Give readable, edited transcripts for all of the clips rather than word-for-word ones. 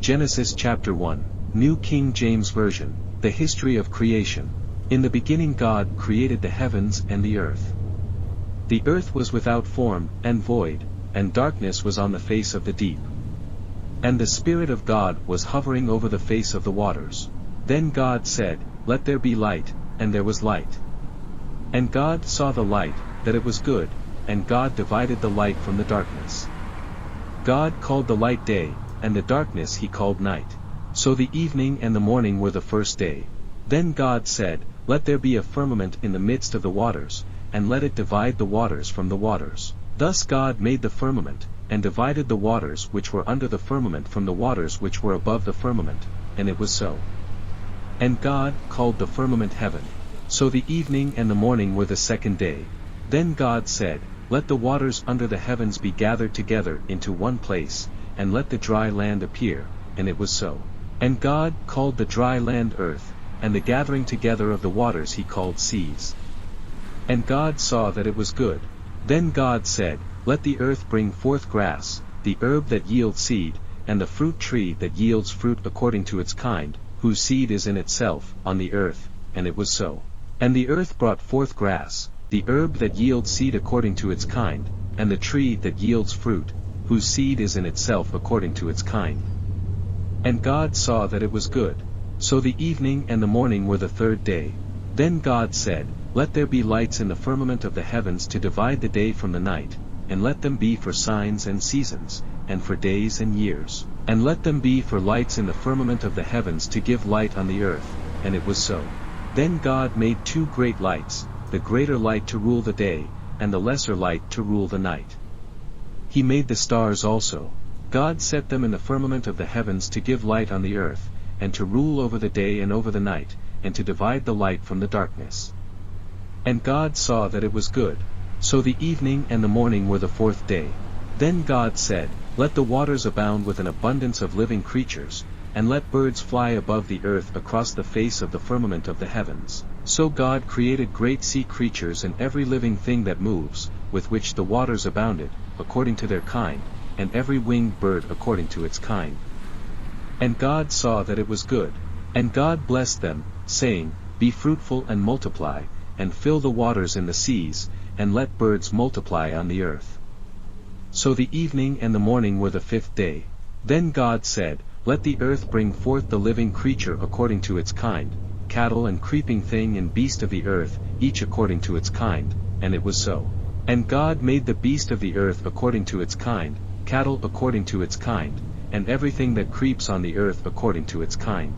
Genesis chapter 1, New King James Version, the history of creation. In the beginning God created the heavens and the earth. The earth was without form and void, and darkness was on the face of the deep. And the Spirit of God was hovering over the face of the waters. Then God said, "Let there be light," and there was light. And God saw the light, that it was good, and God divided the light from the darkness. God called the light day, and the darkness he called night. So the evening and the morning were the first day. Then God said, "Let there be a firmament in the midst of the waters, and let it divide the waters from the waters." Thus God made the firmament, and divided the waters which were under the firmament from the waters which were above the firmament, and it was so. And God called the firmament heaven. So the evening and the morning were the second day. Then God said, "Let the waters under the heavens be gathered together into one place, and let the dry land appear," and it was so. And God called the dry land earth, and the gathering together of the waters he called seas. And God saw that it was good. Then God said, "Let the earth bring forth grass, the herb that yields seed, and the fruit tree that yields fruit according to its kind, whose seed is in itself, on the earth," and it was so. And the earth brought forth grass, the herb that yields seed according to its kind, and the tree that yields fruit, whose seed is in itself according to its kind. And God saw that it was good. So the evening and the morning were the third day. Then God said, "Let there be lights in the firmament of the heavens to divide the day from the night, and let them be for signs and seasons, and for days and years, and let them be for lights in the firmament of the heavens to give light on the earth," and it was so. Then God made two great lights, the greater light to rule the day, and the lesser light to rule the night. He made the stars also. God set them in the firmament of the heavens to give light on the earth, and to rule over the day and over the night, and to divide the light from the darkness. And God saw that it was good. So the evening and the morning were the fourth day. Then God said, "Let the waters abound with an abundance of living creatures, and let birds fly above the earth across the face of the firmament of the heavens." So God created great sea creatures and every living thing that moves, with which the waters abounded, according to their kind, and every winged bird according to its kind. And God saw that it was good. And God blessed them, saying, "Be fruitful and multiply, and fill the waters in the seas, and let birds multiply on the earth." So the evening and the morning were the fifth day. Then God said, "Let the earth bring forth the living creature according to its kind, cattle and creeping thing and beast of the earth, each according to its kind," and it was so. And God made the beast of the earth according to its kind, cattle according to its kind, and everything that creeps on the earth according to its kind.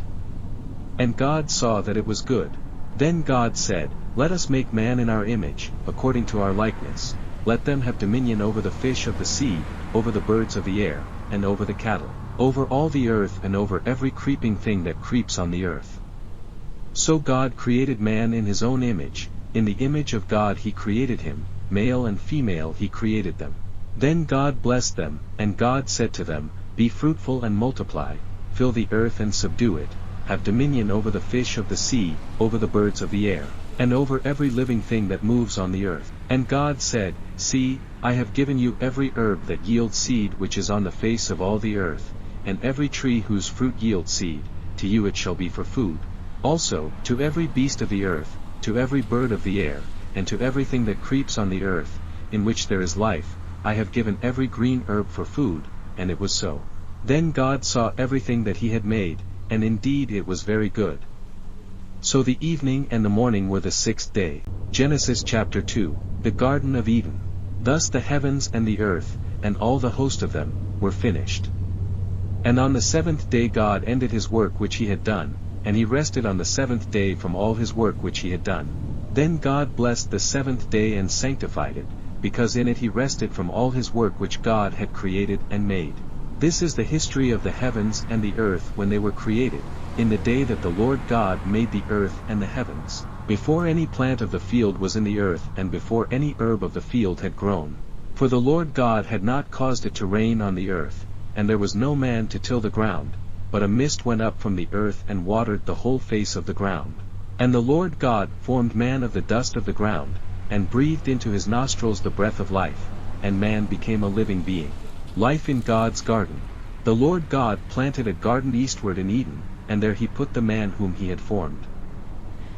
And God saw that it was good. Then God said, "Let us make man in our image, according to our likeness. Let them have dominion over the fish of the sea, over the birds of the air, and over the cattle, over all the earth and over every creeping thing that creeps on the earth." So God created man in his own image, in the image of God he created him, male and female he created them. Then God blessed them, and God said to them, "Be fruitful and multiply, fill the earth and subdue it, have dominion over the fish of the sea, over the birds of the air, and over every living thing that moves on the earth." And God said, "See, I have given you every herb that yields seed which is on the face of all the earth, and every tree whose fruit yields seed, to you it shall be for food. Also, to every beast of the earth, to every bird of the air, and to everything that creeps on the earth, in which there is life, I have given every green herb for food," and it was so. Then God saw everything that he had made, and indeed it was very good. So the evening and the morning were the sixth day. Genesis chapter 2, the Garden of Eden. Thus the heavens and the earth, and all the host of them, were finished. And on the seventh day God ended his work which he had done, and he rested on the seventh day from all his work which he had done. Then God blessed the seventh day and sanctified it, because in it he rested from all his work which God had created and made. This is the history of the heavens and the earth when they were created, in the day that the Lord God made the earth and the heavens, before any plant of the field was in the earth and before any herb of the field had grown. For the Lord God had not caused it to rain on the earth, and there was no man to till the ground, but a mist went up from the earth and watered the whole face of the ground. And the Lord God formed man of the dust of the ground, and breathed into his nostrils the breath of life, and man became a living being. Life in God's garden. The Lord God planted a garden eastward in Eden, and there he put the man whom he had formed.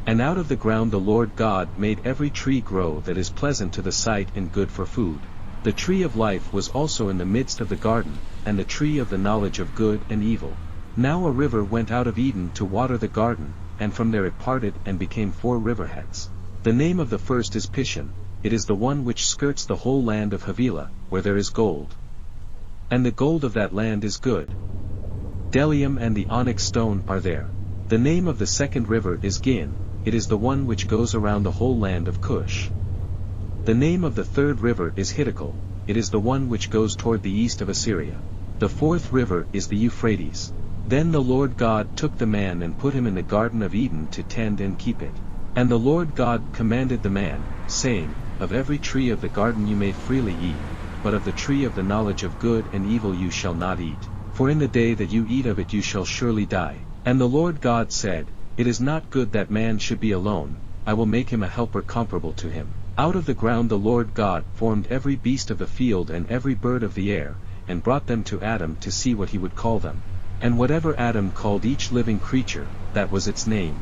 And out of the ground the Lord God made every tree grow that is pleasant to the sight and good for food. The tree of life was also in the midst of the garden, and the tree of the knowledge of good and evil. Now a river went out of Eden to water the garden, and from there it parted and became 4 riverheads. The name of the first is Pishon. It is the one which skirts the whole land of Havilah, where there is gold. And the gold of that land is good. Bdellium and the onyx stone are there. The name of the second river is Gin. It is the one which goes around the whole land of Cush. The name of the third river is Hiddekel. It is the one which goes toward the east of Assyria. The fourth river is the Euphrates. Then the Lord God took the man and put him in the Garden of Eden to tend and keep it. And the Lord God commanded the man, saying, Of every tree of the garden you may freely eat, but of the tree of the knowledge of good and evil you shall not eat, for in the day that you eat of it you shall surely die. And the Lord God said, It is not good that man should be alone, I will make him a helper comparable to him. Out of the ground the Lord God formed every beast of the field and every bird of the air, and brought them to Adam to see what he would call them. And whatever Adam called each living creature, that was its name.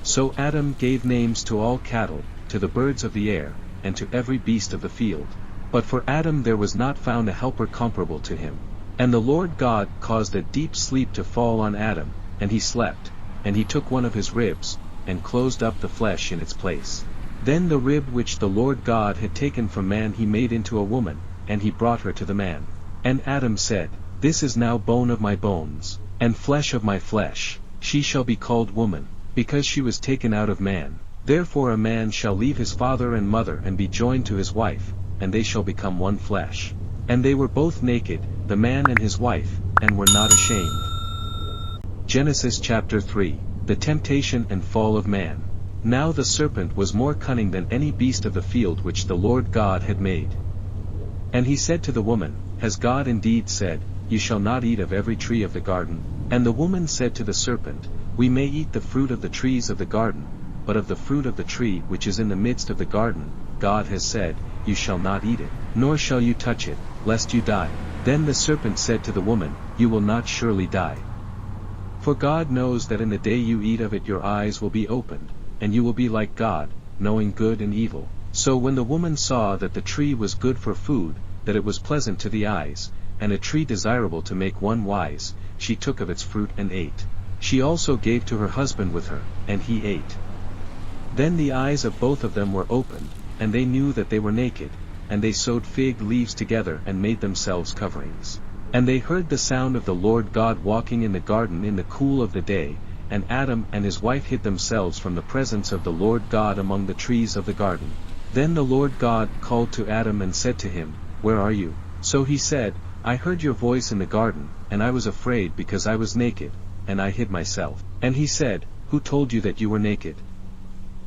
So Adam gave names to all cattle, to the birds of the air, and to every beast of the field. But for Adam there was not found a helper comparable to him. And the Lord God caused a deep sleep to fall on Adam, and he slept. And he took one of his ribs, and closed up the flesh in its place. Then the rib which the Lord God had taken from man he made into a woman, and he brought her to the man. And Adam said, This is now bone of my bones, and flesh of my flesh. She shall be called woman, because she was taken out of man. Therefore a man shall leave his father and mother and be joined to his wife, and they shall become one flesh. And they were both naked, the man and his wife, and were not ashamed. Genesis chapter 3. The temptation and fall of man. Now the serpent was more cunning than any beast of the field which the Lord God had made. And he said to the woman, Has God indeed said, You shall not eat of every tree of the garden? And the woman said to the serpent, We may eat the fruit of the trees of the garden, but of the fruit of the tree which is in the midst of the garden, God has said, You shall not eat it, nor shall you touch it, lest you die. Then the serpent said to the woman, You will not surely die. For God knows that in the day you eat of it your eyes will be opened, and you will be like God, knowing good and evil. So when the woman saw that the tree was good for food, that it was pleasant to the eyes, and a tree desirable to make one wise, she took of its fruit and ate. She also gave to her husband with her, and he ate. Then the eyes of both of them were opened, and they knew that they were naked, and they sewed fig leaves together and made themselves coverings. And they heard the sound of the Lord God walking in the garden in the cool of the day, and Adam and his wife hid themselves from the presence of the Lord God among the trees of the garden. Then the Lord God called to Adam and said to him, Where are you? So he said, I heard your voice in the garden, and I was afraid because I was naked, and I hid myself. And he said, Who told you that you were naked?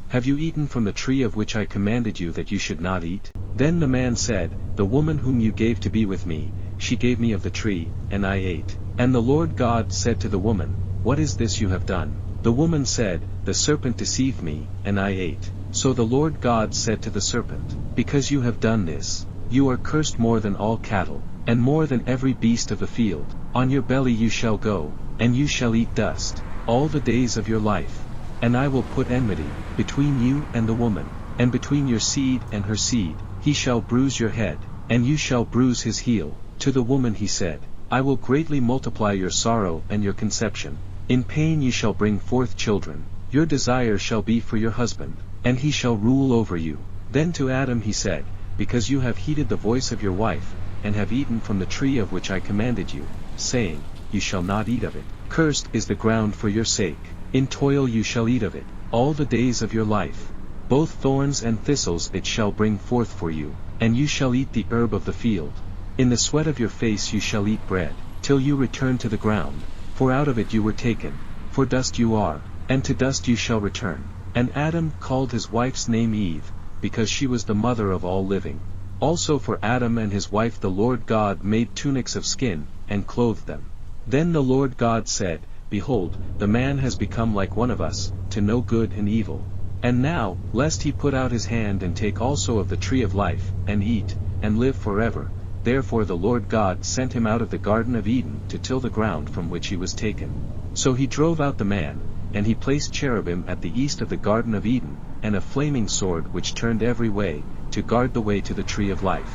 Have you eaten from the tree of which I commanded you that you should not eat? Then the man said, The woman whom you gave to be with me, she gave me of the tree, and I ate. And the Lord God said to the woman, What is this you have done? The woman said, The serpent deceived me, and I ate. So the Lord God said to the serpent, Because you have done this, you are cursed more than all cattle, and more than every beast of the field. On your belly you shall go, and you shall eat dust, all the days of your life. And I will put enmity between you and the woman, and between your seed and her seed. He shall bruise your head, and you shall bruise his heel. To the woman he said, I will greatly multiply your sorrow and your conception. In pain you shall bring forth children. Your desire shall be for your husband, and he shall rule over you. Then to Adam he said, Because you have heeded the voice of your wife, and have eaten from the tree of which I commanded you, saying, You shall not eat of it. Cursed is the ground for your sake. In toil you shall eat of it, all the days of your life. Both thorns and thistles it shall bring forth for you, and you shall eat the herb of the field. In the sweat of your face you shall eat bread, till you return to the ground, for out of it you were taken, for dust you are, and to dust you shall return. And Adam called his wife's name Eve, because she was the mother of all living. Also for Adam and his wife the Lord God made tunics of skin, and clothed them. Then the Lord God said, Behold, the man has become like one of us, to know good and evil. And now, lest he put out his hand and take also of the tree of life, and eat, and live forever, therefore the Lord God sent him out of the Garden of Eden to till the ground from which he was taken. So he drove out the man, and he placed cherubim at the east of the Garden of Eden, and a flaming sword which turned every way, to guard the way to the tree of life.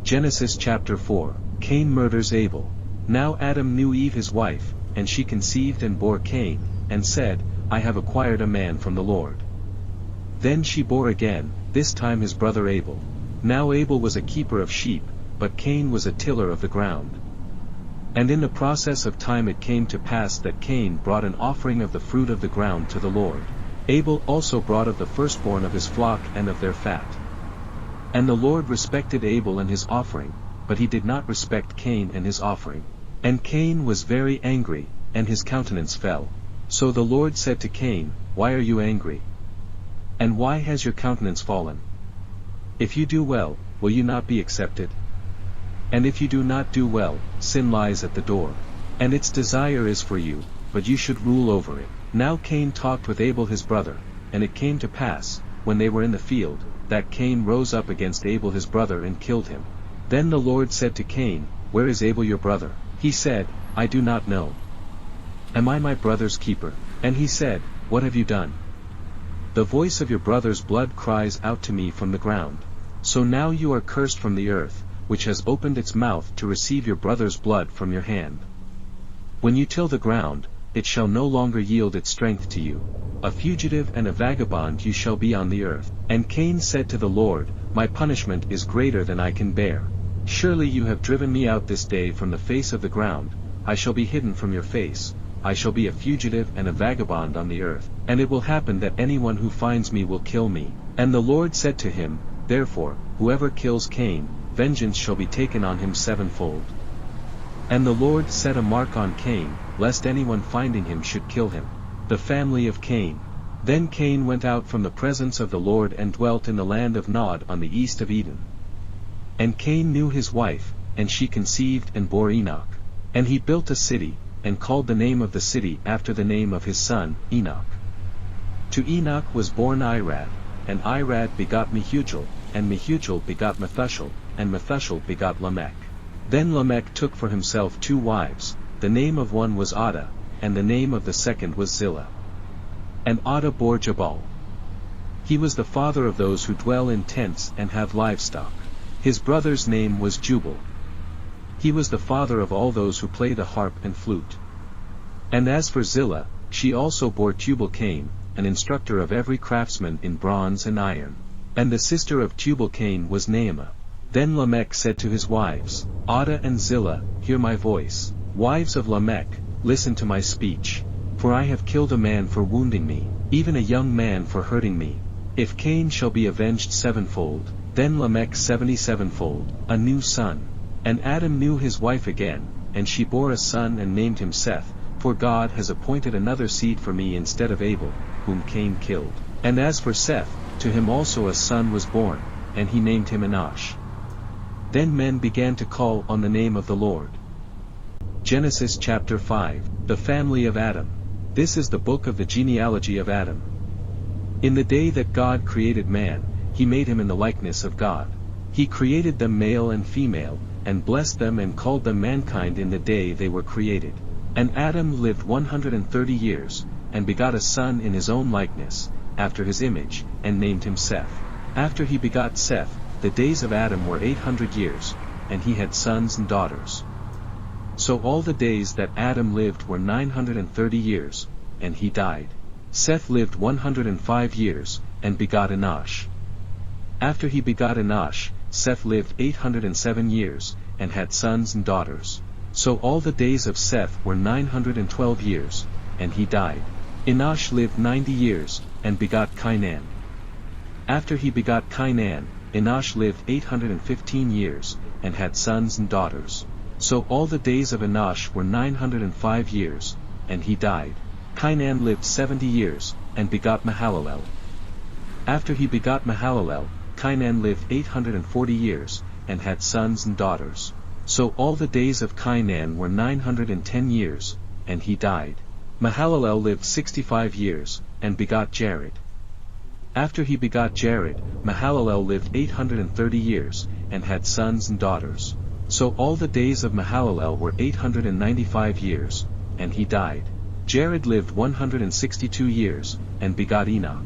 Genesis chapter 4. Cain murders Abel. Now Adam knew Eve his wife, and she conceived and bore Cain, and said, I have acquired a man from the Lord. Then she bore again, this time his brother Abel. Now Abel was a keeper of sheep, but Cain was a tiller of the ground. And in the process of time it came to pass that Cain brought an offering of the fruit of the ground to the Lord. Abel also brought of the firstborn of his flock and of their fat. And the Lord respected Abel and his offering, but he did not respect Cain and his offering. And Cain was very angry, and his countenance fell. So the Lord said to Cain, Why are you angry? And why has your countenance fallen? If you do well, will you not be accepted? And if you do not do well, sin lies at the door. And its desire is for you, but you should rule over it. Now Cain talked with Abel his brother, and it came to pass, when they were in the field, that Cain rose up against Abel his brother and killed him. Then the Lord said to Cain, Where is Abel your brother? He said, I do not know. Am I my brother's keeper? And he said, What have you done? The voice of your brother's blood cries out to me from the ground. So now you are cursed from the earth, which has opened its mouth to receive your brother's blood from your hand. When you till the ground, it shall no longer yield its strength to you. A fugitive and a vagabond you shall be on the earth. And Cain said to the Lord, My punishment is greater than I can bear. Surely you have driven me out this day from the face of the ground, I shall be hidden from your face, I shall be a fugitive and a vagabond on the earth, and it will happen that anyone who finds me will kill me. And the Lord said to him, Therefore, whoever kills Cain, vengeance shall be taken on him sevenfold. And the Lord set a mark on Cain, lest anyone finding him should kill him. The family of Cain. Then Cain went out from the presence of the Lord and dwelt in the land of Nod on the east of Eden. And Cain knew his wife, and she conceived and bore Enoch. And he built a city, and called the name of the city after the name of his son, Enoch. To Enoch was born Irad, and Irad begot Mehujael, and Mehujael begot Methushel, and Methushel begot Lamech. Then Lamech took for himself 2 wives, the name of one was Adah, and the name of the second was Zillah. And Adah bore Jabal. He was the father of those who dwell in tents and have livestock. His brother's name was Jubal. He was the father of all those who play the harp and flute. And as for Zillah, she also bore Tubal-Cain, an instructor of every craftsman in bronze and iron. And the sister of Tubal-Cain was Naamah. Then Lamech said to his wives, Adah and Zillah, hear my voice. Wives of Lamech, listen to my speech. For I have killed a man for wounding me, even a young man for hurting me. If Cain shall be avenged sevenfold, then Lamech 77fold, a new son. And Adam knew his wife again, and she bore a son and named him Seth, for God has appointed another seed for me instead of Abel, whom Cain killed. And as for Seth, to him also a son was born, and he named him Enosh. Then men began to call on the name of the Lord. Genesis chapter 5, the family of Adam. This is the book of the genealogy of Adam. In the day that God created man, he made him in the likeness of God. He created them male and female, and blessed them and called them mankind in the day they were created. And Adam lived 130 years, and begot a son in his own likeness, after his image, and named him Seth. After he begot Seth, the days of Adam were 800 years, and he had sons and daughters. So all the days that Adam lived were 930 years, and he died. Seth lived 105 years, and begot Enosh. After he begot Enosh, Seth lived 807 years, and had sons and daughters. So all the days of Seth were 912 years, and he died. Enosh lived 90 years, and begot Canaan. After he begot Canaan, Enosh lived 815 years, and had sons and daughters. So all the days of Enosh were 905 years, and he died. Canaan lived 70 years, and begot Mahalalel. After he begot Mahalalel, Canaan lived 840 years, and had sons and daughters. So all the days of Canaan were 910 years, and he died. Mahalalel lived 65 years, and begot Jared. After he begot Jared, Mahalalel lived 830 years, and had sons and daughters. So all the days of Mahalalel were 895 years, and he died. Jared lived 162 years, and begot Enoch.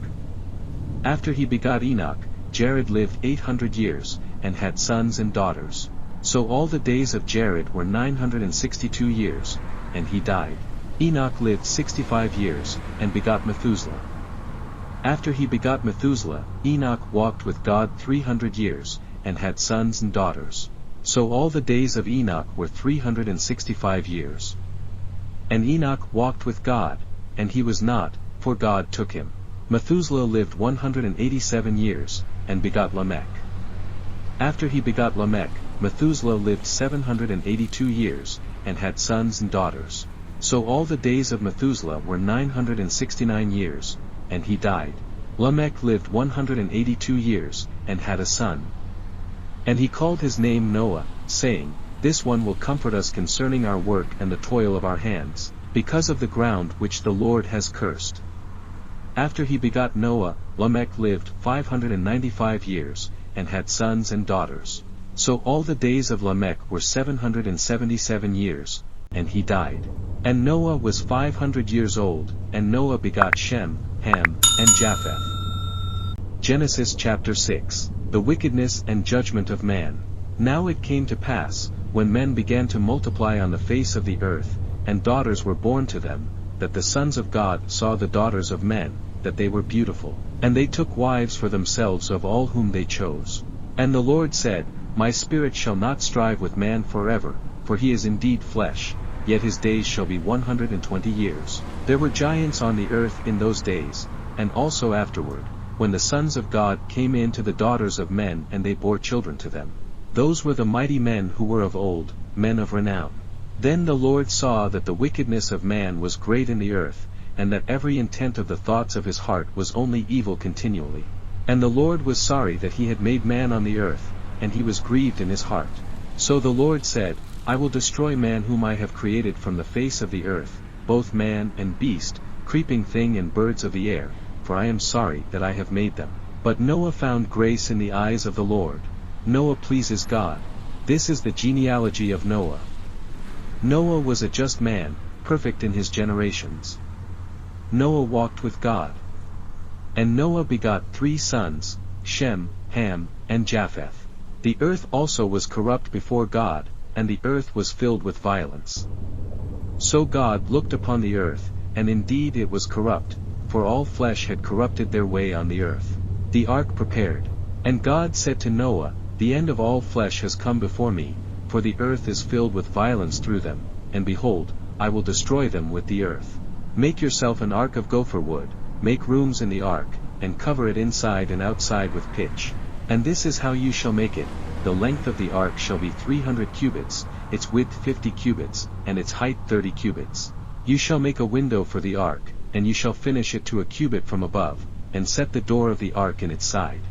After he begot Enoch, Jared lived 800 years, and had sons and daughters. So all the days of Jared were 962 years, and he died. Enoch lived 65 years, and begot Methuselah. After he begot Methuselah, Enoch walked with God 300 years, and had sons and daughters. So all the days of Enoch were 365 years. And Enoch walked with God, and he was not, for God took him. Methuselah lived 187 years, and begot Lamech. After he begot Lamech, Methuselah lived 782 years, and had sons and daughters. So all the days of Methuselah were 969 years, and he died. Lamech lived 182 years, and had a son. And he called his name Noah, saying, This one will comfort us concerning our work and the toil of our hands, because of the ground which the Lord has cursed. After he begot Noah, Lamech lived 595 years, and had sons and daughters. So all the days of Lamech were 777 years, and he died. And Noah was 500 years old, and Noah begot Shem, Ham, and Japheth. Genesis chapter 6. The wickedness and judgment of man. Now it came to pass, when men began to multiply on the face of the earth, and daughters were born to them, that the sons of God saw the daughters of men, that they were beautiful, and they took wives for themselves of all whom they chose. And the Lord said, My spirit shall not strive with man forever, for he is indeed flesh, yet his days shall be 120 years. There were giants on the earth in those days, and also afterward, when the sons of God came in to the daughters of men and they bore children to them. Those were the mighty men who were of old, men of renown. Then the Lord saw that the wickedness of man was great in the earth, and that every intent of the thoughts of his heart was only evil continually. And the Lord was sorry that he had made man on the earth, and he was grieved in his heart. So the Lord said, I will destroy man whom I have created from the face of the earth, both man and beast, creeping thing and birds of the air, for I am sorry that I have made them. But Noah found grace in the eyes of the Lord. Noah pleases God. This is the genealogy of Noah. Noah was a just man, perfect in his generations. Noah walked with God. And Noah begot 3 sons, Shem, Ham, and Japheth. The earth also was corrupt before God, and the earth was filled with violence. So God looked upon the earth, and indeed it was corrupt, for all flesh had corrupted their way on the earth. The ark prepared. And God said to Noah, The end of all flesh has come before me, for the earth is filled with violence through them, and behold, I will destroy them with the earth. Make yourself an ark of gopher wood, make rooms in the ark, and cover it inside and outside with pitch. And this is how you shall make it: the length of the ark shall be 300 cubits, its width 50 cubits, and its height 30 cubits. You shall make a window for the ark, and you shall finish it to a cubit from above, and set the door of the ark in its side.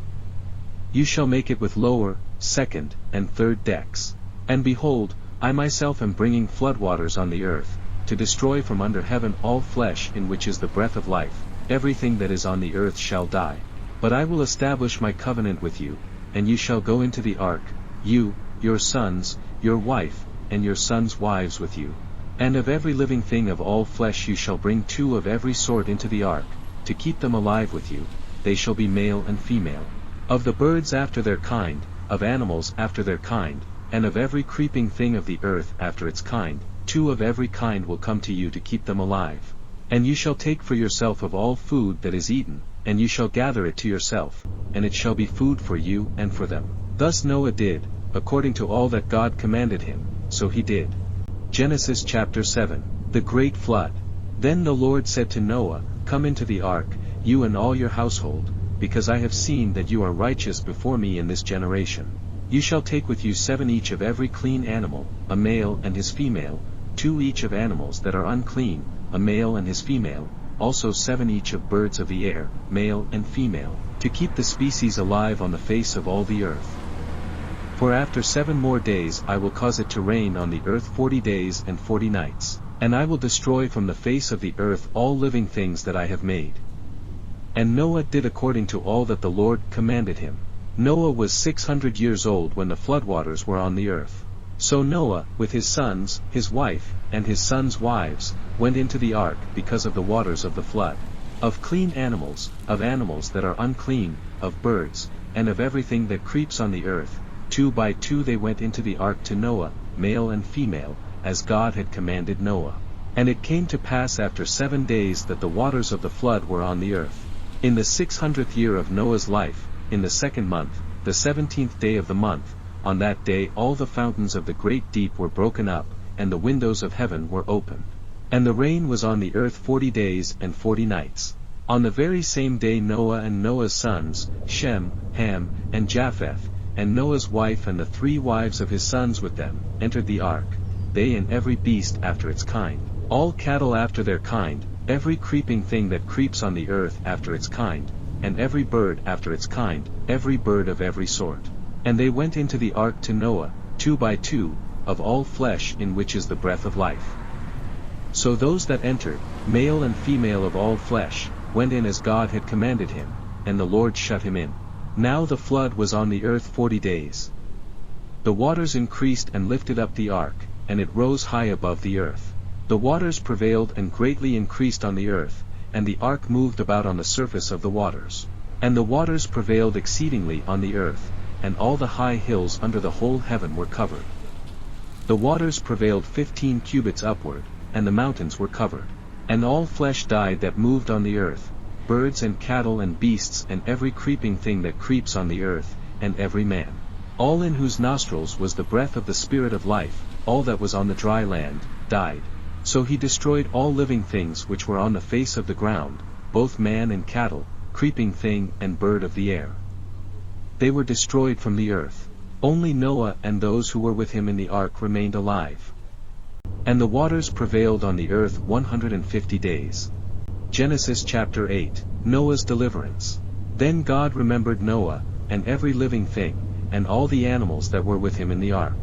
You shall make it with lower, second, and third decks. And behold, I myself am bringing floodwaters on the earth, to destroy from under heaven all flesh in which is the breath of life. Everything that is on the earth shall die. But I will establish my covenant with you, and you shall go into the ark, you, your sons, your wife, and your sons' wives with you. And of every living thing of all flesh you shall bring 2 of every sort into the ark, to keep them alive with you. They shall be male and female. Of the birds after their kind, of animals after their kind, and of every creeping thing of the earth after its kind, 2 of every kind will come to you to keep them alive. And you shall take for yourself of all food that is eaten, and you shall gather it to yourself, and it shall be food for you and for them. Thus Noah did, according to all that God commanded him, so he did. Genesis chapter 7. The Great Flood. Then the Lord said to Noah, Come into the ark, you and all your household, because I have seen that you are righteous before me in this generation. You shall take with you 7 each of every clean animal, a male and his female, 2 each of animals that are unclean, a male and his female, also 7 each of birds of the air, male and female, to keep the species alive on the face of all the earth. For after 7 more days I will cause it to rain on the earth 40 days and 40 nights, and I will destroy from the face of the earth all living things that I have made. And Noah did according to all that the Lord commanded him. Noah was 600 years old when the floodwaters were on the earth. So Noah, with his sons, his wife, and his sons' wives, went into the ark because of the waters of the flood. Of clean animals, of animals that are unclean, of birds, and of everything that creeps on the earth, 2 by 2 they went into the ark to Noah, male and female, as God had commanded Noah. And it came to pass after 7 days that the waters of the flood were on the earth. In the 600th year of Noah's life, in the 2nd month, the 17th day of the month, on that day all the fountains of the great deep were broken up, and the windows of heaven were opened. And the rain was on the earth 40 days and 40 nights. On the very same day Noah and Noah's sons, Shem, Ham, and Japheth, and Noah's wife and the 3 wives of his sons with them, entered the ark, they and every beast after its kind, all cattle after their kind, every creeping thing that creeps on the earth after its kind, and every bird after its kind, every bird of every sort. And they went into the ark to Noah, 2 by 2, of all flesh in which is the breath of life. So those that entered, male and female of all flesh, went in as God had commanded him, and the Lord shut him in. Now the flood was on the earth 40 days. The waters increased and lifted up the ark, and it rose high above the earth. The waters prevailed and greatly increased on the earth, and the ark moved about on the surface of the waters. And the waters prevailed exceedingly on the earth, and all the high hills under the whole heaven were covered. The waters prevailed 15 cubits upward, and the mountains were covered. And all flesh died that moved on the earth, birds and cattle and beasts and every creeping thing that creeps on the earth, and every man. All in whose nostrils was the breath of the Spirit of life, all that was on the dry land, died. So he destroyed all living things which were on the face of the ground, both man and cattle, creeping thing and bird of the air. They were destroyed from the earth. Only Noah and those who were with him in the ark remained alive. And the waters prevailed on the earth 150 days. Genesis chapter 8, Noah's deliverance. Then God remembered Noah, and every living thing, and all the animals that were with him in the ark.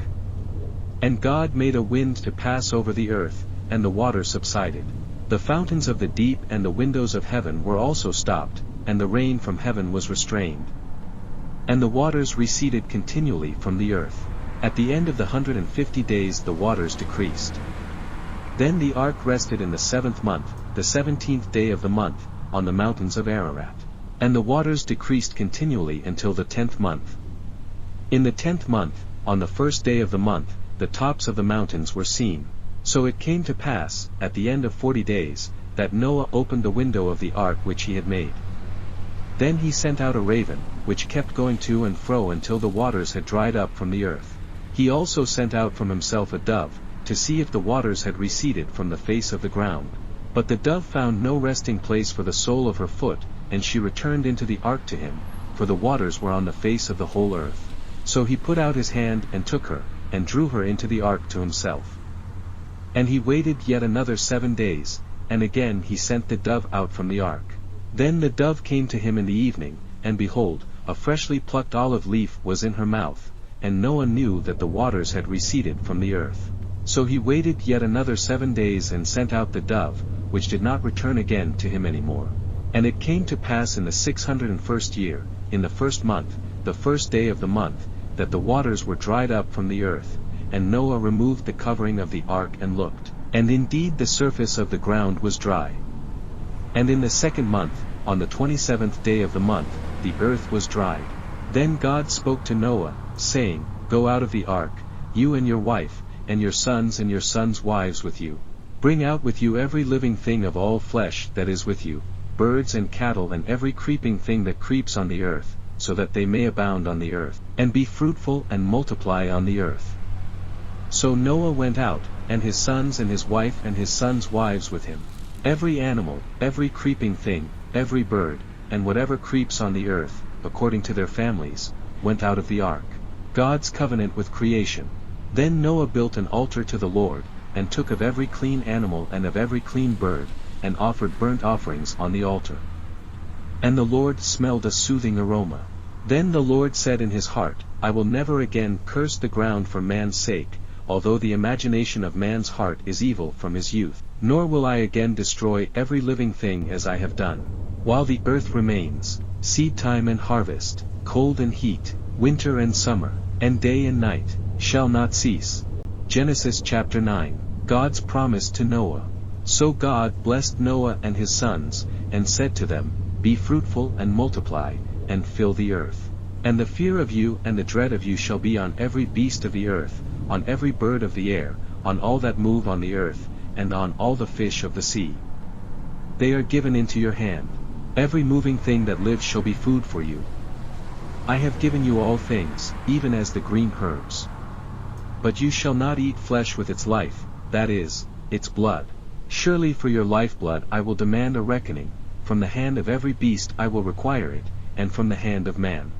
And God made a wind to pass over the earth, and the water subsided. The fountains of the deep and the windows of heaven were also stopped, and the rain from heaven was restrained. And the waters receded continually from the earth. At the end of the 150 days the waters decreased. Then the ark rested in the 7th month, the 17th day of the month, on the mountains of Ararat. And the waters decreased continually until the 10th month. In the 10th month, on the 1st day of the month, the tops of the mountains were seen. So it came to pass, at the end of 40 days, that Noah opened the window of the ark which he had made. Then he sent out a raven, which kept going to and fro until the waters had dried up from the earth. He also sent out from himself a dove, to see if the waters had receded from the face of the ground. But the dove found no resting place for the sole of her foot, and she returned into the ark to him, for the waters were on the face of the whole earth. So he put out his hand and took her, and drew her into the ark to himself. And he waited yet another 7 days, and again he sent the dove out from the ark. Then the dove came to him in the evening, and behold, a freshly plucked olive leaf was in her mouth, and Noah knew that the waters had receded from the earth. So he waited yet another 7 days and sent out the dove, which did not return again to him any more. And it came to pass in the 601st year, in the 1st month, the 1st day of the month, that the waters were dried up from the earth, and Noah removed the covering of the ark and looked, and indeed the surface of the ground was dry. And in the 2nd month, on the 27th day of the month, the earth was dried. Then God spoke to Noah, saying, Go out of the ark, you and your wife, and your sons' wives with you. Bring out with you every living thing of all flesh that is with you, birds and cattle and every creeping thing that creeps on the earth, so that they may abound on the earth, and be fruitful and multiply on the earth. So Noah went out, and his sons and his wife and his sons' wives with him. Every animal, every creeping thing, every bird, and whatever creeps on the earth, according to their families, went out of the ark. God's covenant with creation. Then Noah built an altar to the Lord, and took of every clean animal and of every clean bird, and offered burnt offerings on the altar. And the Lord smelled a soothing aroma. Then the Lord said in his heart, I will never again curse the ground for man's sake, although the imagination of man's heart is evil from his youth, nor will I again destroy every living thing as I have done. while the earth remains, seed time and harvest, cold and heat, winter and summer, and day and night, shall not cease. Genesis chapter 9, God's promise to Noah. So God blessed Noah and his sons, and said to them, Be fruitful and multiply, and fill the earth. And the fear of you and the dread of you shall be on every beast of the earth, on every bird of the air, on all that move on the earth, and on all the fish of the sea. They are given into your hand. Every moving thing that lives shall be food for you. I have given you all things, even as the green herbs. But you shall not eat flesh with its life, that is, its blood. Surely for your lifeblood I will demand a reckoning, from the hand of every beast I will require it, and from the hand of man.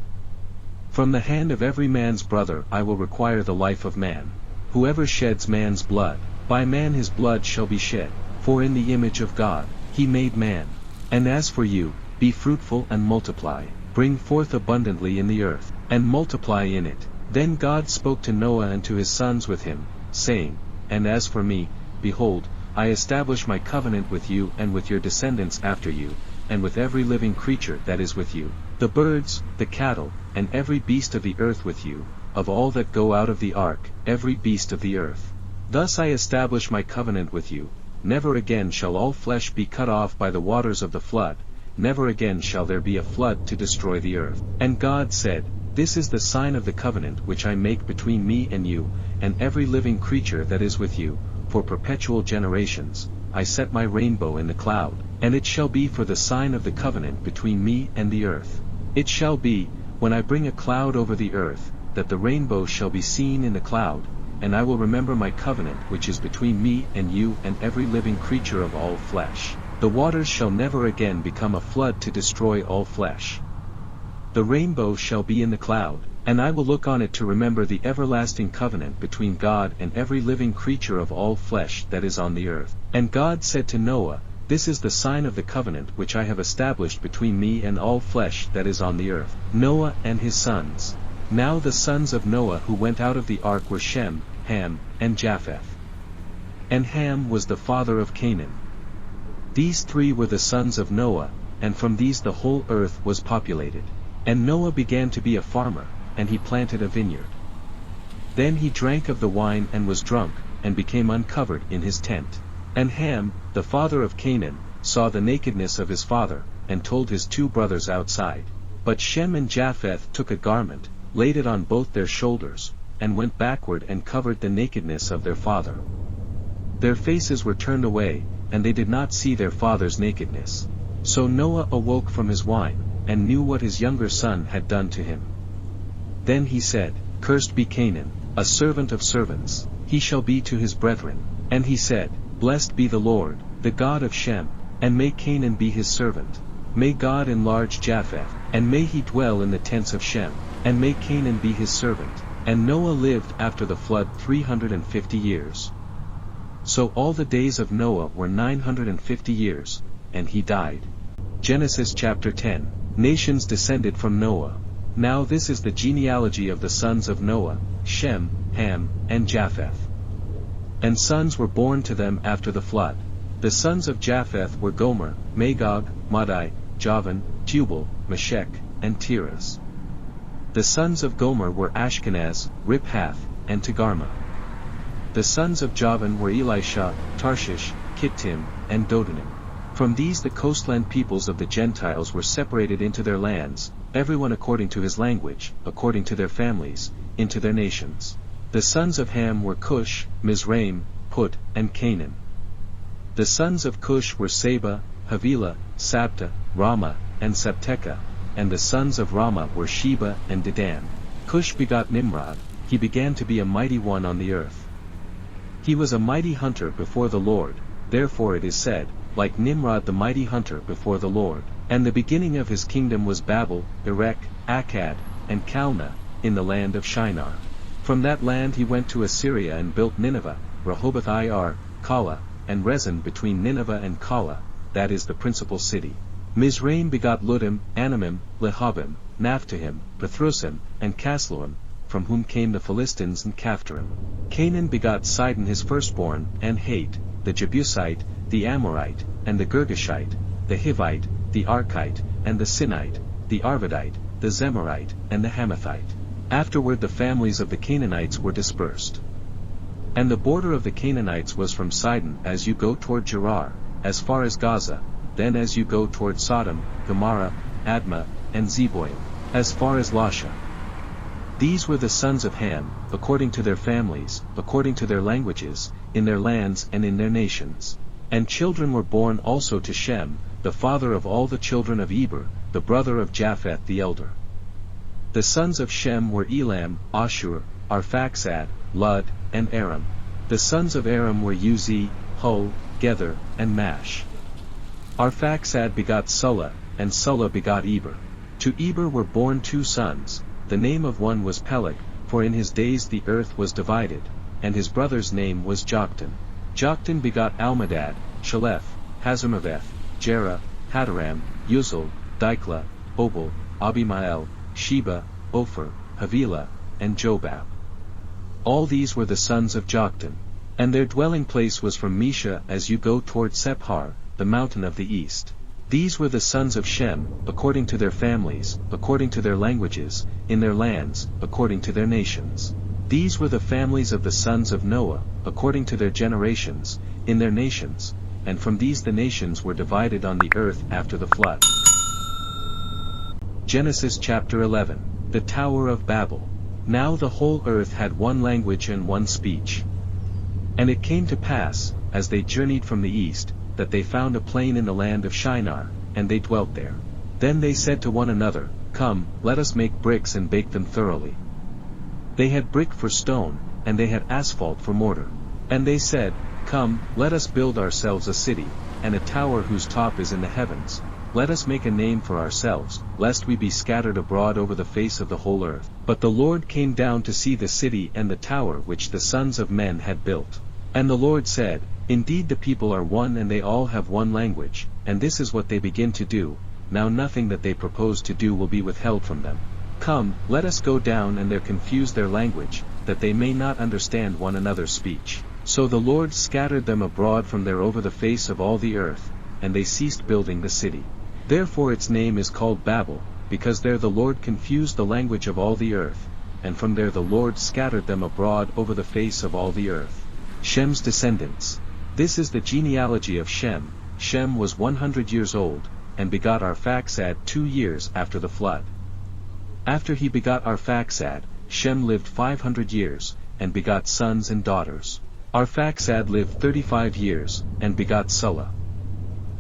From the hand of every man's brother I will require the life of man. Whoever sheds man's blood, by man his blood shall be shed, for in the image of God, he made man. And as for you, be fruitful and multiply, bring forth abundantly in the earth, and multiply in it. Then God spoke to Noah and to his sons with him, saying, And as for me, behold, I establish my covenant with you and with your descendants after you, and with every living creature that is with you, the birds, the cattle, and every beast of the earth with you, of all that go out of the ark, every beast of the earth. Thus I establish my covenant with you, never again shall all flesh be cut off by the waters of the flood, never again shall there be a flood to destroy the earth. And God said, This is the sign of the covenant which I make between me and you, and every living creature that is with you, for perpetual generations. I set my rainbow in the cloud, and it shall be for the sign of the covenant between me and the earth. It shall be, when I bring a cloud over the earth, that the rainbow shall be seen in the cloud, and I will remember my covenant which is between me and you and every living creature of all flesh. The waters shall never again become a flood to destroy all flesh. The rainbow shall be in the cloud, and I will look on it to remember the everlasting covenant between God and every living creature of all flesh that is on the earth. And God said to Noah, This is the sign of the covenant which I have established between me and all flesh that is on the earth. Noah and his sons. Now the sons of Noah who went out of the ark were Shem, Ham, and Japheth. And Ham was the father of Canaan. These three were the sons of Noah, and from these the whole earth was populated. And Noah began to be a farmer, and he planted a vineyard. Then he drank of the wine and was drunk, and became uncovered in his tent. And Ham, the father of Canaan, saw the nakedness of his father, and told his two brothers outside. But Shem and Japheth took a garment, laid it on both their shoulders, and went backward and covered the nakedness of their father. Their faces were turned away, and they did not see their father's nakedness. So Noah awoke from his wine, and knew what his younger son had done to him. Then he said, Cursed be Canaan, a servant of servants, he shall be to his brethren. And he said, Blessed be the Lord, the God of Shem, and may Canaan be his servant. May God enlarge Japheth, and may he dwell in the tents of Shem, and may Canaan be his servant. And Noah lived after the flood 350 years. So all the days of Noah were 950 years, and he died. Genesis chapter 10. Nations descended from Noah. Now this is the genealogy of the sons of Noah, Shem, Ham, and Japheth. And sons were born to them after the flood. The sons of Japheth were Gomer, Magog, Madai, Javan, Tubal, Meshech, and Tiras. The sons of Gomer were Ashkenaz, Riphath, and Togarmah. The sons of Javan were Elisha, Tarshish, Kittim, and Dodanim. From these the coastland peoples of the Gentiles were separated into their lands, everyone according to his language, according to their families, into their nations. The sons of Ham were Cush, Mizraim, Put, and Canaan. The sons of Cush were Seba, Havilah, Sabta, Rama, and Sabteka, and the sons of Rama were Sheba and Dedan. Cush begot Nimrod, he began to be a mighty one on the earth. He was a mighty hunter before the Lord, therefore it is said, like Nimrod the mighty hunter before the Lord. And the beginning of his kingdom was Babel, Erech, Akkad, and Calneh, in the land of Shinar. From that land he went to Assyria and built Nineveh, Rehoboth-ir, Calah, and Rezin between Nineveh and Calah, that is the principal city. Mizraim begot Ludim, Anamim, Lehabim, Naphtuhim, Pathrusim, and Casluhim, from whom came the Philistines and Caphtorim. Canaan begot Sidon his firstborn, and Hate, the Jebusite, the Amorite, and the Girgashite, the Hivite, the Arkite, and the Sinite, the Arvadite, the Zemarite, and the Hamathite. Afterward the families of the Canaanites were dispersed. And the border of the Canaanites was from Sidon as you go toward Gerar, as far as Gaza, then as you go toward Sodom, Gomorrah, Admah, and Zeboim, as far as Lasha. These were the sons of Ham, according to their families, according to their languages, in their lands and in their nations. And children were born also to Shem, the father of all the children of Eber, the brother of Japheth the elder. The sons of Shem were Elam, Ashur, Arphaxad, Lud, and Aram. The sons of Aram were Uzi, Hul, Gether, and Mash. Arphaxad begot Sulla, and Sulla begot Eber. To Eber were born 2 sons, the name of one was Peleg, for in his days the earth was divided, and his brother's name was Joktan. Joktan begot Almadad, Shalef, Hazarmaveth, Jerah, Hadaram, Uzal, Dikla, Obal, Abimael, Sheba, Ophir, Havilah, and Jobab. All these were the sons of Joktan. And their dwelling place was from Mesha as you go toward Sephar, the mountain of the east. These were the sons of Shem, according to their families, according to their languages, in their lands, according to their nations. These were the families of the sons of Noah, according to their generations, in their nations, and from these the nations were divided on the earth after the flood. Genesis chapter 11. The Tower of Babel. Now the whole earth had one language and one speech. And it came to pass, as they journeyed from the east, that they found a plain in the land of Shinar, and they dwelt there. Then they said to one another, Come, let us make bricks and bake them thoroughly. They had brick for stone, and they had asphalt for mortar. And they said, Come, let us build ourselves a city, and a tower whose top is in the heavens. Let us make a name for ourselves, lest we be scattered abroad over the face of the whole earth. But the Lord came down to see the city and the tower which the sons of men had built. And the Lord said, Indeed the people are one and they all have one language, and this is what they begin to do. Now nothing that they propose to do will be withheld from them. Come, let us go down and there confuse their language, that they may not understand one another's speech. So the Lord scattered them abroad from there over the face of all the earth, and they ceased building the city. Therefore its name is called Babel, because there the Lord confused the language of all the earth, and from there the Lord scattered them abroad over the face of all the earth. Shem's descendants. This is the genealogy of Shem. Shem was 100 years old, and begot Arphaxad 2 years after the flood. After he begot Arphaxad, Shem lived 500 years, and begot sons and daughters. Arphaxad lived 35 years, and begot Sulla.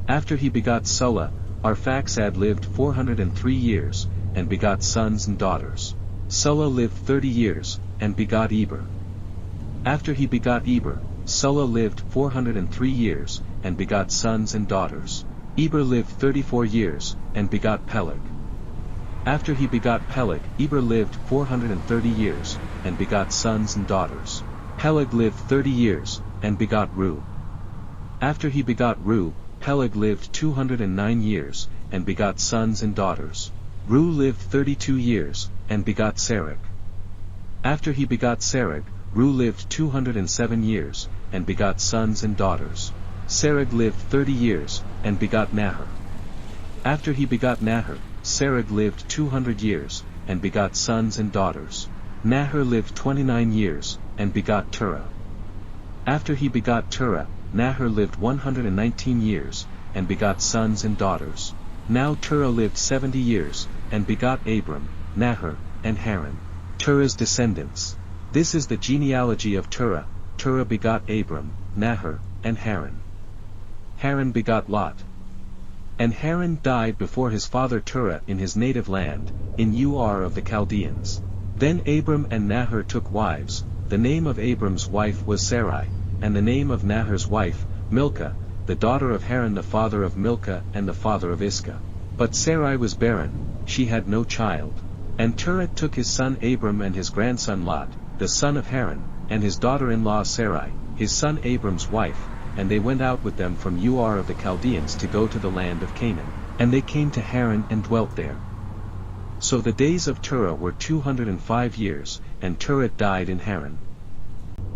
After he begot Sulla, Arphaxad lived 403 years, and begot sons and daughters. Sulla lived 30 years, and begot Eber. After he begot Eber, Sulla lived 403 years, and begot sons and daughters. Eber lived 34 years, and begot Peleg. After he begot Peleg, Eber lived 430 years, and begot sons and daughters. Peleg lived 30 years, and begot Reu. After he begot Reu, Peleg lived 209 years, and begot sons and daughters. Reu lived 32 years, and begot Serug. After he begot Serug, Reu lived 207 years, and begot sons and daughters. Serug lived 30 years, and begot Nahor. After he begot Nahor, Serug lived 200 years, and begot sons and daughters. Nahor lived 29 years, and begot Terah. After he begot Terah, Nahor lived 119 years, and begot sons and daughters. Now Terah lived 70 years, and begot Abram, Nahor, and Haran. Terah's descendants. This is the genealogy of Terah. Terah begot Abram, Nahor, and Haran. Haran begot Lot. And Haran died before his father Terah in his native land, in Ur of the Chaldeans. Then Abram and Nahor took wives. The name of Abram's wife was Sarai, and the name of Nahor's wife, Milcah, the daughter of Haran the father of Milcah and the father of Iscah. But Sarai was barren, she had no child. And Terah took his son Abram and his grandson Lot, the son of Haran, and his daughter-in-law Sarai, his son Abram's wife, and they went out with them from Ur of the Chaldeans to go to the land of Canaan. And they came to Haran and dwelt there. So the days of Terah were 205 years, and Terah died in Haran.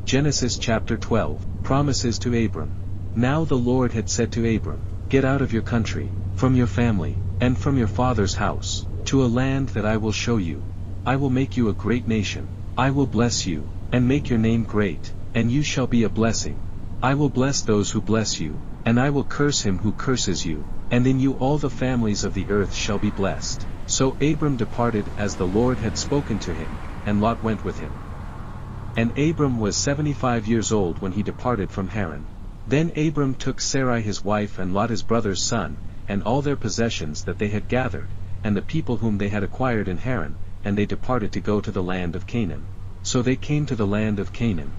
Genesis chapter 12, Promises to Abram. Now the Lord had said to Abram, Get out of your country, from your family, and from your father's house, to a land that I will show you. I will make you a great nation. I will bless you, and make your name great, and you shall be a blessing. I will bless those who bless you, and I will curse him who curses you, and in you all the families of the earth shall be blessed. So Abram departed as the Lord had spoken to him, and Lot went with him. And Abram was 75 years old when he departed from Haran. Then Abram took Sarai his wife and Lot his brother's son, and all their possessions that they had gathered, and the people whom they had acquired in Haran, and they departed to go to the land of Canaan. So they came to the land of Canaan.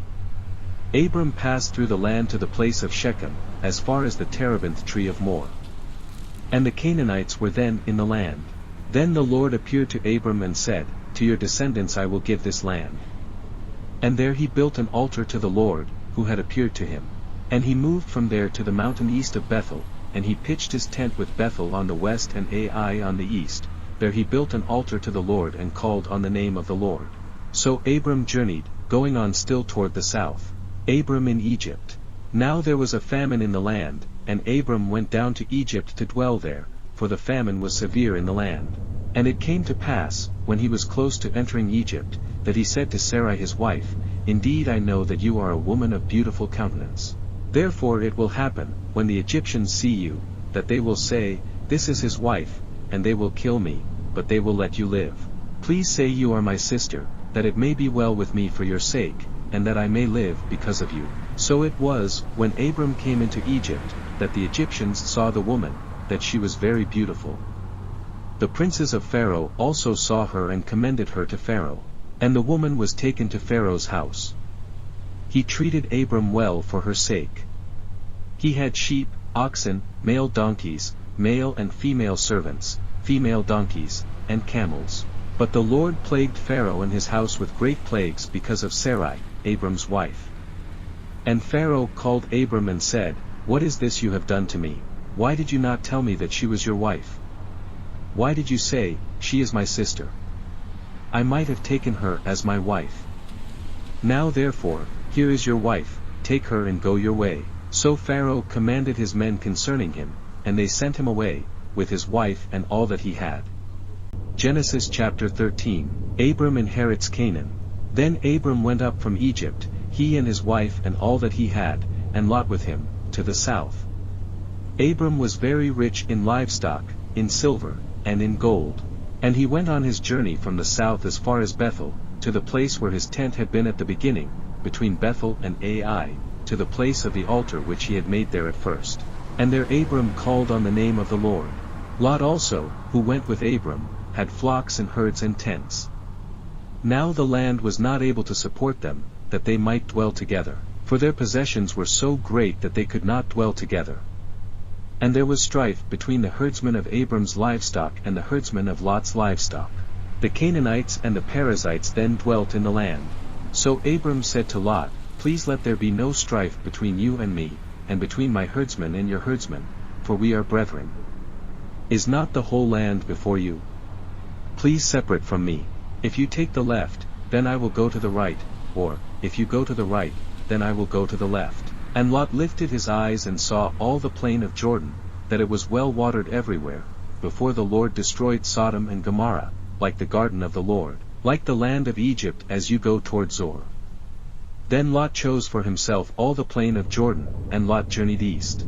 Abram passed through the land to the place of Shechem, as far as the terebinth tree of Moreh. And the Canaanites were then in the land. Then the Lord appeared to Abram and said, To your descendants I will give this land. And there he built an altar to the Lord, who had appeared to him. And he moved from there to the mountain east of Bethel, and he pitched his tent with Bethel on the west and Ai on the east. There he built an altar to the Lord and called on the name of the Lord. So Abram journeyed, going on still toward the south. Abram in Egypt. Now there was a famine in the land, and Abram went down to Egypt to dwell there, for the famine was severe in the land. And it came to pass, when he was close to entering Egypt, that he said to Sarai his wife, Indeed I know that you are a woman of beautiful countenance. Therefore it will happen, when the Egyptians see you, that they will say, This is his wife, and they will kill me, but they will let you live. Please say you are my sister, that it may be well with me for your sake, and that I may live because of you. So it was, when Abram came into Egypt, that the Egyptians saw the woman, that she was very beautiful. The princes of Pharaoh also saw her and commended her to Pharaoh. And the woman was taken to Pharaoh's house. He treated Abram well for her sake. He had sheep, oxen, male donkeys, male and female servants, female donkeys, and camels. But the Lord plagued Pharaoh and his house with great plagues because of Sarai, Abram's wife. And Pharaoh called Abram and said, What is this you have done to me? Why did you not tell me that she was your wife? Why did you say, She is my sister? I might have taken her as my wife. Now therefore, here is your wife, take her and go your way. So Pharaoh commanded his men concerning him, and they sent him away, with his wife and all that he had. Genesis chapter 13. Abram inherits Canaan. Then Abram went up from Egypt, he and his wife and all that he had, and Lot with him, to the south. Abram was very rich in livestock, in silver, and in gold. And he went on his journey from the south as far as Bethel, to the place where his tent had been at the beginning, between Bethel and Ai, to the place of the altar which he had made there at first. And there Abram called on the name of the Lord. Lot also, who went with Abram, had flocks and herds and tents. Now the land was not able to support them, that they might dwell together, for their possessions were so great that they could not dwell together. And there was strife between the herdsmen of Abram's livestock and the herdsmen of Lot's livestock. The Canaanites and the Perizzites then dwelt in the land. So Abram said to Lot, Please let there be no strife between you and me, and between my herdsmen and your herdsmen, for we are brethren. Is not the whole land before you? Please separate from me. If you take the left, then I will go to the right, or, if you go to the right, then I will go to the left. And Lot lifted his eyes and saw all the plain of Jordan, that it was well watered everywhere, before the Lord destroyed Sodom and Gomorrah, like the garden of the Lord, like the land of Egypt as you go toward Zoar. Then Lot chose for himself all the plain of Jordan, and Lot journeyed east.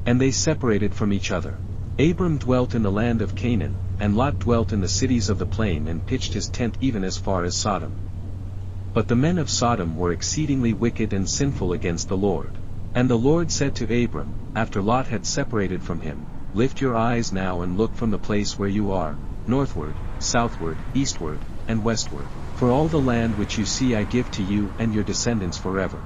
And they separated from each other. Abram dwelt in the land of Canaan, and Lot dwelt in the cities of the plain and pitched his tent even as far as Sodom. But the men of Sodom were exceedingly wicked and sinful against the Lord. And the Lord said to Abram, after Lot had separated from him, Lift your eyes now and look from the place where you are, northward, southward, eastward, and westward. For all the land which you see I give to you and your descendants forever.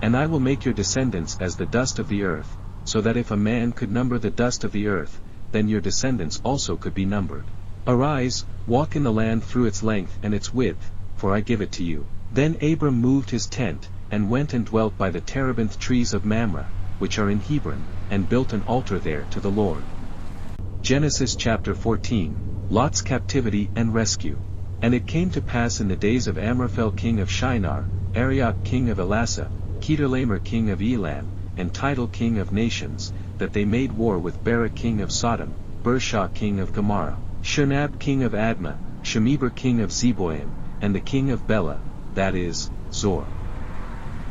And I will make your descendants as the dust of the earth, so that if a man could number the dust of the earth, then your descendants also could be numbered. Arise, walk in the land through its length and its width, for I give it to you. Then Abram moved his tent, and went and dwelt by the terebinth trees of Mamre, which are in Hebron, and built an altar there to the Lord. Genesis chapter 14. Lot's captivity and rescue. And it came to pass in the days of Amraphel king of Shinar, Arioch king of Elasa, Chedorlaomer king of Elam, and Tidal king of nations, that they made war with Bera king of Sodom, Bershah king of Gomorrah, Shernab king of Admah, Shemeber king of Zeboim, and the king of Bela, that is, Zor.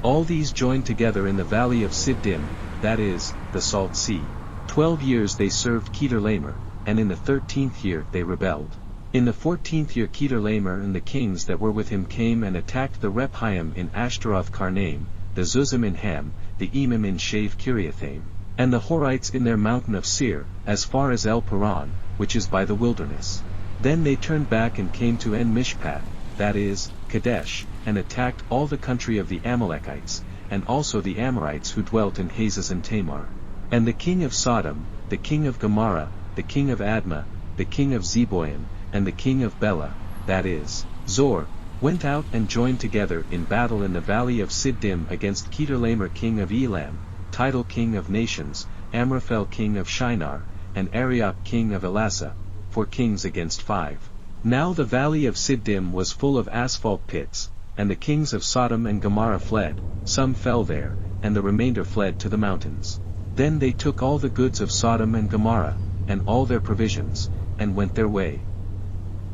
All these joined together in the valley of Siddim, that is, the Salt Sea. 12 years they served Kedorlaomer, and in the 13th year they rebelled. In the 14th year Kedorlaomer and the kings that were with him came and attacked the Rephaim in Ashtaroth Karnaim, the Zuzim in Ham, the Emim in Shave Kiriathaim, and the Horites in their mountain of Seir, as far as El Paran, which is by the wilderness. Then they turned back and came to En Mishpat, that is, Kadesh, and attacked all the country of the Amalekites, and also the Amorites who dwelt in Hazaz and Tamar. And the king of Sodom, the king of Gomorrah, the king of Admah, the king of Zeboim, and the king of Bela, that is, Zor, went out and joined together in battle in the valley of Siddim against Kedorlaomer king of Elam, Tidal king of nations, Amraphel king of Shinar, and Arioch king of Elasa, 4 kings against 5. Now the valley of Siddim was full of asphalt pits, and the kings of Sodom and Gomorrah fled, some fell there, and the remainder fled to the mountains. Then they took all the goods of Sodom and Gomorrah, and all their provisions, and went their way.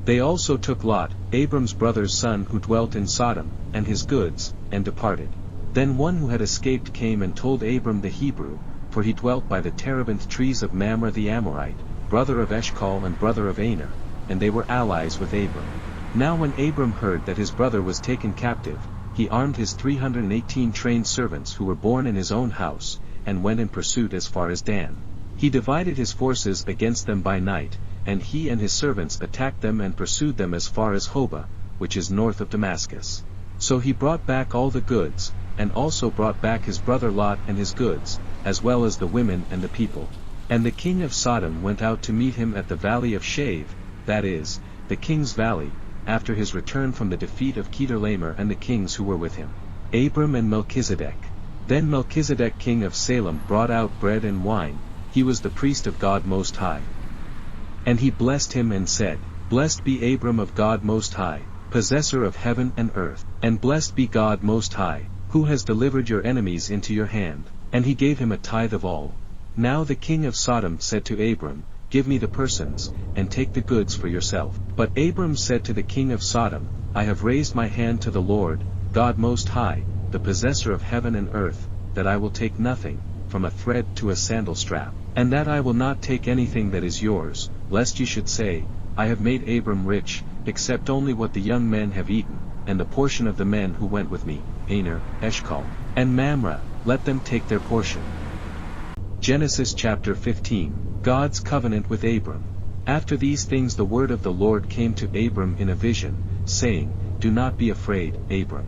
They also took Lot, Abram's brother's son who dwelt in Sodom, and his goods, and departed. Then one who had escaped came and told Abram the Hebrew, for he dwelt by the terebinth trees of Mamre the Amorite, brother of Eshcol and brother of Aner, and they were allies with Abram. Now when Abram heard that his brother was taken captive, he armed his 318 trained servants who were born in his own house, and went in pursuit as far as Dan. He divided his forces against them by night, and he and his servants attacked them and pursued them as far as Hobah, which is north of Damascus. So he brought back all the goods, and also brought back his brother Lot and his goods, as well as the women and the people. And the king of Sodom went out to meet him at the valley of Shave, that is, the king's valley, after his return from the defeat of Kedorlaomer and the kings who were with him. Abram and Melchizedek. Then Melchizedek king of Salem brought out bread and wine, he was the priest of God Most High. And he blessed him and said, Blessed be Abram of God Most High, possessor of heaven and earth, and blessed be God Most High, who has delivered your enemies into your hand. And he gave him a tithe of all. Now the king of Sodom said to Abram, Give me the persons, and take the goods for yourself. But Abram said to the king of Sodom, I have raised my hand to the Lord, God Most High, the possessor of heaven and earth, that I will take nothing, from a thread to a sandal strap, and that I will not take anything that is yours, lest you should say, I have made Abram rich, except only what the young men have eaten, and the portion of the men who went with me, Aner, Eshcol, and Mamre, let them take their portion. Genesis chapter 15, God's covenant with Abram. After these things the word of the Lord came to Abram in a vision, saying, Do not be afraid, Abram.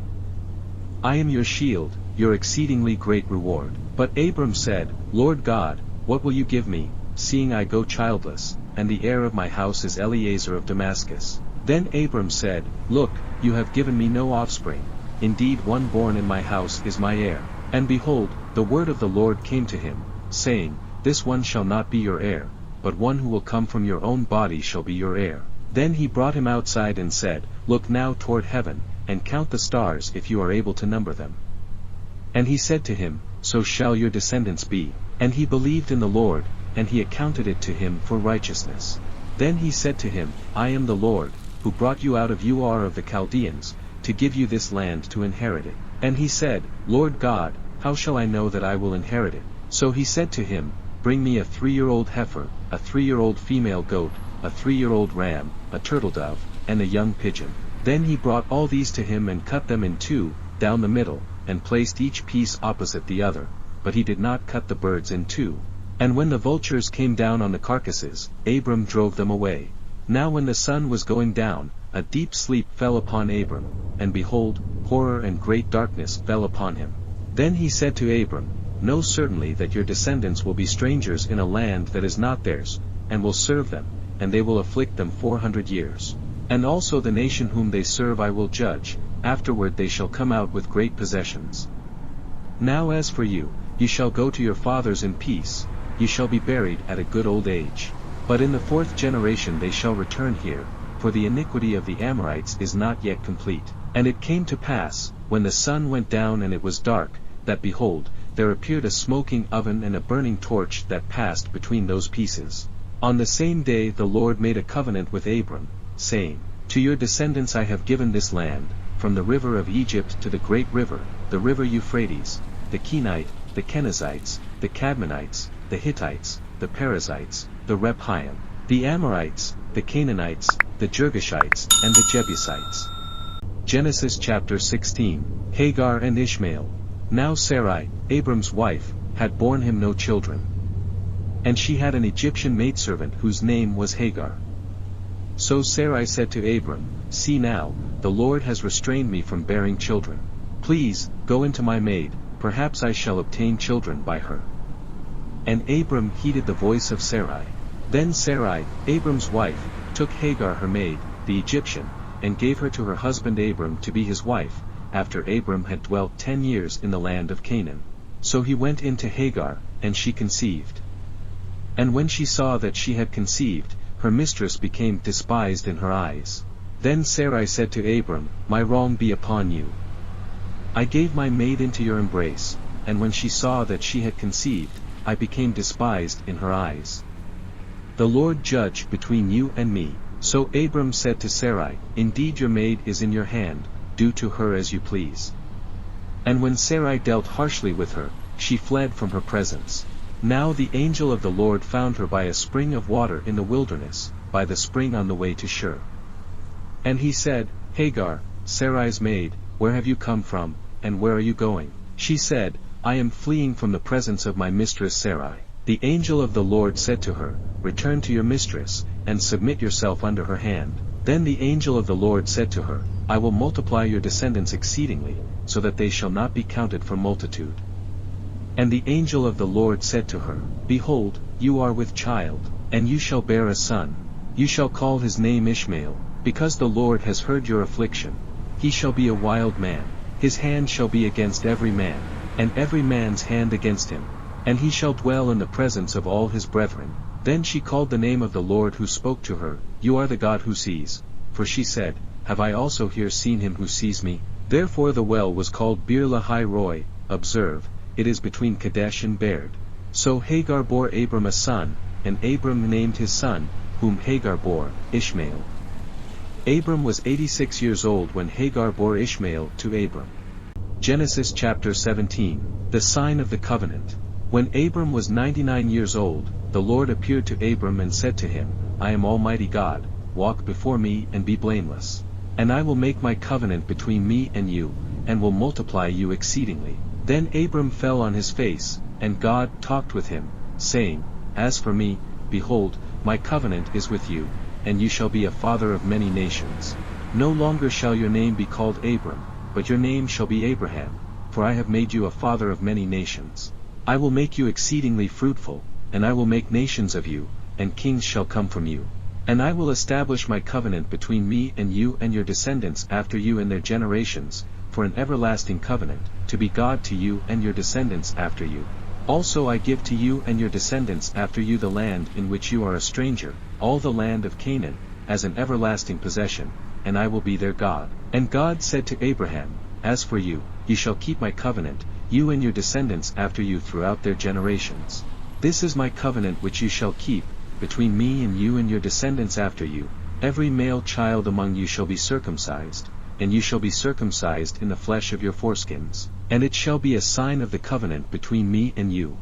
I am your shield, your exceedingly great reward. But Abram said, Lord God, what will you give me, seeing I go childless, and the heir of my house is Eliezer of Damascus? Then Abram said, Look, you have given me no offspring. Indeed one born in my house is my heir. And behold, the word of the Lord came to him, saying, This one shall not be your heir, but one who will come from your own body shall be your heir. Then he brought him outside and said, Look now toward heaven, and count the stars if you are able to number them. And he said to him, So shall your descendants be. And he believed in the Lord, and he accounted it to him for righteousness. Then he said to him, I am the Lord, who brought you out of Ur of the Chaldeans, to give you this land to inherit it. And he said, Lord God, how shall I know that I will inherit it? So he said to him, Bring me a 3-year-old heifer, a 3-year-old female goat, a 3-year-old ram, a turtle-dove, and a young pigeon. Then he brought all these to him and cut them in two, down the middle, and placed each piece opposite the other, but he did not cut the birds in two. And when the vultures came down on the carcasses, Abram drove them away. Now when the sun was going down, a deep sleep fell upon Abram, and behold, horror and great darkness fell upon him. Then he said to Abram, Know certainly that your descendants will be strangers in a land that is not theirs, and will serve them, and they will afflict them 400 years. And also the nation whom they serve I will judge, afterward they shall come out with great possessions. Now as for you, ye shall go to your fathers in peace, ye shall be buried at a good old age. But in the 4th generation they shall return here, for the iniquity of the Amorites is not yet complete. And it came to pass, when the sun went down and it was dark, that behold, there appeared a smoking oven and a burning torch that passed between those pieces. On the same day the Lord made a covenant with Abram, saying, To your descendants I have given this land, from the river of Egypt to the great river, the river Euphrates, the Kenite, the Kenizzites, the Cadmonites, the Hittites, the Perizzites, the Rephaim, the Amorites, the Canaanites, the Girgashites, and the Jebusites. Genesis chapter 16, Hagar and Ishmael. Now Sarai, Abram's wife, had borne him no children. And she had an Egyptian maidservant whose name was Hagar. So Sarai said to Abram, See now, the Lord has restrained me from bearing children. Please, go into my maid, perhaps I shall obtain children by her. And Abram heeded the voice of Sarai. Then Sarai, Abram's wife, took Hagar her maid, the Egyptian, and gave her to her husband Abram to be his wife, after Abram had dwelt 10 years in the land of Canaan. So he went in to Hagar, and she conceived. And when she saw that she had conceived, her mistress became despised in her eyes. Then Sarai said to Abram, My wrong be upon you. I gave my maid into your embrace, and when she saw that she had conceived, I became despised in her eyes. The Lord judge between you and me. So Abram said to Sarai, Indeed your maid is in your hand, do to her as you please. And when Sarai dealt harshly with her, she fled from her presence. Now the angel of the Lord found her by a spring of water in the wilderness, by the spring on the way to Shur. And he said, Hagar, Sarai's maid, where have you come from, and where are you going? She said, I am fleeing from the presence of my mistress Sarai. The angel of the Lord said to her, Return to your mistress, and submit yourself under her hand. Then the angel of the Lord said to her, I will multiply your descendants exceedingly, so that they shall not be counted for multitude. And the angel of the Lord said to her, Behold, you are with child, and you shall bear a son. You shall call his name Ishmael, because the Lord has heard your affliction. He shall be a wild man, his hand shall be against every man, and every man's hand against him. And he shall dwell in the presence of all his brethren. Then she called the name of the Lord who spoke to her, You are the God who sees. For she said, Have I also here seen him who sees me? Therefore the well was called Bir Lahai Roi. Observe, it is between Kadesh and Bered. So Hagar bore Abram a son, and Abram named his son, whom Hagar bore, Ishmael. Abram was 86 years old when Hagar bore Ishmael to Abram. Genesis chapter 17, the sign of the covenant. When Abram was 99 years old, the Lord appeared to Abram and said to him, I am Almighty God, walk before me and be blameless. And I will make my covenant between me and you, and will multiply you exceedingly. Then Abram fell on his face, and God talked with him, saying, As for me, behold, my covenant is with you, and you shall be a father of many nations. No longer shall your name be called Abram, but your name shall be Abraham, for I have made you a father of many nations. I will make you exceedingly fruitful, and I will make nations of you, and kings shall come from you. And I will establish my covenant between me and you and your descendants after you in their generations, for an everlasting covenant, to be God to you and your descendants after you. Also I give to you and your descendants after you the land in which you are a stranger, all the land of Canaan, as an everlasting possession, and I will be their God. And God said to Abraham, As for you, you shall keep my covenant, you and your descendants after you throughout their generations. This is my covenant which you shall keep, between me and you and your descendants after you. Every male child among you shall be circumcised, and you shall be circumcised in the flesh of your foreskins, and it shall be a sign of the covenant between me and you.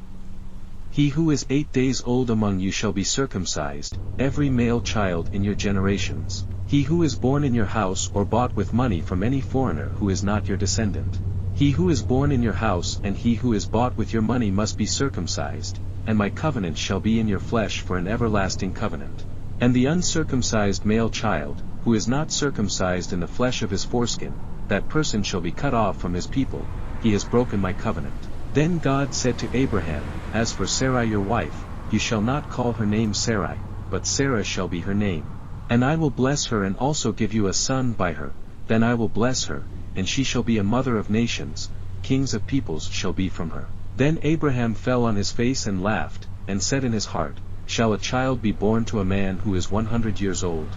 He who is 8 days old among you shall be circumcised, every male child in your generations. He who is born in your house or bought with money from any foreigner who is not your descendant. He who is born in your house and he who is bought with your money must be circumcised, and my covenant shall be in your flesh for an everlasting covenant. And the uncircumcised male child, who is not circumcised in the flesh of his foreskin, that person shall be cut off from his people, he has broken my covenant. Then God said to Abraham, As for Sarai your wife, you shall not call her name Sarai, but Sarah shall be her name. And I will bless her and also give you a son by her. Then I will bless her, and she shall be a mother of nations, kings of peoples shall be from her. Then Abraham fell on his face and laughed, and said in his heart, Shall a child be born to a man who is 100 years old?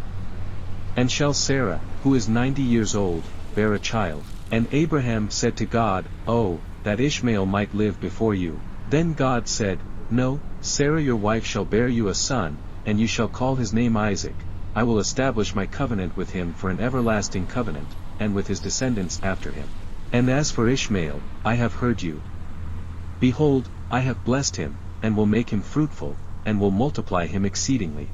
And shall Sarah, who is 90 years old, bear a child? And Abraham said to God, Oh, that Ishmael might live before you. Then God said, No, Sarah your wife shall bear you a son, and you shall call his name Isaac. I will establish my covenant with him for an everlasting covenant, and with his descendants after him. And as for Ishmael, I have heard you. Behold, I have blessed him, and will make him fruitful, and will multiply him exceedingly.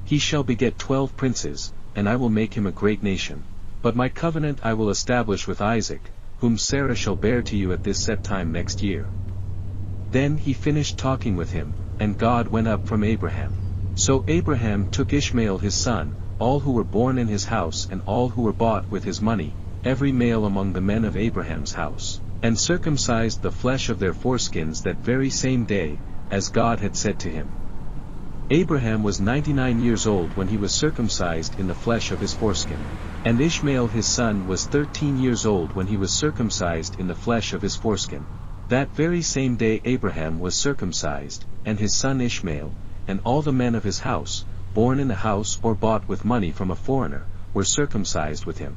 He shall beget 12 princes, and I will make him a great nation. But my covenant I will establish with Isaac, whom Sarah shall bear to you at this set time next year. Then he finished talking with him, and God went up from Abraham. So Abraham took Ishmael his son, all who were born in his house and all who were bought with his money, every male among the men of Abraham's house, and circumcised the flesh of their foreskins that very same day, as God had said to him. Abraham was 99 years old when he was circumcised in the flesh of his foreskin. And Ishmael his son was 13 years old when he was circumcised in the flesh of his foreskin. That very same day Abraham was circumcised, and his son Ishmael, and all the men of his house, born in the house or bought with money from a foreigner, were circumcised with him.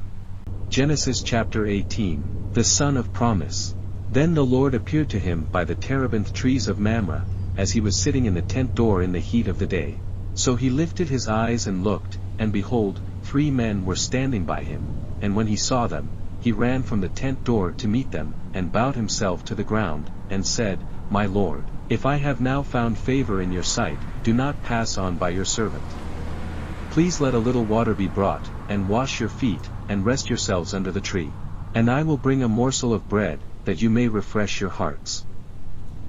Genesis chapter 18, the son of promise. Then the Lord appeared to him by the terebinth trees of Mamre, as he was sitting in the tent door in the heat of the day. So he lifted his eyes and looked, and behold, 3 men were standing by him, and when he saw them, he ran from the tent door to meet them, and bowed himself to the ground, and said, My Lord, if I have now found favor in your sight, do not pass on by your servant. Please let a little water be brought, and wash your feet, and rest yourselves under the tree. And I will bring a morsel of bread, that you may refresh your hearts.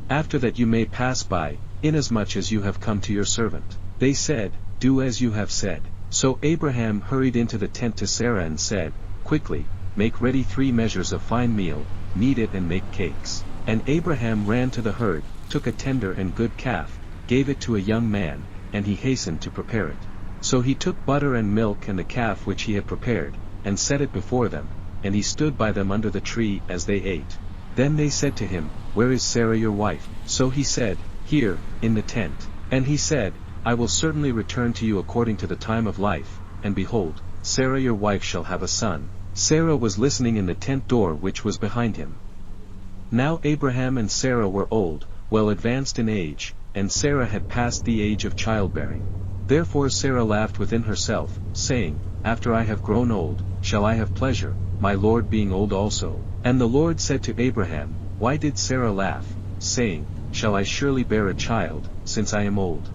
After that you may pass by, inasmuch as you have come to your servant. They said, Do as you have said. So Abraham hurried into the tent to Sarah and said, Quickly, make ready 3 measures of fine meal, knead it and make cakes. And Abraham ran to the herd, took a tender and good calf, gave it to a young man, and he hastened to prepare it. So he took butter and milk and the calf which he had prepared, and set it before them, and he stood by them under the tree as they ate. Then they said to him, Where is Sarah your wife? So he said, Here, in the tent. And he said, I will certainly return to you according to the time of life, and behold, Sarah your wife shall have a son. Sarah was listening in the tent door which was behind him. Now Abraham and Sarah were old, well advanced in age, and Sarah had passed the age of childbearing. Therefore Sarah laughed within herself, saying, After I have grown old, shall I have pleasure, my Lord being old also? And the Lord said to Abraham, Why did Sarah laugh, saying, Shall I surely bear a child, since I am old?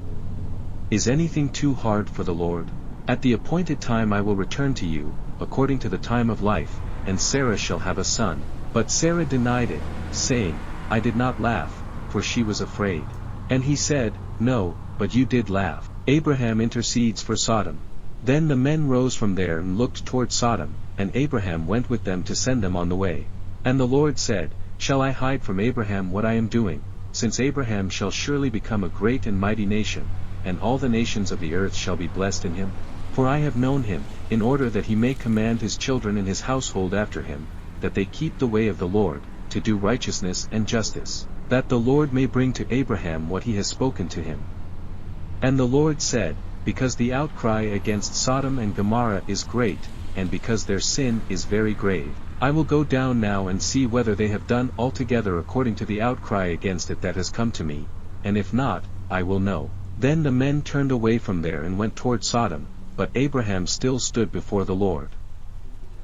Is anything too hard for the Lord? At the appointed time I will return to you, according to the time of life, and Sarah shall have a son. But Sarah denied it, saying, I did not laugh, for she was afraid. And he said, No, but you did laugh. Abraham intercedes for Sodom. Then the men rose from there and looked toward Sodom, and Abraham went with them to send them on the way. And the Lord said, Shall I hide from Abraham what I am doing, since Abraham shall surely become a great and mighty nation, and all the nations of the earth shall be blessed in him? For I have known him, in order that he may command his children and his household after him, that they keep the way of the Lord, to do righteousness and justice, that the Lord may bring to Abraham what he has spoken to him. And the Lord said, Because the outcry against Sodom and Gomorrah is great, and because their sin is very grave, I will go down now and see whether they have done altogether according to the outcry against it that has come to me, and if not, I will know. Then the men turned away from there and went toward Sodom, but Abraham still stood before the Lord.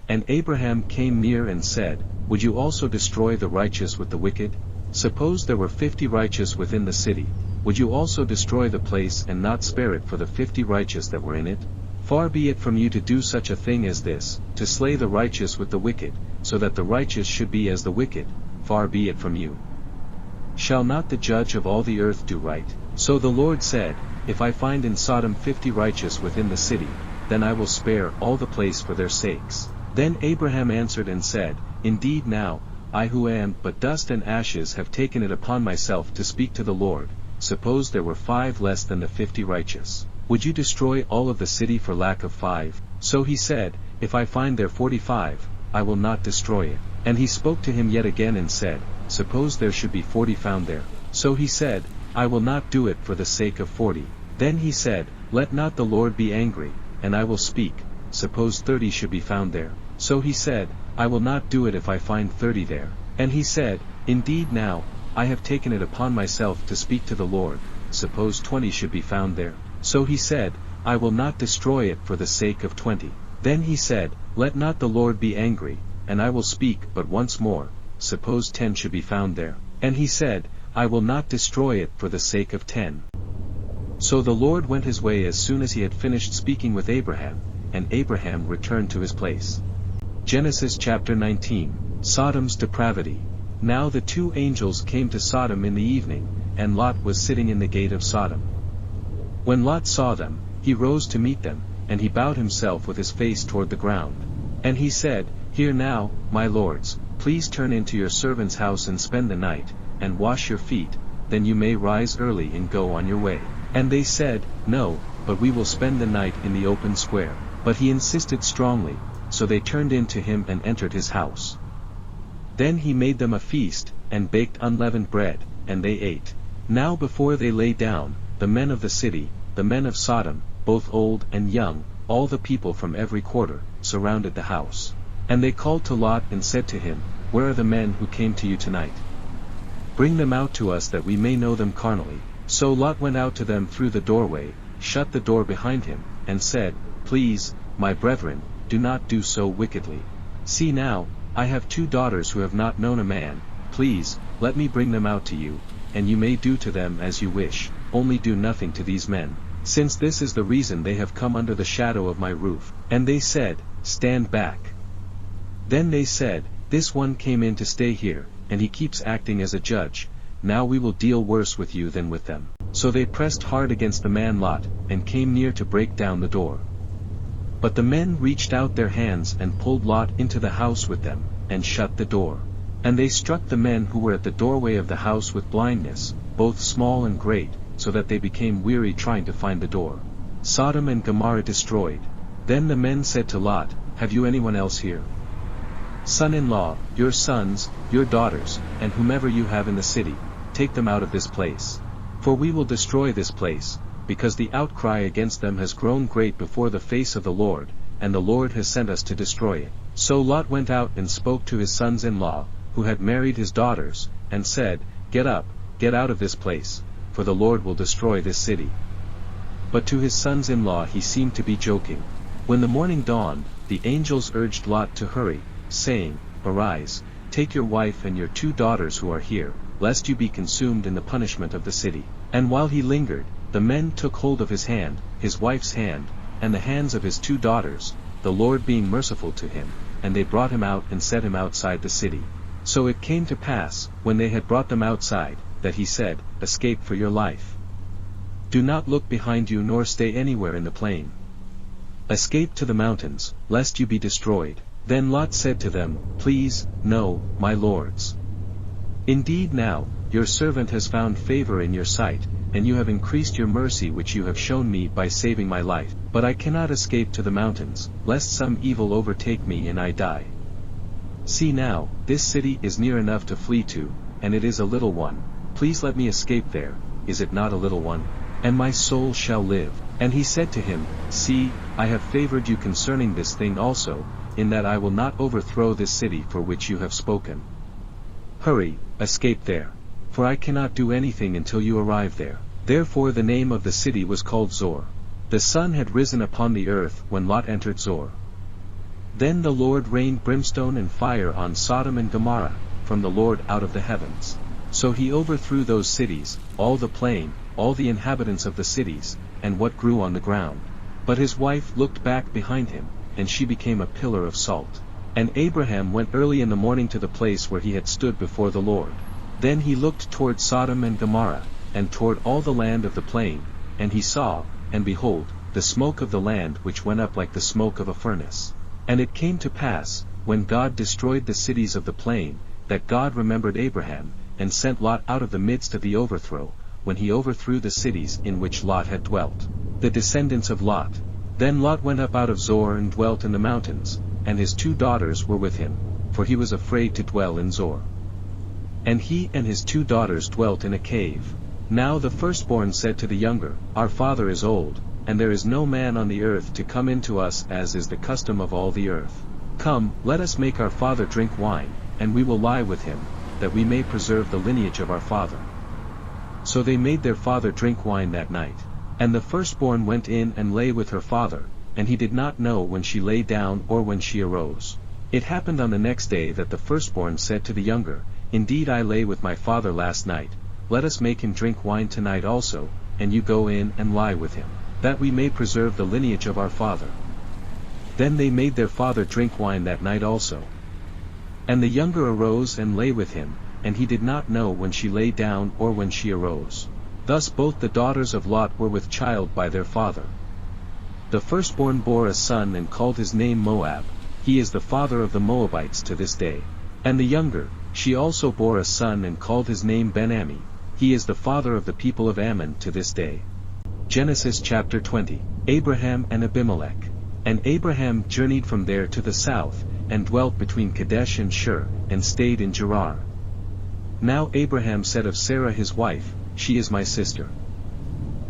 And Abraham came near and said, Would you also destroy the righteous with the wicked? Suppose there were 50 righteous within the city, would you also destroy the place and not spare it for the 50 righteous that were in it? Far be it from you to do such a thing as this, to slay the righteous with the wicked, so that the righteous should be as the wicked, far be it from you. Shall not the judge of all the earth do right? So the Lord said, If I find in Sodom 50 righteous within the city, then I will spare all the place for their sakes. Then Abraham answered and said, Indeed now, I who am but dust and ashes have taken it upon myself to speak to the Lord. Suppose there were 5 less than the 50 righteous. Would you destroy all of the city for lack of 5? So he said, If I find there 45, I will not destroy it. And he spoke to him yet again and said, Suppose there should be 40 found there. So he said, I will not do it for the sake of 40. Then he said, Let not the Lord be angry, and I will speak. Suppose 30 should be found there. So he said, I will not do it if I find 30 there. And he said, Indeed now, I have taken it upon myself to speak to the Lord, suppose 20 should be found there. So he said, I will not destroy it for the sake of 20. Then he said, Let not the Lord be angry, and I will speak but once more, suppose 10 should be found there. And he said, I will not destroy it for the sake of 10. So the Lord went his way as soon as he had finished speaking with Abraham, and Abraham returned to his place. Genesis chapter 19, Sodom's depravity. Now the 2 angels came to Sodom in the evening, and Lot was sitting in the gate of Sodom. When Lot saw them, he rose to meet them, and he bowed himself with his face toward the ground. And he said, Hear now, my lords, please turn into your servant's house and spend the night, and wash your feet, then you may rise early and go on your way. And they said, No, but we will spend the night in the open square. But he insisted strongly, so they turned in to him and entered his house. Then he made them a feast, and baked unleavened bread, and they ate. Now before they lay down, the men of the city, the men of Sodom, both old and young, all the people from every quarter, surrounded the house. And they called to Lot and said to him, Where are the men who came to you tonight? Bring them out to us that we may know them carnally. So Lot went out to them through the doorway, shut the door behind him, and said, Please, my brethren, do not do so wickedly. See now, I have 2 daughters who have not known a man, please, let me bring them out to you, and you may do to them as you wish, only do nothing to these men, since this is the reason they have come under the shadow of my roof. And they said, Stand back. Then they said, This one came in to stay here, and he keeps acting as a judge, now we will deal worse with you than with them. So they pressed hard against the man Lot, and came near to break down the door. But the men reached out their hands and pulled Lot into the house with them, and shut the door. And they struck the men who were at the doorway of the house with blindness, both small and great, so that they became weary trying to find the door. Sodom and Gomorrah destroyed. Then the men said to Lot, Have you anyone else here? Son-in-law, your sons, your daughters, and whomever you have in the city, take them out of this place. For we will destroy this place, because the outcry against them has grown great before the face of the Lord, and the Lord has sent us to destroy it. So Lot went out and spoke to his sons-in-law, who had married his daughters, and said, Get up, get out of this place, for the Lord will destroy this city. But to his sons-in-law he seemed to be joking. When the morning dawned, the angels urged Lot to hurry, saying, Arise, take your wife and your 2 daughters who are here, lest you be consumed in the punishment of the city. And while he lingered, the men took hold of his hand, his wife's hand, and the hands of his 2 daughters, the Lord being merciful to him, and they brought him out and set him outside the city. So it came to pass, when they had brought them outside, that he said, Escape for your life. Do not look behind you nor stay anywhere in the plain. Escape to the mountains, lest you be destroyed. Then Lot said to them, Please, no, my lords. Indeed now, your servant has found favor in your sight, and you have increased your mercy which you have shown me by saving my life. But I cannot escape to the mountains, lest some evil overtake me and I die. See now, this city is near enough to flee to, and it is a little one. Please let me escape there, is it not a little one? And my soul shall live. And he said to him, See, I have favored you concerning this thing also, in that I will not overthrow this city for which you have spoken. Hurry, escape there. For I cannot do anything until you arrive there. Therefore the name of the city was called Zor. The sun had risen upon the earth when Lot entered Zor. Then the Lord rained brimstone and fire on Sodom and Gomorrah, from the Lord out of the heavens. So he overthrew those cities, all the plain, all the inhabitants of the cities, and what grew on the ground. But his wife looked back behind him, and she became a pillar of salt. And Abraham went early in the morning to the place where he had stood before the Lord. Then he looked toward Sodom and Gomorrah, and toward all the land of the plain, and he saw, and behold, the smoke of the land which went up like the smoke of a furnace. And it came to pass, when God destroyed the cities of the plain, that God remembered Abraham, and sent Lot out of the midst of the overthrow, when he overthrew the cities in which Lot had dwelt. The descendants of Lot. Then Lot went up out of Zor and dwelt in the mountains, and his 2 daughters were with him, for he was afraid to dwell in Zor. And he and his 2 daughters dwelt in a cave. Now the firstborn said to the younger, Our father is old, and there is no man on the earth to come in to us as is the custom of all the earth. Come, let us make our father drink wine, and we will lie with him, that we may preserve the lineage of our father. So they made their father drink wine that night. And the firstborn went in and lay with her father, and he did not know when she lay down or when she arose. It happened on the next day that the firstborn said to the younger, Indeed I lay with my father last night, let us make him drink wine tonight also, and you go in and lie with him, that we may preserve the lineage of our father. Then they made their father drink wine that night also. And the younger arose and lay with him, and he did not know when she lay down or when she arose. Thus both the daughters of Lot were with child by their father. The firstborn bore a son and called his name Moab, he is the father of the Moabites to this day. And the younger, she also bore a son and called his name Ben-Ammi, he is the father of the people of Ammon to this day. Genesis chapter 20. Abraham and Abimelech. And Abraham journeyed from there to the south, and dwelt between Kadesh and Shur, and stayed in Gerar. Now Abraham said of Sarah his wife, She is my sister.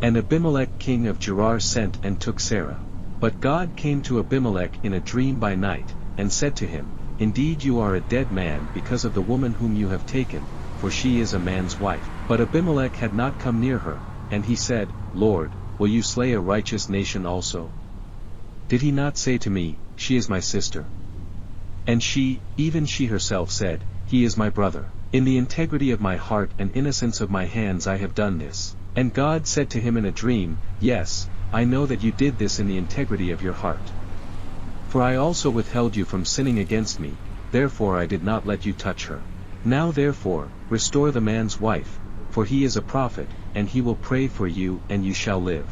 And Abimelech king of Gerar sent and took Sarah. But God came to Abimelech in a dream by night, and said to him, Indeed you are a dead man because of the woman whom you have taken, for she is a man's wife. But Abimelech had not come near her, and he said, Lord, will you slay a righteous nation also? Did he not say to me, She is my sister? And she, even she herself said, He is my brother. In the integrity of my heart and innocence of my hands I have done this. And God said to him in a dream, Yes, I know that you did this in the integrity of your heart. For I also withheld you from sinning against me, therefore I did not let you touch her. Now therefore, restore the man's wife, for he is a prophet, and he will pray for you and you shall live.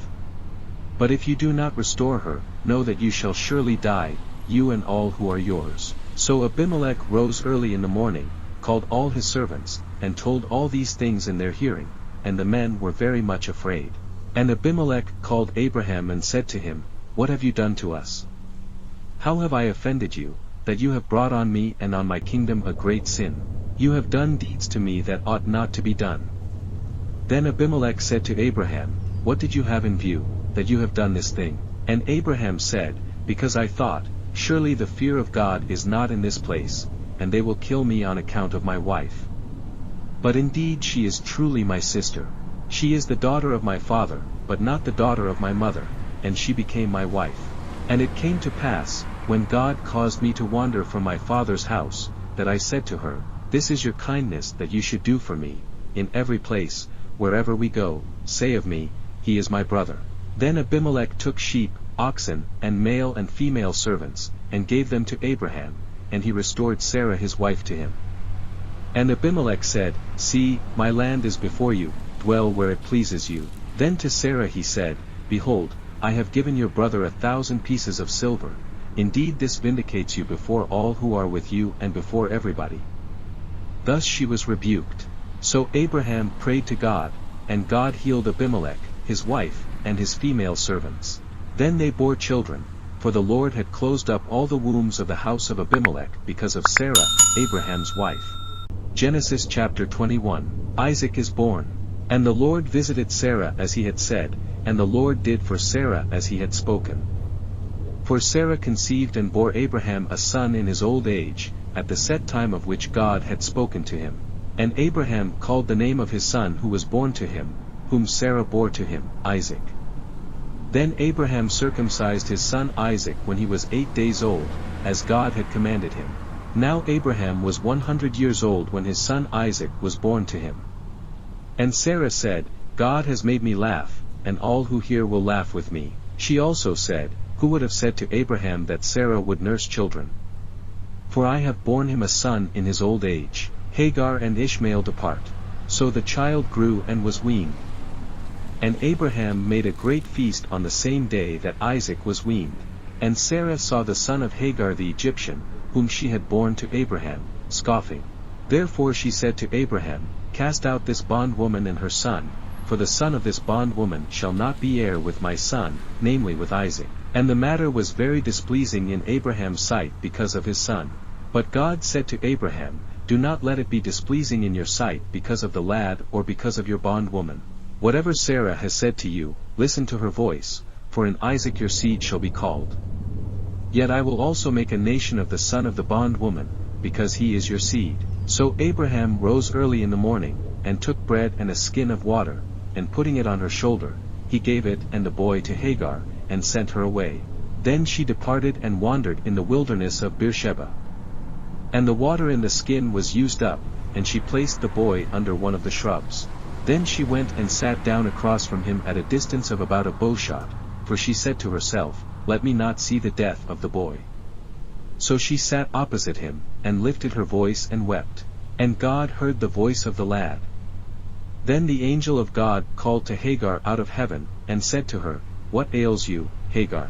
But if you do not restore her, know that you shall surely die, you and all who are yours. So Abimelech rose early in the morning, called all his servants, and told all these things in their hearing, and the men were very much afraid. And Abimelech called Abraham and said to him, What have you done to us? How have I offended you, that you have brought on me and on my kingdom a great sin? You have done deeds to me that ought not to be done. Then Abimelech said to Abraham, What did you have in view, that you have done this thing? And Abraham said, Because I thought, Surely the fear of God is not in this place, and they will kill me on account of my wife. But indeed she is truly my sister. She is the daughter of my father, but not the daughter of my mother, and she became my wife. And it came to pass, when God caused me to wander from my father's house, that I said to her, This is your kindness that you should do for me, in every place, wherever we go, say of me, He is my brother. Then Abimelech took sheep, oxen, and male and female servants, and gave them to Abraham, and he restored Sarah his wife to him. And Abimelech said, See, my land is before you, dwell where it pleases you. Then to Sarah he said, Behold, I have given your brother 1,000 pieces of silver, indeed this vindicates you before all who are with you and before everybody. Thus she was rebuked. So Abraham prayed to God, and God healed Abimelech, his wife, and his female servants. Then they bore children, for the Lord had closed up all the wombs of the house of Abimelech because of Sarah, Abraham's wife. Genesis chapter 21. Isaac is born. And the Lord visited Sarah as he had said, and the Lord did for Sarah as he had spoken. For Sarah conceived and bore Abraham a son in his old age, at the set time of which God had spoken to him. And Abraham called the name of his son who was born to him, whom Sarah bore to him, Isaac. Then Abraham circumcised his son Isaac when he was 8 days old, as God had commanded him. Now Abraham was 100 years old when his son Isaac was born to him. And Sarah said, God has made me laugh, and all who hear will laugh with me. She also said, Who would have said to Abraham that Sarah would nurse children? For I have borne him a son in his old age. Hagar and Ishmael depart. So the child grew and was weaned. And Abraham made a great feast on the same day that Isaac was weaned. And Sarah saw the son of Hagar the Egyptian, whom she had borne to Abraham, scoffing. Therefore she said to Abraham, Cast out this bondwoman and her son, for the son of this bondwoman shall not be heir with my son, namely with Isaac. And the matter was very displeasing in Abraham's sight because of his son. But God said to Abraham, Do not let it be displeasing in your sight because of the lad or because of your bondwoman. Whatever Sarah has said to you, listen to her voice, for in Isaac your seed shall be called. Yet I will also make a nation of the son of the bondwoman, because he is your seed. So Abraham rose early in the morning, and took bread and a skin of water, and putting it on her shoulder, he gave it and the boy to Hagar, and sent her away. Then she departed and wandered in the wilderness of Beersheba. And the water in the skin was used up, and she placed the boy under one of the shrubs. Then she went and sat down across from him at a distance of about a bowshot, for she said to herself, Let me not see the death of the boy. So she sat opposite him, and lifted her voice and wept. And God heard the voice of the lad. Then the angel of God called to Hagar out of heaven, and said to her, What ails you, Hagar?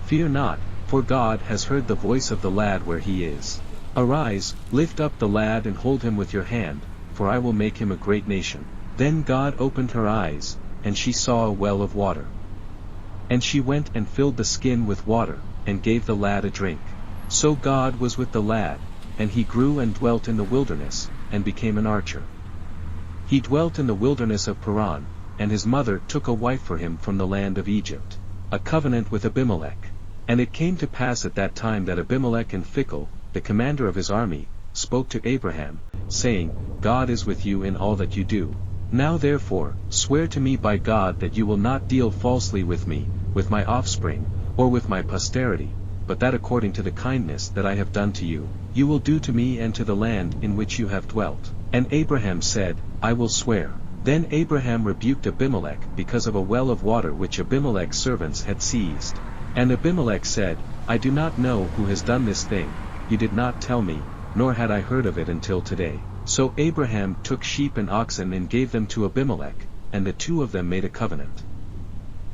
Fear not, for God has heard the voice of the lad where he is. Arise, lift up the lad and hold him with your hand, for I will make him a great nation. Then God opened her eyes, and she saw a well of water. And she went and filled the skin with water, and gave the lad a drink. So God was with the lad, and he grew and dwelt in the wilderness, and became an archer. He dwelt in the wilderness of Paran, and his mother took a wife for him from the land of Egypt, a covenant with Abimelech. And it came to pass at that time that Abimelech and Phicol, the commander of his army, spoke to Abraham, saying, God is with you in all that you do. Now therefore, swear to me by God that you will not deal falsely with me, with my offspring, or with my posterity, but that according to the kindness that I have done to you, you will do to me and to the land in which you have dwelt. And Abraham said, I will swear. Then Abraham rebuked Abimelech because of a well of water which Abimelech's servants had seized. And Abimelech said, I do not know who has done this thing, you did not tell me, nor had I heard of it until today. So Abraham took sheep and oxen and gave them to Abimelech, and the two of them made a covenant.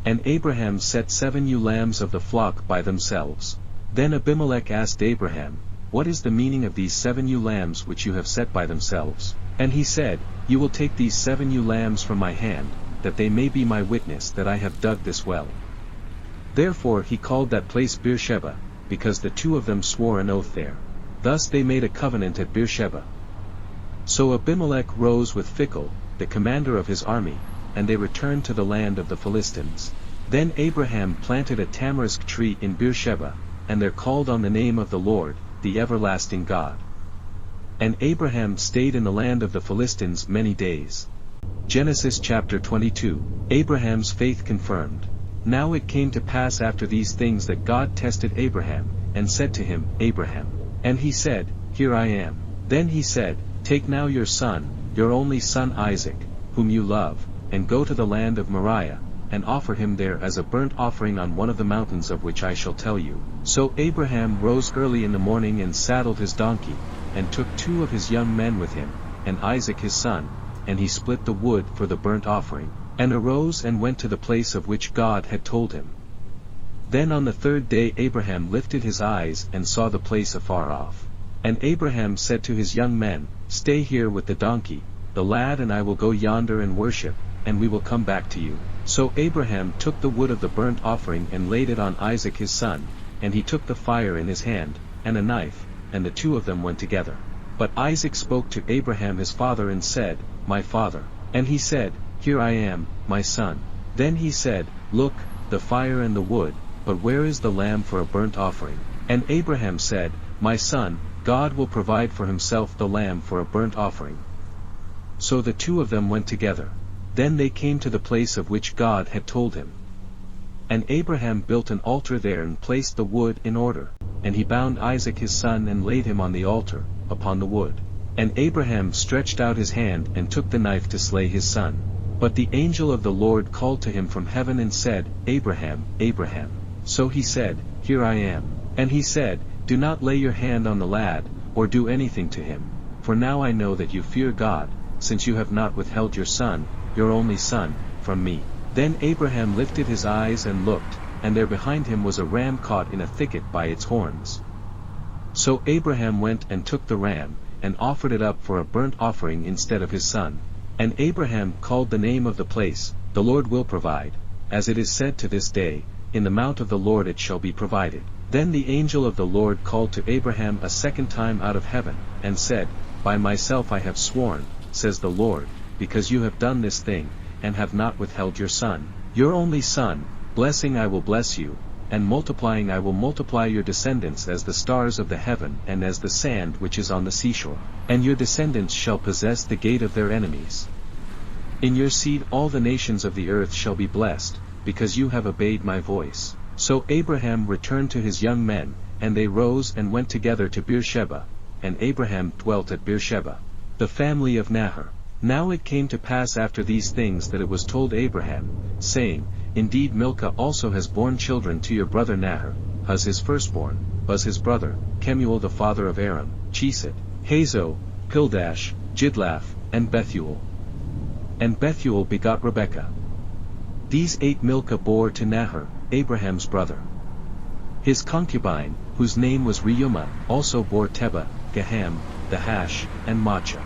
And Abraham set 7 ewe lambs of the flock by themselves. Then Abimelech asked Abraham, What is the meaning of these 7 ewe lambs which you have set by themselves? And he said, You will take these 7 ewe lambs from my hand, that they may be my witness that I have dug this well. Therefore he called that place Beersheba, because the two of them swore an oath there. Thus they made a covenant at Beersheba. So Abimelech rose with Phicol, the commander of his army, and they returned to the land of the Philistines. Then Abraham planted a tamarisk tree in Beersheba, and there called on the name of the Lord, the everlasting God. And Abraham stayed in the land of the Philistines many days. Genesis chapter 22, Abraham's faith confirmed. Now it came to pass after these things that God tested Abraham, and said to him, Abraham. And he said, Here I am. Then he said, Take now your son, your only son Isaac, whom you love, and go to the land of Moriah, and offer him there as a burnt offering on one of the mountains of which I shall tell you. So Abraham rose early in the morning and saddled his donkey, and took 2 of his young men with him, and Isaac his son, and he split the wood for the burnt offering, and arose and went to the place of which God had told him. Then on the 3rd day Abraham lifted his eyes and saw the place afar off. And Abraham said to his young men, Stay here with the donkey, the lad and I will go yonder and worship, and we will come back to you. So Abraham took the wood of the burnt offering and laid it on Isaac his son, and he took the fire in his hand, and a knife, and the two of them went together. But Isaac spoke to Abraham his father and said, My father. And he said, Here I am, my son. Then he said, Look, the fire and the wood, but where is the lamb for a burnt offering? And Abraham said, My son, God will provide for himself the lamb for a burnt offering. So the two of them went together. Then they came to the place of which God had told him. And Abraham built an altar there and placed the wood in order, and he bound Isaac his son and laid him on the altar, upon the wood. And Abraham stretched out his hand and took the knife to slay his son. But the angel of the Lord called to him from heaven and said, Abraham, Abraham. So he said, Here I am. And he said, Do not lay your hand on the lad, or do anything to him, for now I know that you fear God, since you have not withheld your son, your only son, from me. Then Abraham lifted his eyes and looked, and there behind him was a ram caught in a thicket by its horns. So Abraham went and took the ram, and offered it up for a burnt offering instead of his son. And Abraham called the name of the place, The Lord will provide, as it is said to this day, In the mount of the Lord it shall be provided. Then the angel of the Lord called to Abraham a second time out of heaven, and said, By myself I have sworn, says the Lord, because you have done this thing, and have not withheld your son, your only son, blessing I will bless you, and multiplying I will multiply your descendants as the stars of the heaven and as the sand which is on the seashore. And your descendants shall possess the gate of their enemies. In your seed all the nations of the earth shall be blessed, because you have obeyed my voice. So Abraham returned to his young men, and they rose and went together to Beersheba, and Abraham dwelt at Beersheba. The family of Nahor. Now it came to pass after these things that it was told Abraham, saying, Indeed Milcah also has borne children to your brother Nahor, Huz his firstborn, Buz his brother, Kemuel the father of Aram, Chesed, Hazo, Pildash, Jidlaph, and Bethuel. And Bethuel begot Rebekah. These 8 Milcah bore to Nahor, Abraham's brother. His concubine, whose name was Reumah, also bore Tebah, Gaham, Dahash, and Maachah.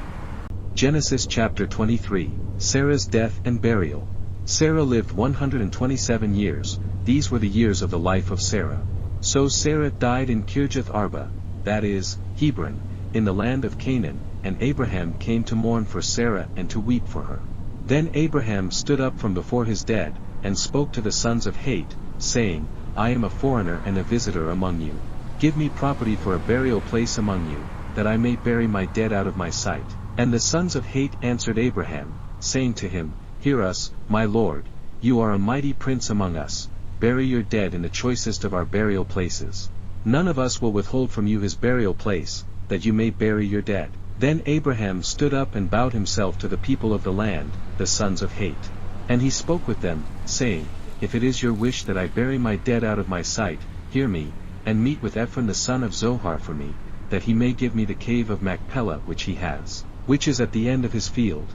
Genesis chapter 23, Sarah's death and burial. Sarah lived 127 years, these were the years of the life of Sarah. So Sarah died in Kirjath Arba, that is, Hebron, in the land of Canaan, and Abraham came to mourn for Sarah and to weep for her. Then Abraham stood up from before his dead, and spoke to the sons of Het, saying, I am a foreigner and a visitor among you. Give me property for a burial place among you, that I may bury my dead out of my sight. And the sons of Het answered Abraham, saying to him, Hear us, my lord, you are a mighty prince among us, bury your dead in the choicest of our burial places. None of us will withhold from you his burial place, that you may bury your dead. Then Abraham stood up and bowed himself to the people of the land, the sons of Het. And he spoke with them, saying, If it is your wish that I bury my dead out of my sight, hear me, and meet with Ephron the son of Zohar for me, that he may give me the cave of Machpelah which he has, which is at the end of his field.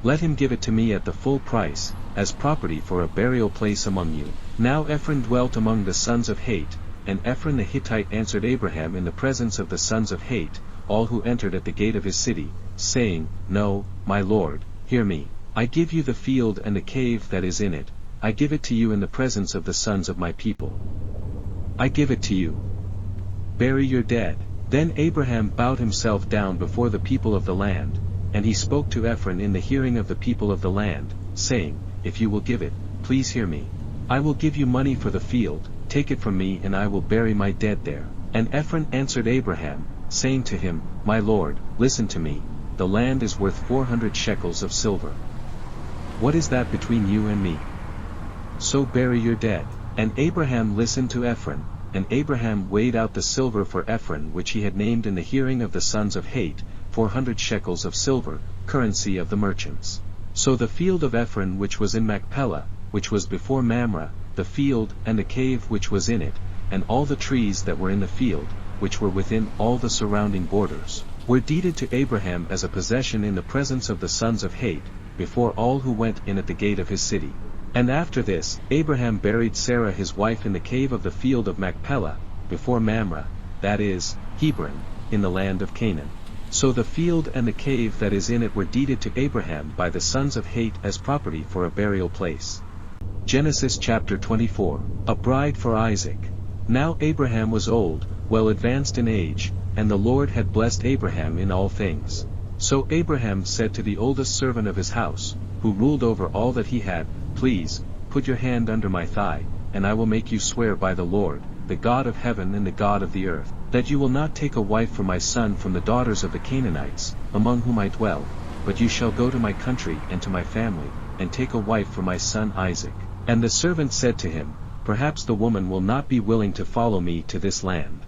Let him give it to me at the full price, as property for a burial place among you. Now Ephron dwelt among the sons of Het, and Ephron the Hittite answered Abraham in the presence of the sons of Het, all who entered at the gate of his city, saying, No, my lord, hear me. I give you the field and the cave that is in it, I give it to you in the presence of the sons of my people. I give it to you. Bury your dead. Then Abraham bowed himself down before the people of the land, and he spoke to Ephron in the hearing of the people of the land, saying, If you will give it, please hear me. I will give you money for the field, take it from me and I will bury my dead there. And Ephron answered Abraham, saying to him, My lord, listen to me, the land is worth 400 shekels of silver. What is that between you and me? So bury your dead. And Abraham listened to Ephron, and Abraham weighed out the silver for Ephron which he had named in the hearing of the sons of Het, 400 shekels of silver, currency of the merchants. So the field of Ephron which was in Machpelah, which was before Mamre, the field and the cave which was in it, and all the trees that were in the field, which were within all the surrounding borders, were deeded to Abraham as a possession in the presence of the sons of Het, before all who went in at the gate of his city. And after this, Abraham buried Sarah his wife in the cave of the field of Machpelah, before Mamre, that is, Hebron, in the land of Canaan. So the field and the cave that is in it were deeded to Abraham by the sons of Het as property for a burial place. Genesis chapter 24, A bride for Isaac. Now Abraham was old, well advanced in age, and the Lord had blessed Abraham in all things. So Abraham said to the oldest servant of his house, who ruled over all that he had, Please, put your hand under my thigh, and I will make you swear by the Lord, the God of heaven and the God of the earth, that you will not take a wife for my son from the daughters of the Canaanites, among whom I dwell, but you shall go to my country and to my family, and take a wife for my son Isaac. And the servant said to him, Perhaps the woman will not be willing to follow me to this land.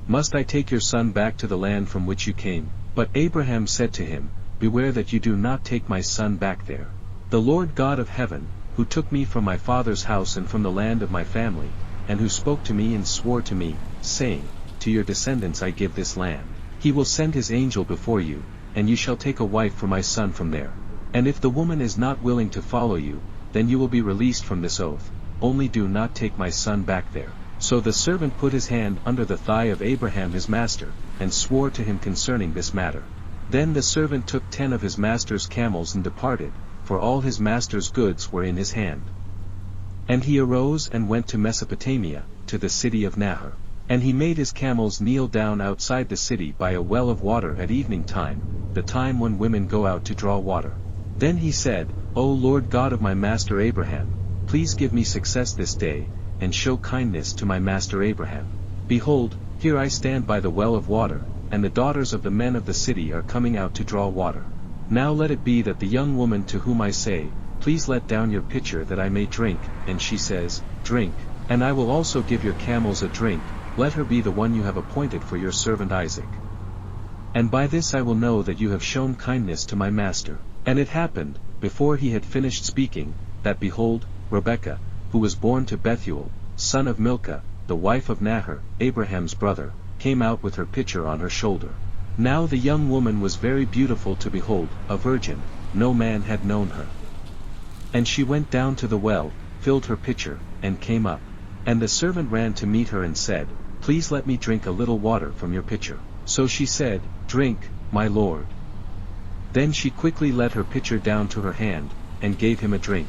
Must I take your son back to the land from which you came? But Abraham said to him, Beware that you do not take my son back there. The Lord God of heaven, who took me from my father's house and from the land of my family, and who spoke to me and swore to me, saying, To your descendants I give this land, he will send his angel before you, and you shall take a wife for my son from there. And if the woman is not willing to follow you, then you will be released from this oath, only do not take my son back there. So the servant put his hand under the thigh of Abraham his master, and swore to him concerning this matter. Then the servant took 10 of his master's camels and departed, for all his master's goods were in his hand. And he arose and went to Mesopotamia, to the city of Nahor. And he made his camels kneel down outside the city by a well of water at evening time, the time when women go out to draw water. Then he said, O Lord God of my master Abraham, please give me success this day, and show kindness to my master Abraham. Behold, here I stand by the well of water, and the daughters of the men of the city are coming out to draw water. Now let it be that the young woman to whom I say, Please let down your pitcher that I may drink, and she says, Drink, and I will also give your camels a drink, let her be the one you have appointed for your servant Isaac. And by this I will know that you have shown kindness to my master. And it happened, before he had finished speaking, that behold, Rebekah, who was born to Bethuel, son of Milcah, the wife of Nahor, Abraham's brother, came out with her pitcher on her shoulder. Now the young woman was very beautiful to behold, a virgin, no man had known her. And she went down to the well, filled her pitcher, and came up. And the servant ran to meet her and said, Please let me drink a little water from your pitcher. So she said, Drink, my lord. Then she quickly let her pitcher down to her hand, and gave him a drink.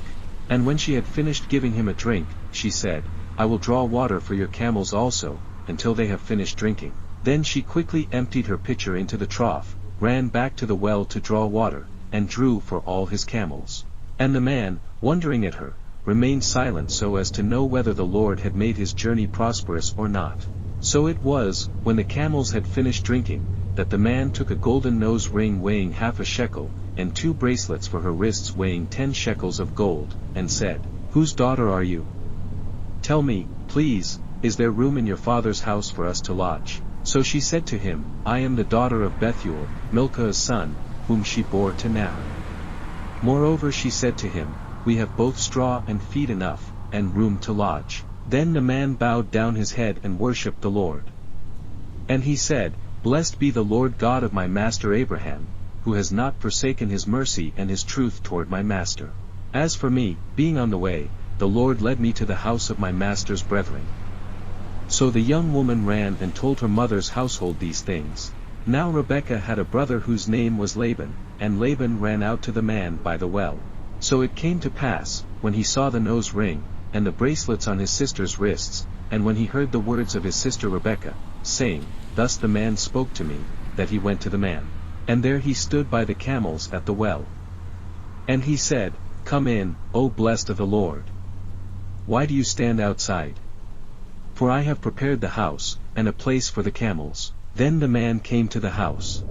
And when she had finished giving him a drink, she said, I will draw water for your camels also, until they have finished drinking. Then she quickly emptied her pitcher into the trough, ran back to the well to draw water, and drew for all his camels. And the man, wondering at her, remained silent so as to know whether the Lord had made his journey prosperous or not. So it was, when the camels had finished drinking, that the man took a golden nose ring weighing half a shekel, and 2 bracelets for her wrists weighing 10 shekels of gold, and said, Whose daughter are you? Tell me, please, is there room in your father's house for us to lodge? So she said to him, I am the daughter of Bethuel, Milcah's son, whom she bore to Nahor. Moreover she said to him, We have both straw and feed enough, and room to lodge. Then the man bowed down his head and worshipped the Lord. And he said, Blessed be the Lord God of my master Abraham, who has not forsaken his mercy and his truth toward my master. As for me, being on the way, the Lord led me to the house of my master's brethren. So the young woman ran and told her mother's household these things. Now Rebekah had a brother whose name was Laban, and Laban ran out to the man by the well. So it came to pass, when he saw the nose ring, and the bracelets on his sister's wrists, and when he heard the words of his sister Rebekah, saying, Thus the man spoke to me, that he went to the man. And there he stood by the camels at the well. And he said, Come in, O blessed of the Lord. Why do you stand outside? For I have prepared the house, and a place for the camels. Then the man came to the house.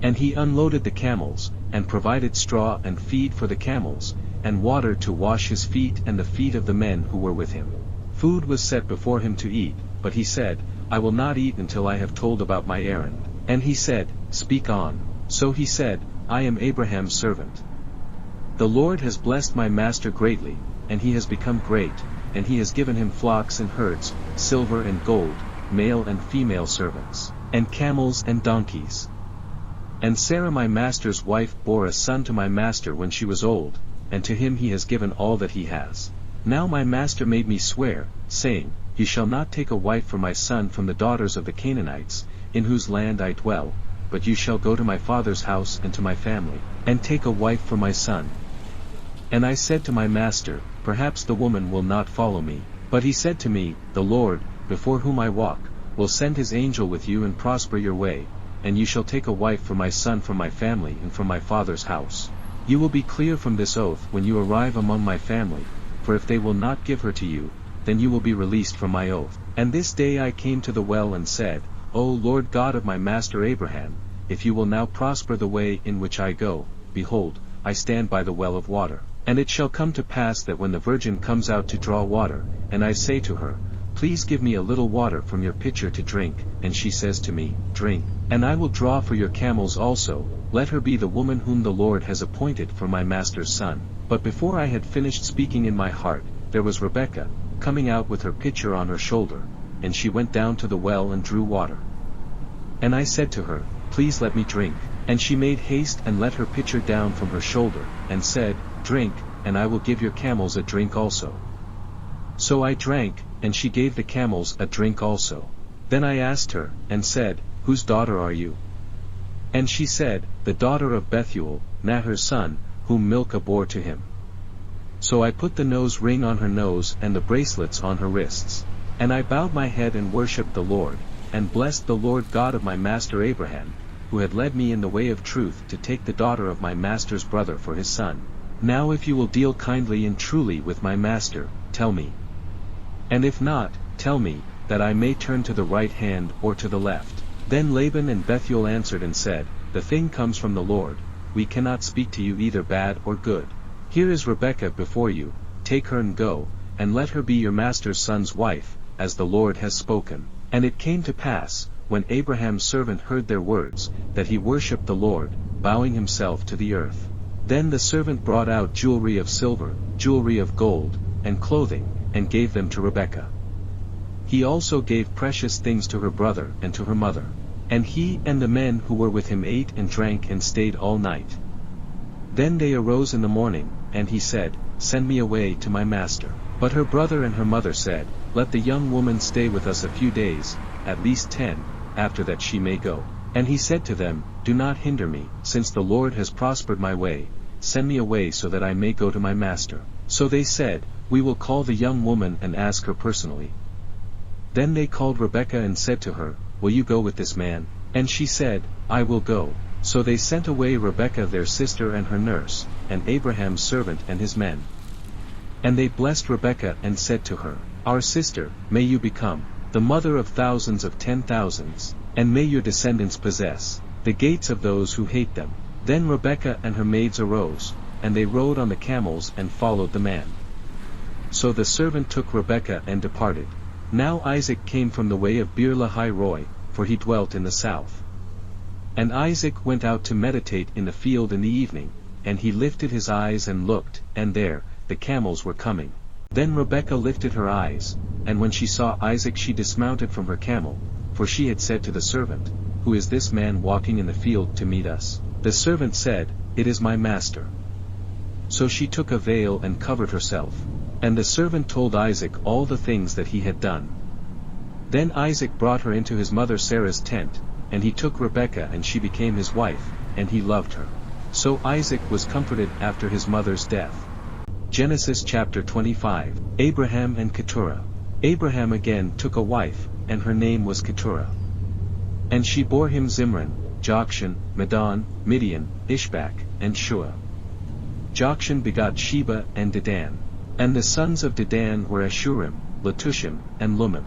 And he unloaded the camels, and provided straw and feed for the camels, and water to wash his feet and the feet of the men who were with him. Food was set before him to eat, but he said, I will not eat until I have told about my errand. And he said, Speak on. So he said, I am Abraham's servant. The Lord has blessed my master greatly, and he has become great, and he has given him flocks and herds, silver and gold, male and female servants, and camels and donkeys. And Sarah my master's wife bore a son to my master when she was old, and to him he has given all that he has. Now my master made me swear, saying, You shall not take a wife for my son from the daughters of the Canaanites, in whose land I dwell, but you shall go to my father's house and to my family, and take a wife for my son. And I said to my master, Perhaps the woman will not follow me. But he said to me, The Lord, before whom I walk, will send his angel with you and prosper your way, and you shall take a wife for my son from my family and from my father's house. You will be clear from this oath when you arrive among my family, for if they will not give her to you, then you will be released from my oath. And this day I came to the well and said, O Lord God of my master Abraham, if you will now prosper the way in which I go, behold, I stand by the well of water. And it shall come to pass that when the virgin comes out to draw water, and I say to her, Please give me a little water from your pitcher to drink, and she says to me, Drink, and I will draw for your camels also, let her be the woman whom the Lord has appointed for my master's son. But before I had finished speaking in my heart, there was Rebekah, coming out with her pitcher on her shoulder, and she went down to the well and drew water. And I said to her, Please let me drink. And she made haste and let her pitcher down from her shoulder, and said, Drink, and I will give your camels a drink also. So I drank, and she gave the camels a drink also. Then I asked her, and said, Whose daughter are you? And she said, The daughter of Bethuel, Nahor's son, whom Milcah bore to him. So I put the nose ring on her nose and the bracelets on her wrists. And I bowed my head and worshipped the Lord, and blessed the Lord God of my master Abraham, who had led me in the way of truth to take the daughter of my master's brother for his son. Now if you will deal kindly and truly with my master, tell me. And if not, tell me, that I may turn to the right hand or to the left. Then Laban and Bethuel answered and said, The thing comes from the Lord, we cannot speak to you either bad or good. Here is Rebekah before you, take her and go, and let her be your master's son's wife, as the Lord has spoken. And it came to pass, when Abraham's servant heard their words, that he worshipped the Lord, bowing himself to the earth. Then the servant brought out jewelry of silver, jewelry of gold, and clothing, and gave them to Rebekah. He also gave precious things to her brother and to her mother. And he and the men who were with him ate and drank and stayed all night. Then they arose in the morning, and he said, Send me away to my master. But her brother and her mother said, Let the young woman stay with us a few days, at least 10, after that she may go. And he said to them, Do not hinder me, since the Lord has prospered my way, send me away so that I may go to my master. So they said, We will call the young woman and ask her personally. Then they called Rebekah and said to her, Will you go with this man? And she said, I will go. So they sent away Rebekah their sister and her nurse, and Abraham's servant and his men. And they blessed Rebekah and said to her, Our sister, may you become the mother of thousands of 10,000s, and may your descendants possess the gates of those who hate them. Then Rebekah and her maids arose, and they rode on the camels and followed the man. So the servant took Rebekah and departed. Now Isaac came from the way of Beer-lahai-roi, for he dwelt in the south. And Isaac went out to meditate in the field in the evening, and he lifted his eyes and looked, and there, the camels were coming. Then Rebekah lifted her eyes, and when she saw Isaac she dismounted from her camel, for she had said to the servant, Who is this man walking in the field to meet us? The servant said, It is my master. So she took a veil and covered herself. And the servant told Isaac all the things that he had done. Then Isaac brought her into his mother Sarah's tent, and he took Rebekah and she became his wife, and he loved her. So Isaac was comforted after his mother's death. Genesis chapter 25. Abraham and Keturah. Abraham again took a wife, and her name was Keturah. And she bore him Zimran, Jokshan, Medan, Midian, Ishbak, and Shua. Jokshan begot Sheba and Dedan. And the sons of Dedan were Ashurim, Letushim, and Lumim.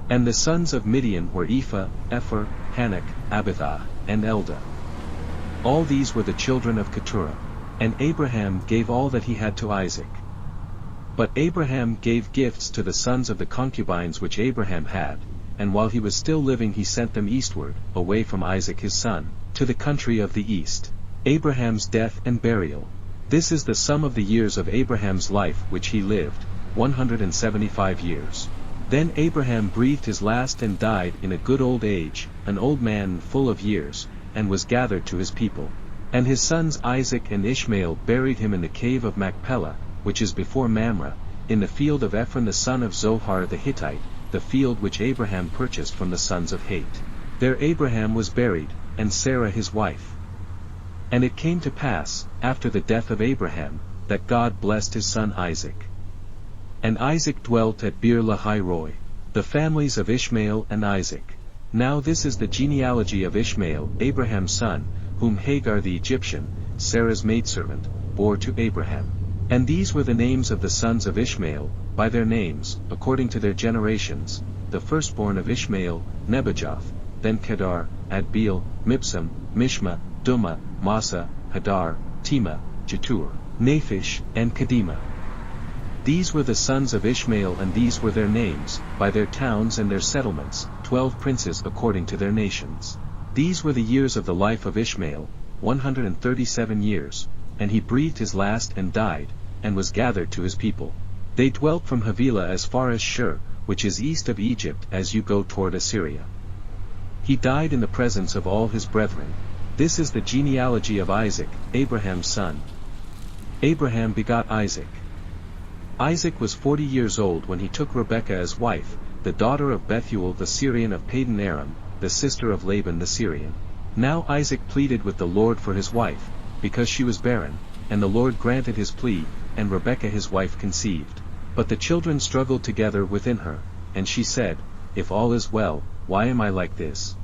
And the sons of Midian were Ephah, Epher, Hanok, Abithah, and Eldah. All these were the children of Keturah. And Abraham gave all that he had to Isaac. But Abraham gave gifts to the sons of the concubines which Abraham had, and while he was still living he sent them eastward, away from Isaac his son, to the country of the east. Abraham's death and burial. This is the sum of the years of Abraham's life which he lived, 175 years. Then Abraham breathed his last and died in a good old age, an old man full of years, and was gathered to his people. And his sons Isaac and Ishmael buried him in the cave of Machpelah, which is before Mamre, in the field of Ephron the son of Zohar the Hittite, the field which Abraham purchased from the sons of Heth. There Abraham was buried, and Sarah his wife. And it came to pass, after the death of Abraham, that God blessed his son Isaac. And Isaac dwelt at Beer-lahai-roi. The families of Ishmael and Isaac. Now this is the genealogy of Ishmael, Abraham's son, whom Hagar the Egyptian, Sarah's maidservant, bore to Abraham. And these were the names of the sons of Ishmael, by their names, according to their generations: the firstborn of Ishmael, Nebajoth, then Kedar, Adbeel, Mibsam, Mishma, Dumah, Massa, Hadar, Tema, Jetur, Naphish, and Kedemah. These were the sons of Ishmael, and these were their names, by their towns and their settlements, 12 princes according to their nations. These were the years of the life of Ishmael, 137 years, and he breathed his last and died, and was gathered to his people. They dwelt from Havilah as far as Shur, which is east of Egypt as you go toward Assyria. He died in the presence of all his brethren. This is the genealogy of Isaac, Abraham's son. Abraham begot Isaac. Isaac was 40 years old when he took Rebekah as wife, the daughter of Bethuel the Syrian of Padan Aram, the sister of Laban the Syrian. Now Isaac pleaded with the Lord for his wife, because she was barren, and the Lord granted his plea, and Rebekah his wife conceived. But the children struggled together within her, and she said, If all is well, why am I like this?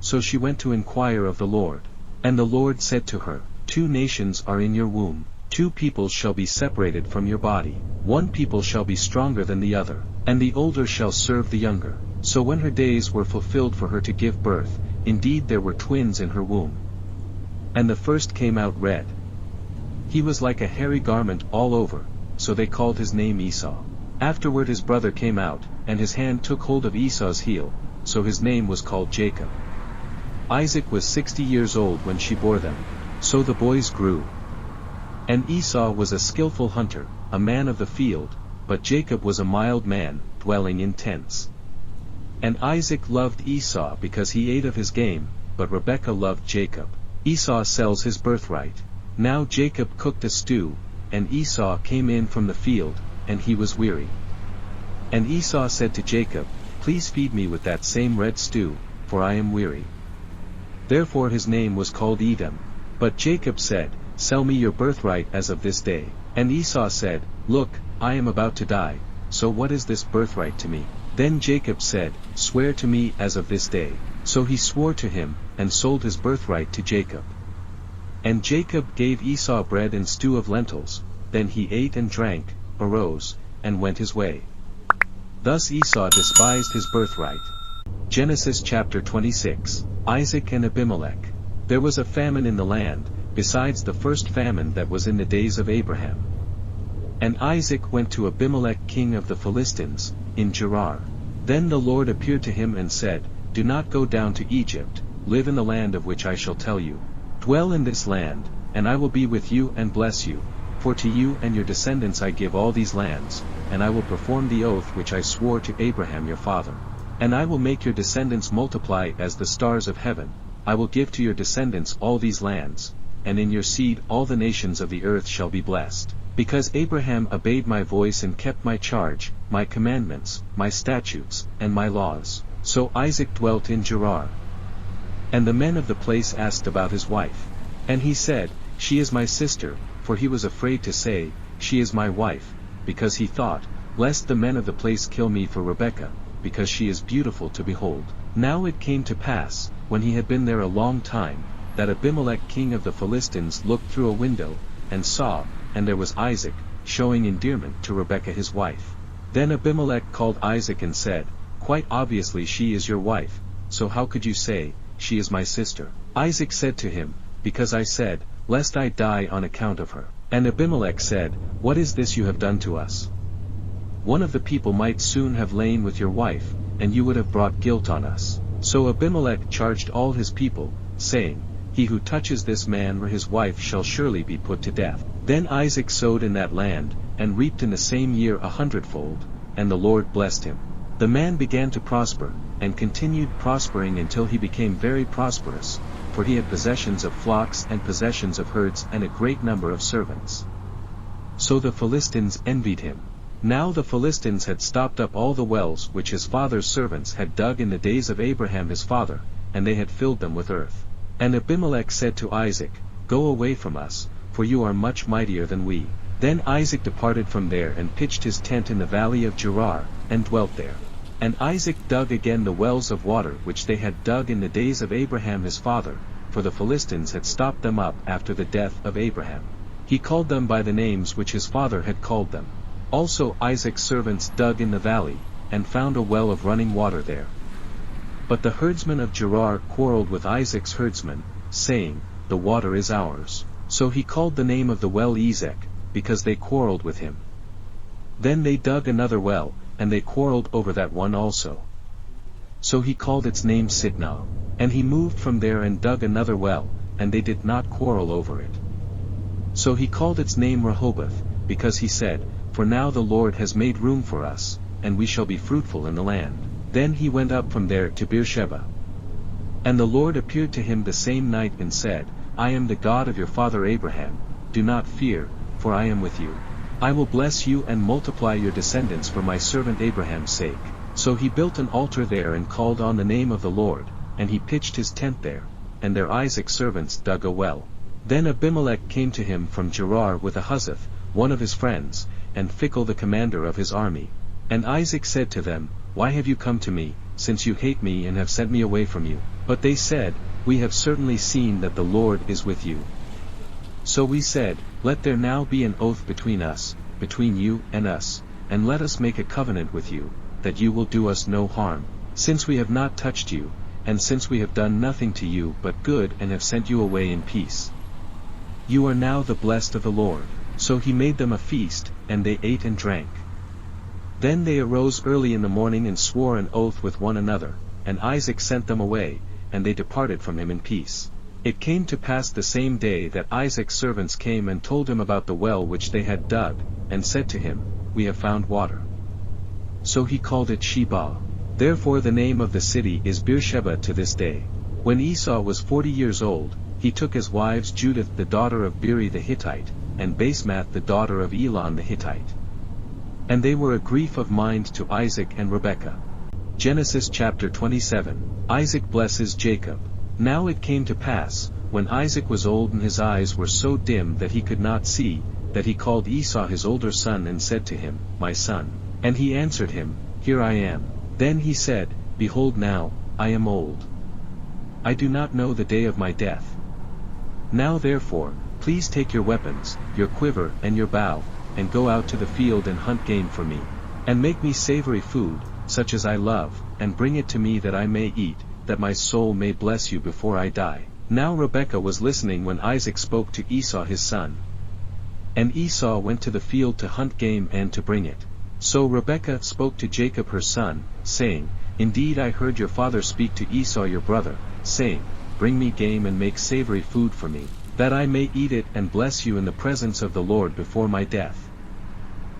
So she went to inquire of the Lord. And the Lord said to her, 2 nations are in your womb, 2 peoples shall be separated from your body, 1 people shall be stronger than the other, and the older shall serve the younger. So when her days were fulfilled for her to give birth, indeed there were twins in her womb. And the first came out red. He was like a hairy garment all over, so they called his name Esau. Afterward his brother came out, and his hand took hold of Esau's heel, so his name was called Jacob. Isaac was 60 years old when she bore them. So the boys grew. And Esau was a skillful hunter, a man of the field, but Jacob was a mild man, dwelling in tents. And Isaac loved Esau because he ate of his game, but Rebekah loved Jacob. Esau sells his birthright. Now Jacob cooked a stew, and Esau came in from the field, and he was weary. And Esau said to Jacob, Please feed me with that same red stew, for I am weary. Therefore his name was called Edom. But Jacob said, Sell me your birthright as of this day. And Esau said, Look, I am about to die, so what is this birthright to me? Then Jacob said, Swear to me as of this day. So he swore to him, and sold his birthright to Jacob. And Jacob gave Esau bread and stew of lentils, then he ate and drank, arose, and went his way. Thus Esau despised his birthright. Genesis chapter 26. Isaac and Abimelech. There was a famine in the land, besides the first famine that was in the days of Abraham. And Isaac went to Abimelech king of the Philistines, in Gerar. Then the Lord appeared to him and said, Do not go down to Egypt, live in the land of which I shall tell you. Dwell in this land, and I will be with you and bless you, for to you and your descendants I give all these lands, and I will perform the oath which I swore to Abraham your father. And I will make your descendants multiply as the stars of heaven. I will give to your descendants all these lands, and in your seed all the nations of the earth shall be blessed. Because Abraham obeyed my voice and kept my charge, my commandments, my statutes, and my laws. So Isaac dwelt in Gerar. And the men of the place asked about his wife. And he said, She is my sister, for he was afraid to say, She is my wife, because he thought, Lest the men of the place kill me for Rebekah, because she is beautiful to behold. Now it came to pass, when he had been there a long time, that Abimelech king of the Philistines looked through a window, and saw, and there was Isaac, showing endearment to Rebekah his wife. Then Abimelech called Isaac and said, Quite obviously she is your wife, so how could you say, She is my sister? Isaac said to him, Because I said, Lest I die on account of her. And Abimelech said, What is this you have done to us? One of the people might soon have lain with your wife, and you would have brought guilt on us. So Abimelech charged all his people, saying, He who touches this man or his wife shall surely be put to death. Then Isaac sowed in that land, and reaped in the same year 100-fold, and the Lord blessed him. The man began to prosper, and continued prospering until he became very prosperous, for he had possessions of flocks and possessions of herds and a great number of servants. So the Philistines envied him. Now the Philistines had stopped up all the wells which his father's servants had dug in the days of Abraham his father, and they had filled them with earth. And Abimelech said to Isaac, Go away from us, for you are much mightier than we. Then Isaac departed from there and pitched his tent in the valley of Gerar, and dwelt there. And Isaac dug again the wells of water which they had dug in the days of Abraham his father, for the Philistines had stopped them up after the death of Abraham. He called them by the names which his father had called them. Also Isaac's servants dug in the valley, and found a well of running water there. But the herdsmen of Gerar quarreled with Isaac's herdsmen, saying, The water is ours. So he called the name of the well Ezek, because they quarreled with him. Then they dug another well, and they quarreled over that one also. So he called its name Sitnah. And he moved from there and dug another well, and they did not quarrel over it. So he called its name Rehoboth, because he said, For now the Lord has made room for us, and we shall be fruitful in the land. Then he went up from there to Beersheba. And the Lord appeared to him the same night and said, I am the God of your father Abraham, do not fear, for I am with you. I will bless you and multiply your descendants for my servant Abraham's sake. So he built an altar there and called on the name of the Lord, and he pitched his tent there, and there Isaac's servants dug a well. Then Abimelech came to him from Gerar with Ahuzzath, one of his friends, and Phicol the commander of his army. And Isaac said to them, Why have you come to me, since you hate me and have sent me away from you? But they said, We have certainly seen that the Lord is with you. So we said, Let there now be an oath between us, between you and us, and let us make a covenant with you, that you will do us no harm, since we have not touched you, and since we have done nothing to you but good and have sent you away in peace. You are now the blessed of the Lord." So he made them a feast, and they ate and drank. Then they arose early in the morning and swore an oath with one another, and Isaac sent them away, and they departed from him in peace. It came to pass the same day that Isaac's servants came and told him about the well which they had dug, and said to him, "We have found water." So he called it Sheba. Therefore the name of the city is Beersheba to this day. When Esau was 40 years old, he took as wives Judith the daughter of Beeri the Hittite, and Basemath the daughter of Elon the Hittite. And they were a grief of mind to Isaac and Rebekah. Genesis chapter 27. Isaac blesses Jacob. Now it came to pass, when Isaac was old and his eyes were so dim that he could not see, that he called Esau his older son and said to him, "My son." And he answered him, "Here I am." Then he said, "Behold now, I am old. I do not know the day of my death. Now therefore, please take your weapons, your quiver and your bow, and go out to the field and hunt game for me. And make me savory food, such as I love, and bring it to me that I may eat, that my soul may bless you before I die." Now Rebekah was listening when Isaac spoke to Esau his son. And Esau went to the field to hunt game and to bring it. So Rebekah spoke to Jacob her son, saying, "Indeed I heard your father speak to Esau your brother, saying, Bring me game and make savory food for me, that I may eat it and bless you in the presence of the Lord before my death.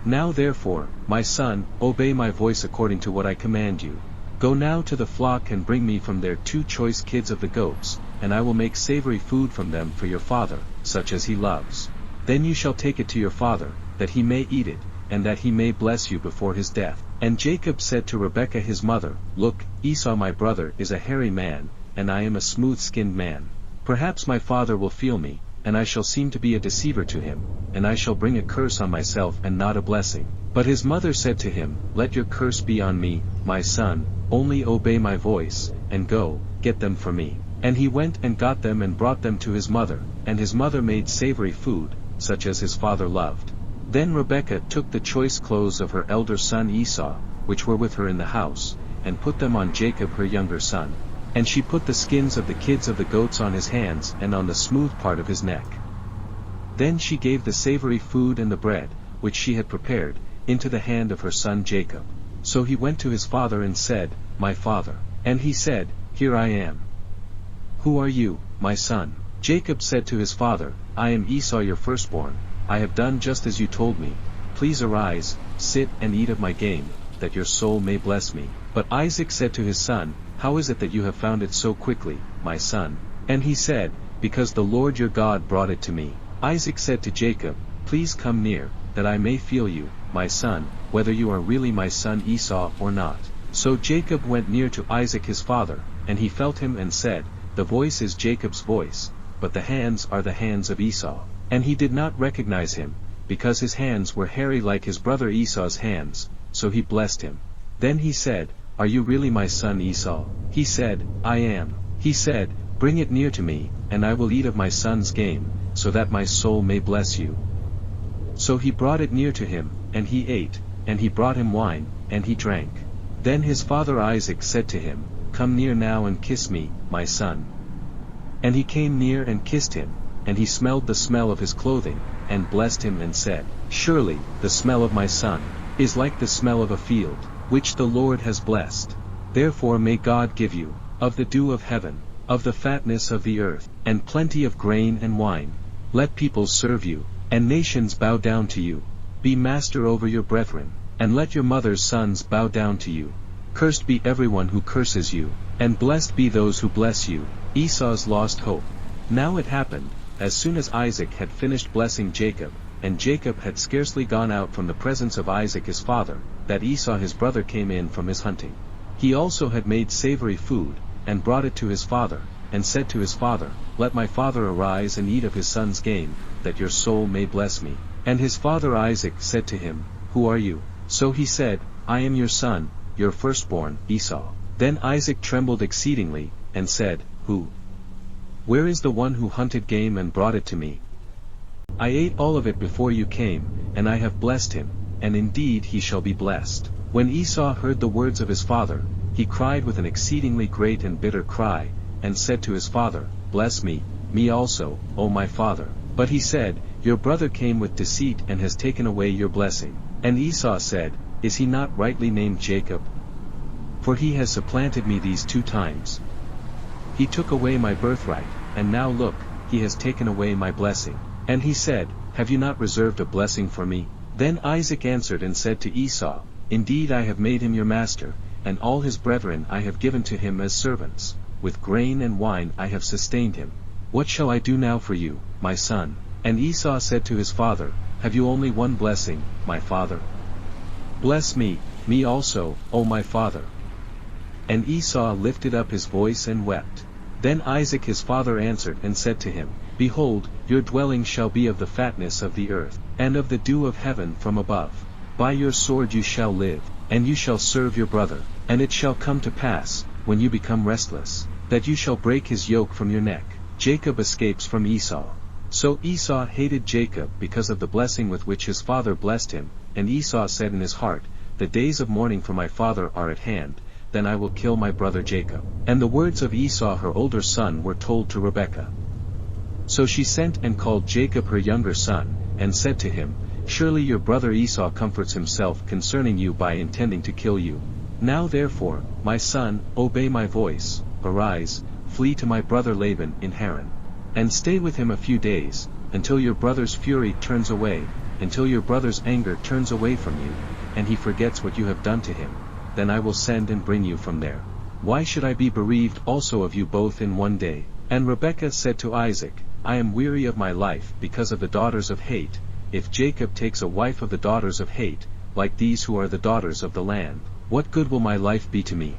Now therefore, my son, obey my voice according to what I command you. Go now to the flock and bring me from there 2 choice kids of the goats, and I will make savory food from them for your father, such as he loves. Then you shall take it to your father, that he may eat it, and that he may bless you before his death." And Jacob said to Rebekah his mother, "Look, Esau my brother is a hairy man, and I am a smooth-skinned man. Perhaps my father will feel me, and I shall seem to be a deceiver to him, and I shall bring a curse on myself and not a blessing." But his mother said to him, "Let your curse be on me, my son, only obey my voice, and go, get them for me." And he went and got them and brought them to his mother, and his mother made savory food, such as his father loved. Then Rebekah took the choice clothes of her elder son Esau, which were with her in the house, and put them on Jacob her younger son. And she put the skins of the kids of the goats on his hands and on the smooth part of his neck. Then she gave the savory food and the bread, which she had prepared, into the hand of her son Jacob. So he went to his father and said, "My father." And he said, "Here I am." "Who are you, my son?" Jacob said to his father, "I am Esau your firstborn. I have done just as you told me. Please arise, sit and eat of my game, that your soul may bless me." But Isaac said to his son, "How is it that you have found it so quickly, my son?" And he said, "Because the Lord your God brought it to me." Isaac said to Jacob, "Please come near, that I may feel you, my son, whether you are really my son Esau or not." So Jacob went near to Isaac his father, and he felt him and said, "The voice is Jacob's voice, but the hands are the hands of Esau." And he did not recognize him, because his hands were hairy like his brother Esau's hands, so he blessed him. Then he said, "Are you really my son Esau?" He said, "I am." He said, "Bring it near to me, and I will eat of my son's game, so that my soul may bless you." So he brought it near to him, and he ate, and he brought him wine, and he drank. Then his father Isaac said to him, "Come near now and kiss me, my son." And he came near and kissed him, and he smelled the smell of his clothing, and blessed him and said, "Surely, the smell of my son is like the smell of a field, which the Lord has blessed. Therefore may God give you, of the dew of heaven, of the fatness of the earth, and plenty of grain and wine. Let peoples serve you, and nations bow down to you. Be master over your brethren, and let your mother's sons bow down to you. Cursed be everyone who curses you, and blessed be those who bless you." Esau's lost hope. Now it happened, as soon as Isaac had finished blessing Jacob, and Jacob had scarcely gone out from the presence of Isaac his father, that Esau his brother came in from his hunting. He also had made savory food, and brought it to his father, and said to his father, "Let my father arise and eat of his son's game, that your soul may bless me." And his father Isaac said to him, "Who are you?" So he said, "I am your son, your firstborn, Esau." Then Isaac trembled exceedingly, and said, "Who? Where is the one who hunted game and brought it to me?" I ate all of it before you came, and I have blessed him, and indeed he shall be blessed. When Esau heard the words of his father, he cried with an exceedingly great and bitter cry, and said to his father, Bless me, me also, O my father. But he said, Your brother came with deceit and has taken away your blessing. And Esau said, Is he not rightly named Jacob? For he has supplanted me these 2 times. He took away my birthright, and now look, he has taken away my blessing. And he said, Have you not reserved a blessing for me? Then Isaac answered and said to Esau, Indeed I have made him your master, and all his brethren I have given to him as servants. With grain and wine I have sustained him. What shall I do now for you, my son? And Esau said to his father, Have you only one blessing, my father? Bless me, me also, O my father. And Esau lifted up his voice and wept. Then Isaac his father answered and said to him, Behold, your dwelling shall be of the fatness of the earth, and of the dew of heaven from above. By your sword you shall live, and you shall serve your brother. And it shall come to pass, when you become restless, that you shall break his yoke from your neck. Jacob escapes from Esau. So Esau hated Jacob because of the blessing with which his father blessed him, and Esau said in his heart, The days of mourning for my father are at hand, then I will kill my brother Jacob. And the words of Esau her older son were told to Rebekah. So she sent and called Jacob her younger son, and said to him, Surely your brother Esau comforts himself concerning you by intending to kill you. Now therefore, my son, obey my voice, arise, flee to my brother Laban in Haran. And stay with him a few days, until your brother's fury turns away, until your brother's anger turns away from you, and he forgets what you have done to him. Then I will send and bring you from there. Why should I be bereaved also of you both in one day? And Rebekah said to Isaac, I am weary of my life because of the daughters of hate. If Jacob takes a wife of the daughters of hate, like these who are the daughters of the land, what good will my life be to me?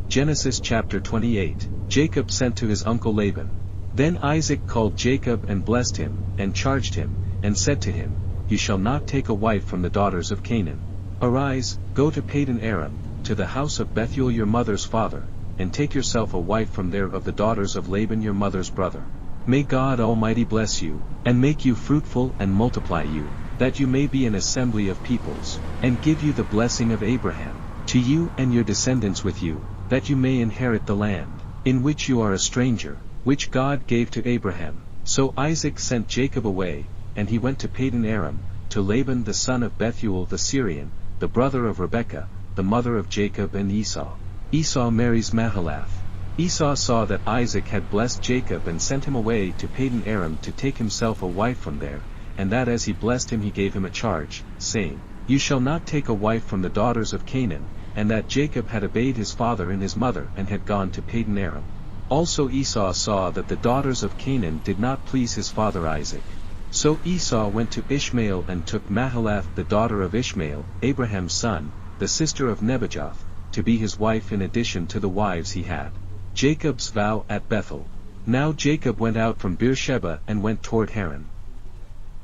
Genesis chapter 28. Jacob sent to his uncle Laban. Then Isaac called Jacob and blessed him, and charged him, and said to him, You shall not take a wife from the daughters of Canaan. Arise, go to Padan Aram, to the house of Bethuel your mother's father, and take yourself a wife from there of the daughters of Laban your mother's brother. May God Almighty bless you, and make you fruitful and multiply you, that you may be an assembly of peoples, and give you the blessing of Abraham, to you and your descendants with you, that you may inherit the land, in which you are a stranger, which God gave to Abraham. So Isaac sent Jacob away, and he went to Padan Aram, to Laban the son of Bethuel the Syrian, the brother of Rebekah, the mother of Jacob and Esau. Esau marries Mahalath. Esau saw that Isaac had blessed Jacob and sent him away to Padan Aram to take himself a wife from there, and that as he blessed him he gave him a charge, saying, You shall not take a wife from the daughters of Canaan, and that Jacob had obeyed his father and his mother and had gone to Padan Aram. Also Esau saw that the daughters of Canaan did not please his father Isaac. So Esau went to Ishmael and took Mahalath the daughter of Ishmael, Abraham's son, the sister of Nebajoth, to be his wife in addition to the wives he had. Jacob's vow at Bethel. Now Jacob went out from Beersheba and went toward Haran.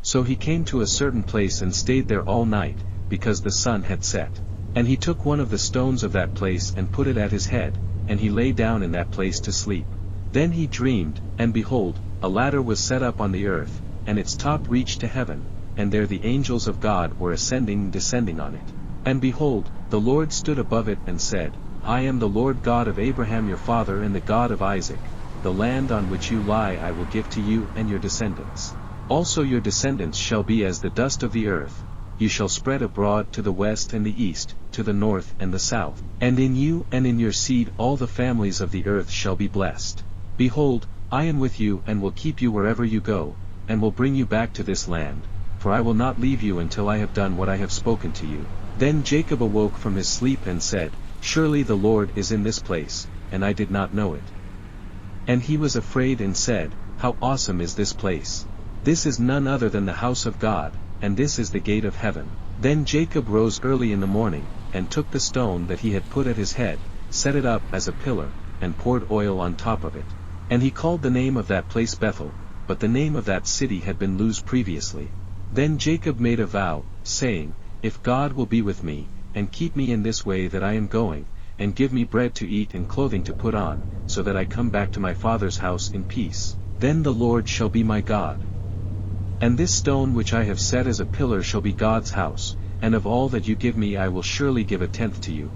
So he came to a certain place and stayed there all night, because the sun had set. And he took one of the stones of that place and put it at his head, and he lay down in that place to sleep. Then he dreamed, and behold, a ladder was set up on the earth, and its top reached to heaven, and there the angels of God were ascending and descending on it. And behold, the Lord stood above it and said, I am the Lord God of Abraham your father and the God of Isaac. The land on which you lie I will give to you and your descendants. Also your descendants shall be as the dust of the earth. You shall spread abroad to the west and the east, to the north and the south. And in you and in your seed all the families of the earth shall be blessed. Behold, I am with you and will keep you wherever you go, and will bring you back to this land, for I will not leave you until I have done what I have spoken to you. Then Jacob awoke from his sleep and said, Surely the Lord is in this place, and I did not know it. And he was afraid and said, How awesome is this place! This is none other than the house of God, and this is the gate of heaven. Then Jacob rose early in the morning, and took the stone that he had put at his head, set it up as a pillar, and poured oil on top of it. And he called the name of that place Bethel, but the name of that city had been Luz previously. Then Jacob made a vow, saying, If God will be with me, and keep me in this way that I am going, and give me bread to eat and clothing to put on, so that I come back to my father's house in peace, then the Lord shall be my God. And this stone which I have set as a pillar shall be God's house, and of all that you give me I will surely give a tenth to you.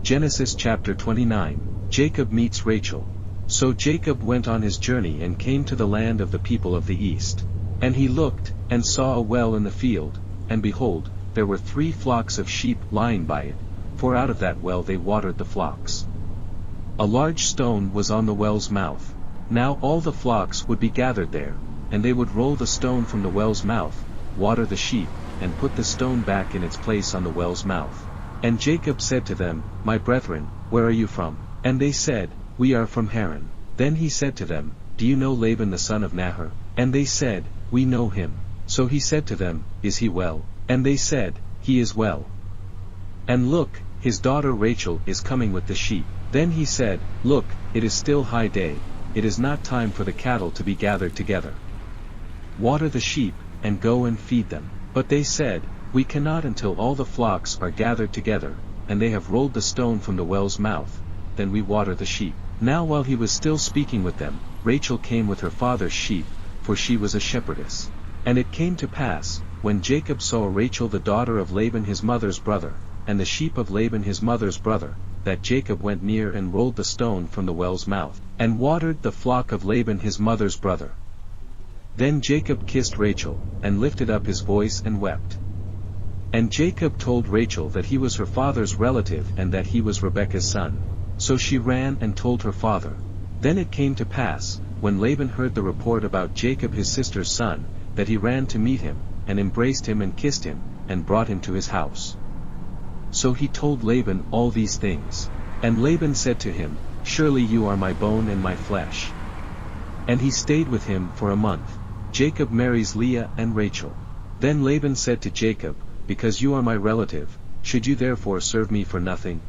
Genesis chapter 29, Jacob meets Rachel. So Jacob went on his journey and came to the land of the people of the east. And he looked, and saw a well in the field, and behold, there were 3 flocks of sheep lying by it, for out of that well they watered the flocks. A large stone was on the well's mouth. Now all the flocks would be gathered there, and they would roll the stone from the well's mouth, water the sheep, and put the stone back in its place on the well's mouth. And Jacob said to them, My brethren, where are you from? And they said, We are from Haran. Then he said to them, Do you know Laban the son of Nahor? And they said, We know him. So he said to them, Is he well? And they said, He is well. And look, his daughter Rachel is coming with the sheep. Then he said, Look, it is still high day, it is not time for the cattle to be gathered together. Water the sheep, and go and feed them. But they said, We cannot until all the flocks are gathered together, and they have rolled the stone from the well's mouth, then we water the sheep. Now while he was still speaking with them, Rachel came with her father's sheep, for she was a shepherdess. And it came to pass, when Jacob saw Rachel the daughter of Laban his mother's brother, and the sheep of Laban his mother's brother, that Jacob went near and rolled the stone from the well's mouth, and watered the flock of Laban his mother's brother. Then Jacob kissed Rachel, and lifted up his voice and wept. And Jacob told Rachel that he was her father's relative and that he was Rebekah's son. So she ran and told her father. Then it came to pass, when Laban heard the report about Jacob his sister's son, that he ran to meet him, and embraced him and kissed him, and brought him to his house. So he told Laban all these things. And Laban said to him, Surely you are my bone and my flesh. And he stayed with him for a month. Jacob marries Leah and Rachel. Then Laban said to Jacob, Because you are my relative, should you therefore serve me for nothing?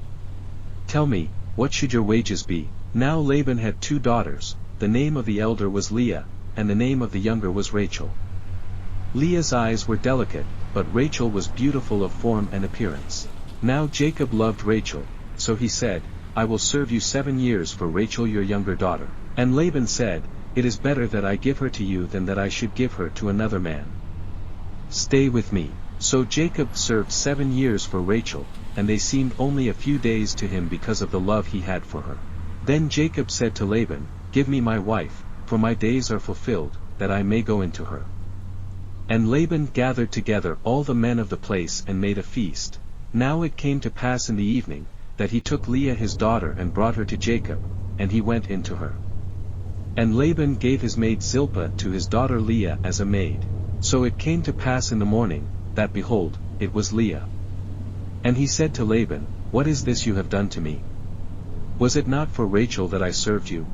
Tell me, what should your wages be? Now Laban had 2 daughters, the name of the elder was Leah, and the name of the younger was Rachel. Leah's eyes were delicate, but Rachel was beautiful of form and appearance. Now Jacob loved Rachel, so he said, I will serve you 7 years for Rachel your younger daughter. And Laban said, It is better that I give her to you than that I should give her to another man. Stay with me. So Jacob served 7 years for Rachel, and they seemed only a few days to him because of the love he had for her. Then Jacob said to Laban, Give me my wife, for my days are fulfilled, that I may go into her. And Laban gathered together all the men of the place and made a feast. Now it came to pass in the evening, that he took Leah his daughter and brought her to Jacob, and he went into her. And Laban gave his maid Zilpah to his daughter Leah as a maid. So it came to pass in the morning, that behold, it was Leah. And he said to Laban, What is this you have done to me? Was it not for Rachel that I served you?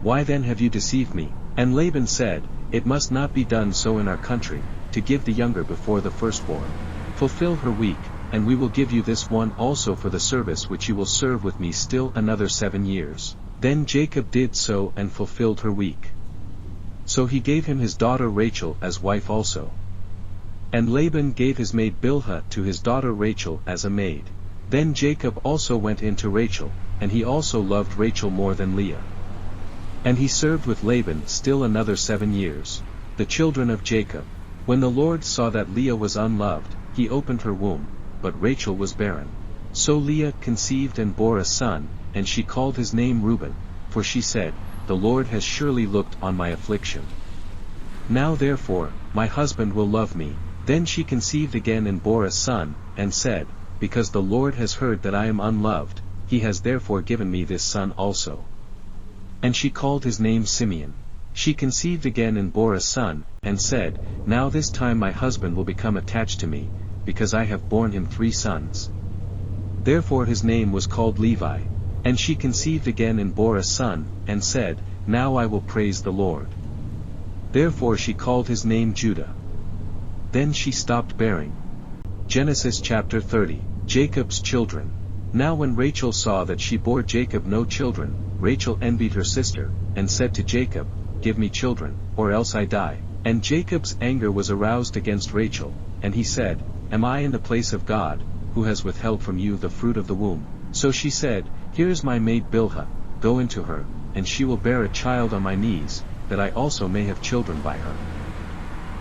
Why then have you deceived me? And Laban said, It must not be done so in our country, to give the younger before the firstborn. Fulfill her week, and we will give you this one also for the service which you will serve with me still another 7 years. Then Jacob did so and fulfilled her week. So he gave him his daughter Rachel as wife also. And Laban gave his maid Bilhah to his daughter Rachel as a maid. Then Jacob also went in to Rachel, and he also loved Rachel more than Leah. And he served with Laban still another 7 years. The children of Jacob. When the Lord saw that Leah was unloved, he opened her womb, but Rachel was barren. So Leah conceived and bore a son, and she called his name Reuben, for she said, The Lord has surely looked on my affliction. Now therefore, my husband will love me. Then she conceived again and bore a son, and said, Because the Lord has heard that I am unloved, he has therefore given me this son also. And she called his name Simeon. She conceived again and bore a son, and said, Now this time my husband will become attached to me, because I have borne him 3 sons. Therefore his name was called Levi. And she conceived again and bore a son, and said, Now I will praise the Lord. Therefore she called his name Judah. Then she stopped bearing. Genesis chapter 30, Jacob's children. Now when Rachel saw that she bore Jacob no children, Rachel envied her sister, and said to Jacob, Give me children, or else I die. And Jacob's anger was aroused against Rachel, and he said, Am I in the place of God, who has withheld from you the fruit of the womb? So she said, Here is my maid Bilhah, go into her, and she will bear a child on my knees, that I also may have children by her.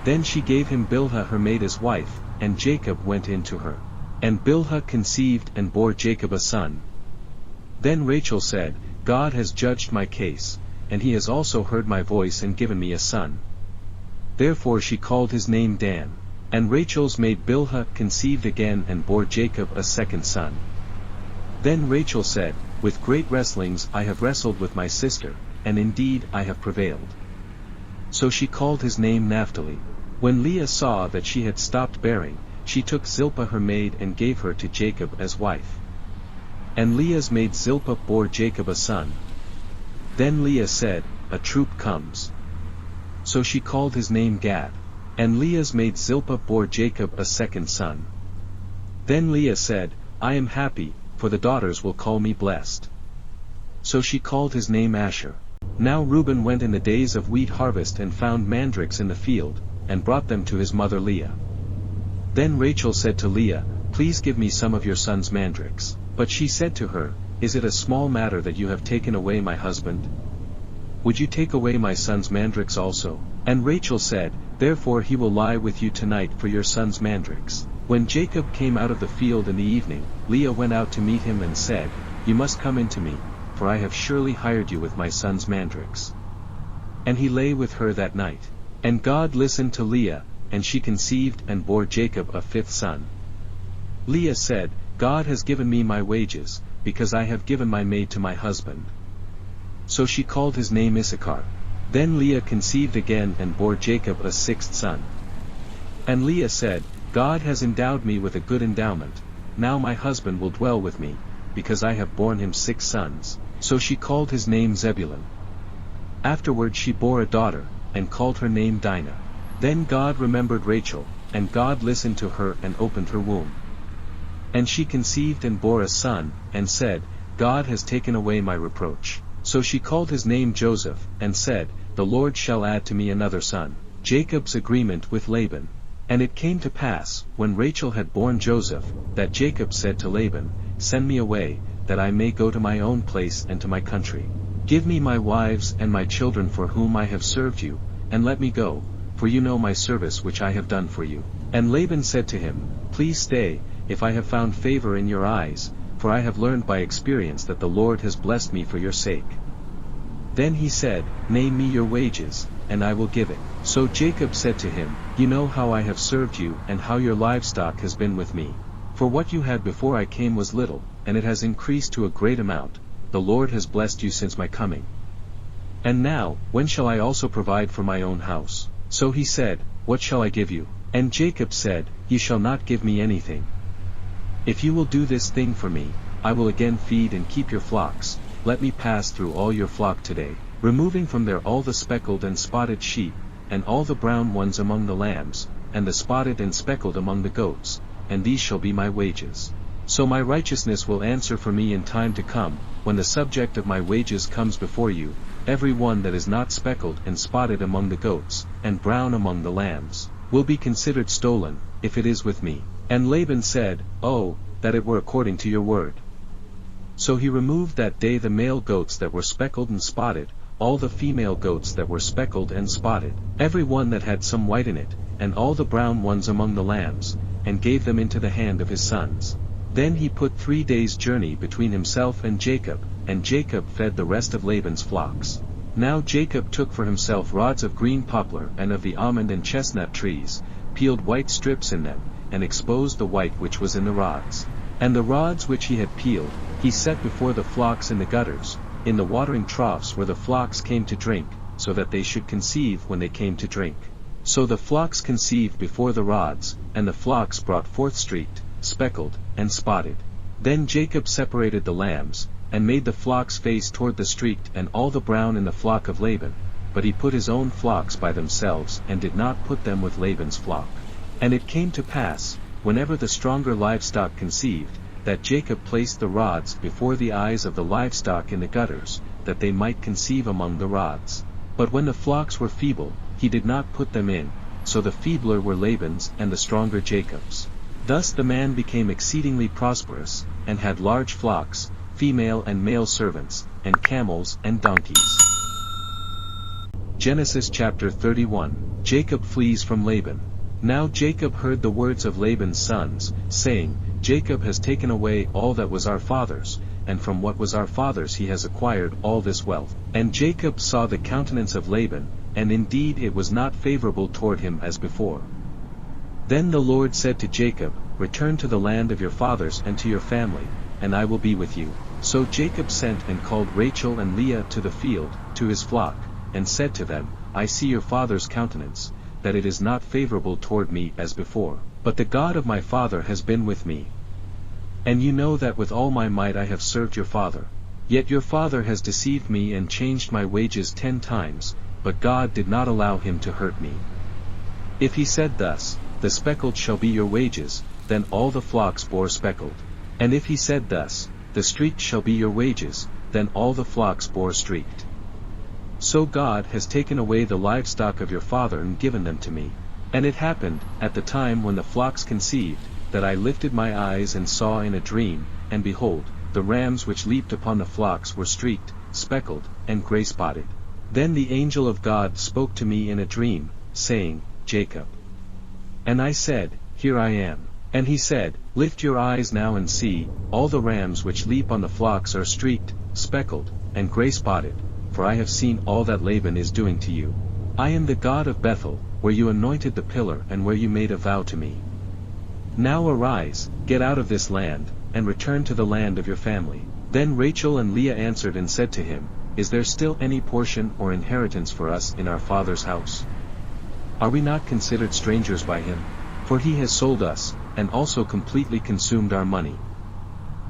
Then she gave him Bilhah her maid as wife, and Jacob went in to her. And Bilhah conceived and bore Jacob a son. Then Rachel said, God has judged my case, and he has also heard my voice and given me a son. Therefore she called his name Dan. And Rachel's maid Bilhah conceived again and bore Jacob a second son. Then Rachel said, With great wrestlings I have wrestled with my sister, and indeed I have prevailed. So she called his name Naphtali. When Leah saw that she had stopped bearing, she took Zilpah her maid and gave her to Jacob as wife. And Leah's maid Zilpah bore Jacob a son. Then Leah said, A troop comes. So she called his name Gad. And Leah's maid Zilpah bore Jacob a second son. Then Leah said, I am happy, for the daughters will call me blessed. So she called his name Asher. Now Reuben went in the days of wheat harvest and found mandrakes in the field, and brought them to his mother Leah. Then Rachel said to Leah, Please give me some of your son's mandrakes. But she said to her, Is it a small matter that you have taken away my husband? Would you take away my son's mandrakes also? And Rachel said, Therefore he will lie with you tonight for your son's mandrakes. When Jacob came out of the field in the evening, Leah went out to meet him and said, You must come in to me, for I have surely hired you with my son's mandrakes. And he lay with her that night. And God listened to Leah, and she conceived and bore Jacob a fifth son. Leah said, God has given me my wages, because I have given my maid to my husband. So she called his name Issachar. Then Leah conceived again and bore Jacob a sixth son. And Leah said, God has endowed me with a good endowment, now my husband will dwell with me, because I have borne him 6 sons. So she called his name Zebulun. Afterward she bore a daughter, and called her name Dinah. Then God remembered Rachel, and God listened to her and opened her womb. And she conceived and bore a son, and said, God has taken away my reproach. So she called his name Joseph, and said, The Lord shall add to me another son. Jacob's agreement with Laban. And it came to pass, when Rachel had borne Joseph, that Jacob said to Laban, Send me away, that I may go to my own place and to my country. Give me my wives and my children for whom I have served you, and let me go, for you know my service which I have done for you. And Laban said to him, Please stay, if I have found favor in your eyes, for I have learned by experience that the Lord has blessed me for your sake. Then he said, Name me your wages, and I will give it. So Jacob said to him, You know how I have served you and how your livestock has been with me. For what you had before I came was little, and it has increased to a great amount. The Lord has blessed you since my coming. And now, when shall I also provide for my own house? So he said, What shall I give you? And Jacob said, You shall not give me anything. If you will do this thing for me, I will again feed and keep your flocks. Let me pass through all your flock today, removing from there all the speckled and spotted sheep, and all the brown ones among the lambs, and the spotted and speckled among the goats, and these shall be my wages. So my righteousness will answer for me in time to come, when the subject of my wages comes before you, every one that is not speckled and spotted among the goats, and brown among the lambs, will be considered stolen, if it is with me. And Laban said, Oh, that it were according to your word. So he removed that day the male goats that were speckled and spotted, all the female goats that were speckled and spotted, every one that had some white in it, and all the brown ones among the lambs, and gave them into the hand of his sons. Then he put 3 days' journey between himself and Jacob fed the rest of Laban's flocks. Now Jacob took for himself rods of green poplar and of the almond and chestnut trees, peeled white strips in them, and exposed the white which was in the rods. And the rods which he had peeled, he set before the flocks in the gutters, in the watering troughs where the flocks came to drink, so that they should conceive when they came to drink. So the flocks conceived before the rods, and the flocks brought forth streaked, speckled, and spotted. Then Jacob separated the lambs, and made the flocks face toward the streaked and all the brown in the flock of Laban, but he put his own flocks by themselves and did not put them with Laban's flock. And it came to pass, whenever the stronger livestock conceived, that Jacob placed the rods before the eyes of the livestock in the gutters, that they might conceive among the rods. But when the flocks were feeble, he did not put them in, so the feebler were Laban's and the stronger Jacob's. Thus the man became exceedingly prosperous, and had large flocks, female and male servants, and camels and donkeys. Genesis chapter 31, Jacob flees from Laban. Now Jacob heard the words of Laban's sons, saying, Jacob has taken away all that was our father's, and from what was our father's he has acquired all this wealth. And Jacob saw the countenance of Laban, and indeed it was not favorable toward him as before. Then the Lord said to Jacob, Return to the land of your fathers and to your family, and I will be with you. So Jacob sent and called Rachel and Leah to the field, to his flock, and said to them, I see your father's countenance, that it is not favorable toward me as before, but the God of my father has been with me. And you know that with all my might I have served your father. Yet your father has deceived me and changed my wages 10 times, but God did not allow him to hurt me. If he said thus, The speckled shall be your wages, then all the flocks bore speckled. And if he said thus, The streaked shall be your wages, then all the flocks bore streaked. So God has taken away the livestock of your father and given them to me. And it happened, at the time when the flocks conceived, that I lifted my eyes and saw in a dream, and behold, the rams which leaped upon the flocks were streaked, speckled, and gray-spotted. Then the angel of God spoke to me in a dream, saying, Jacob. And I said, Here I am. And he said, Lift your eyes now and see, all the rams which leap on the flocks are streaked, speckled, and gray-spotted, for I have seen all that Laban is doing to you. I am the God of Bethel, where you anointed the pillar and where you made a vow to me. Now arise, get out of this land, and return to the land of your family. Then Rachel and Leah answered and said to him, Is there still any portion or inheritance for us in our father's house? Are we not considered strangers by him? For he has sold us, and also completely consumed our money.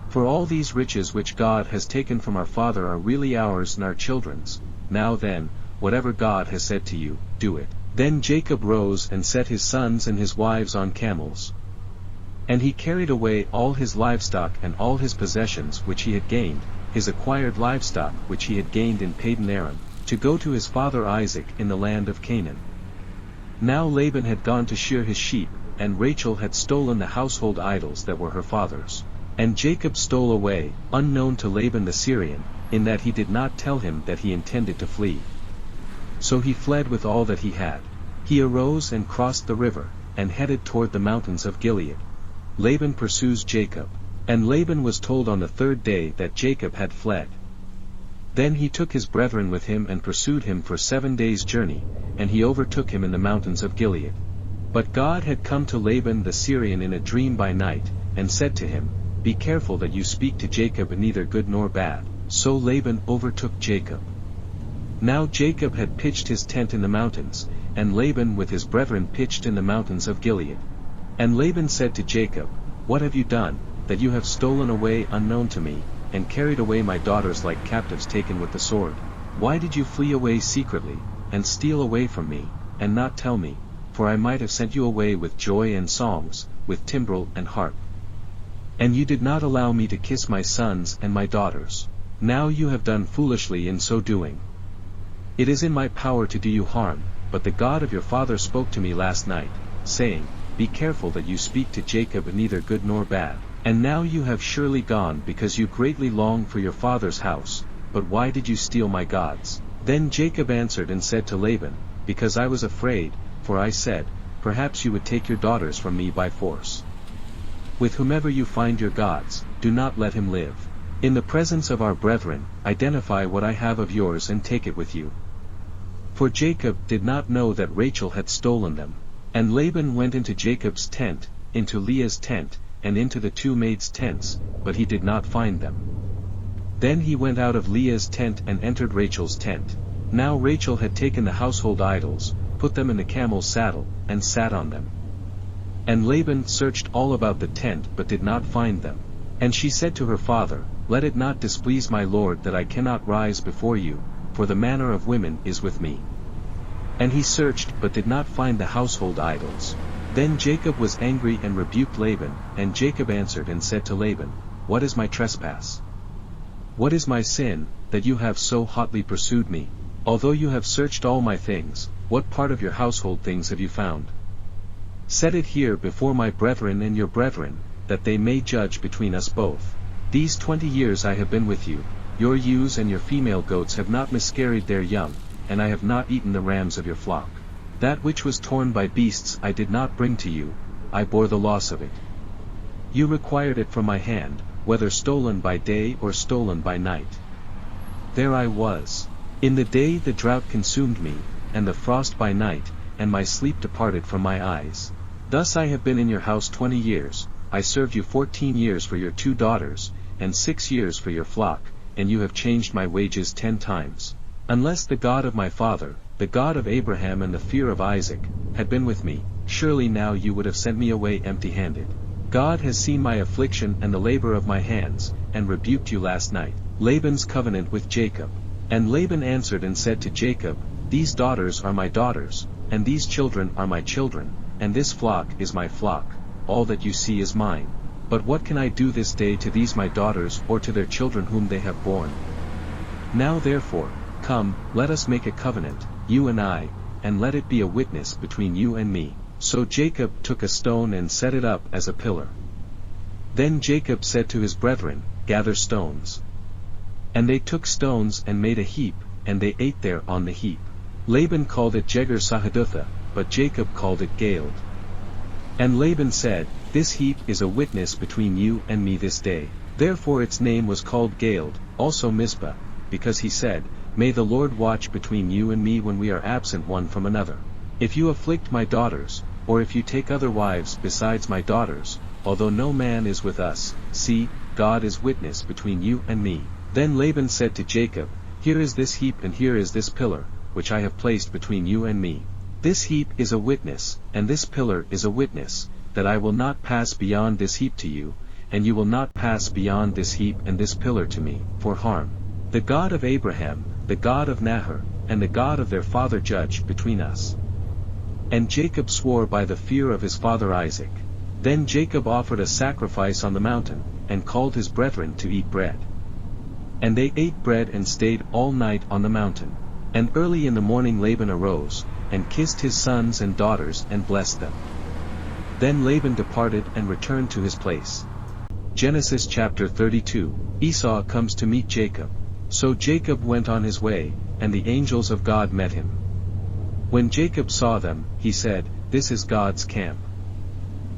For all these riches which God has taken from our father are really ours and our children's. Now then, whatever God has said to you, do it. Then Jacob rose and set his sons and his wives on camels. And he carried away all his livestock and all his possessions which he had gained, his acquired livestock which he had gained in Padan Aram, to go to his father Isaac in the land of Canaan. Now Laban had gone to shear his sheep, and Rachel had stolen the household idols that were her father's. And Jacob stole away, unknown to Laban the Syrian, in that he did not tell him that he intended to flee. So he fled with all that he had. He arose and crossed the river, and headed toward the mountains of Gilead. Laban pursues Jacob. And Laban was told on the 3rd day that Jacob had fled. Then he took his brethren with him and pursued him for 7 days' journey, and he overtook him in the mountains of Gilead. But God had come to Laban the Syrian in a dream by night, and said to him, Be careful that you speak to Jacob neither good nor bad. So Laban overtook Jacob. Now Jacob had pitched his tent in the mountains, and Laban with his brethren pitched in the mountains of Gilead. And Laban said to Jacob, What have you done, that you have stolen away unknown to me, and carried away my daughters like captives taken with the sword? Why did you flee away secretly, and steal away from me, and not tell me? For I might have sent you away with joy and songs, with timbrel and harp. And you did not allow me to kiss my sons and my daughters. Now you have done foolishly in so doing. It is in my power to do you harm, but the God of your father spoke to me last night, saying, Be careful that you speak to Jacob neither good nor bad. And now you have surely gone because you greatly long for your father's house, but why did you steal my gods? Then Jacob answered and said to Laban, Because I was afraid, for I said, Perhaps you would take your daughters from me by force. With whomever you find your gods, do not let him live. In the presence of our brethren, identify what I have of yours and take it with you. For Jacob did not know that Rachel had stolen them. And Laban went into Jacob's tent, into Leah's tent, and into the 2 maids' tents, but he did not find them. Then he went out of Leah's tent and entered Rachel's tent. Now Rachel had taken the household idols, put them in the camel's saddle, and sat on them. And Laban searched all about the tent but did not find them. And she said to her father, Let it not displease my lord that I cannot rise before you, for the manner of women is with me. And he searched but did not find the household idols. Then Jacob was angry and rebuked Laban, and Jacob answered and said to Laban, What is my trespass? What is my sin, that you have so hotly pursued me? Although you have searched all my things, what part of your household things have you found? Set it here before my brethren and your brethren, that they may judge between us both. These 20 years I have been with you, your ewes and your female goats have not miscarried their young, and I have not eaten the rams of your flock. That which was torn by beasts I did not bring to you, I bore the loss of it. You required it from my hand, whether stolen by day or stolen by night. There I was. In the day the drought consumed me, and the frost by night, and my sleep departed from my eyes. Thus I have been in your house 20 years, I served you 14 years for your 2 daughters, and 6 years for your flock, and you have changed my wages 10 times. Unless the God of my father, the God of Abraham and the fear of Isaac, had been with me, surely now you would have sent me away empty-handed. God has seen my affliction and the labor of my hands, and rebuked you last night. Laban's covenant with Jacob. And Laban answered and said to Jacob, These daughters are my daughters, and these children are my children, and this flock is my flock, all that you see is mine. But what can I do this day to these my daughters or to their children whom they have borne? Now therefore, come, let us make a covenant, you and I, and let it be a witness between you and me. So Jacob took a stone and set it up as a pillar. Then Jacob said to his brethren, Gather stones. And they took stones and made a heap, and they ate there on the heap. Laban called it Jegar-sahadutha, but Jacob called it Galeed. And Laban said, This heap is a witness between you and me this day. Therefore its name was called Galeed, also Mizpah, because he said, May the Lord watch between you and me when we are absent one from another. If you afflict my daughters, or if you take other wives besides my daughters, although no man is with us, see, God is witness between you and me. Then Laban said to Jacob, Here is this heap and here is this pillar, which I have placed between you and me. This heap is a witness, and this pillar is a witness, that I will not pass beyond this heap to you, and you will not pass beyond this heap and this pillar to me, for harm. The God of Abraham, the God of Nahor, and the God of their father judge between us. And Jacob swore by the fear of his father Isaac. Then Jacob offered a sacrifice on the mountain, and called his brethren to eat bread. And they ate bread and stayed all night on the mountain. And early in the morning Laban arose, and kissed his sons and daughters and blessed them. Then Laban departed and returned to his place. Genesis chapter 32, Esau comes to meet Jacob. So Jacob went on his way, and the angels of God met him. When Jacob saw them, he said, This is God's camp.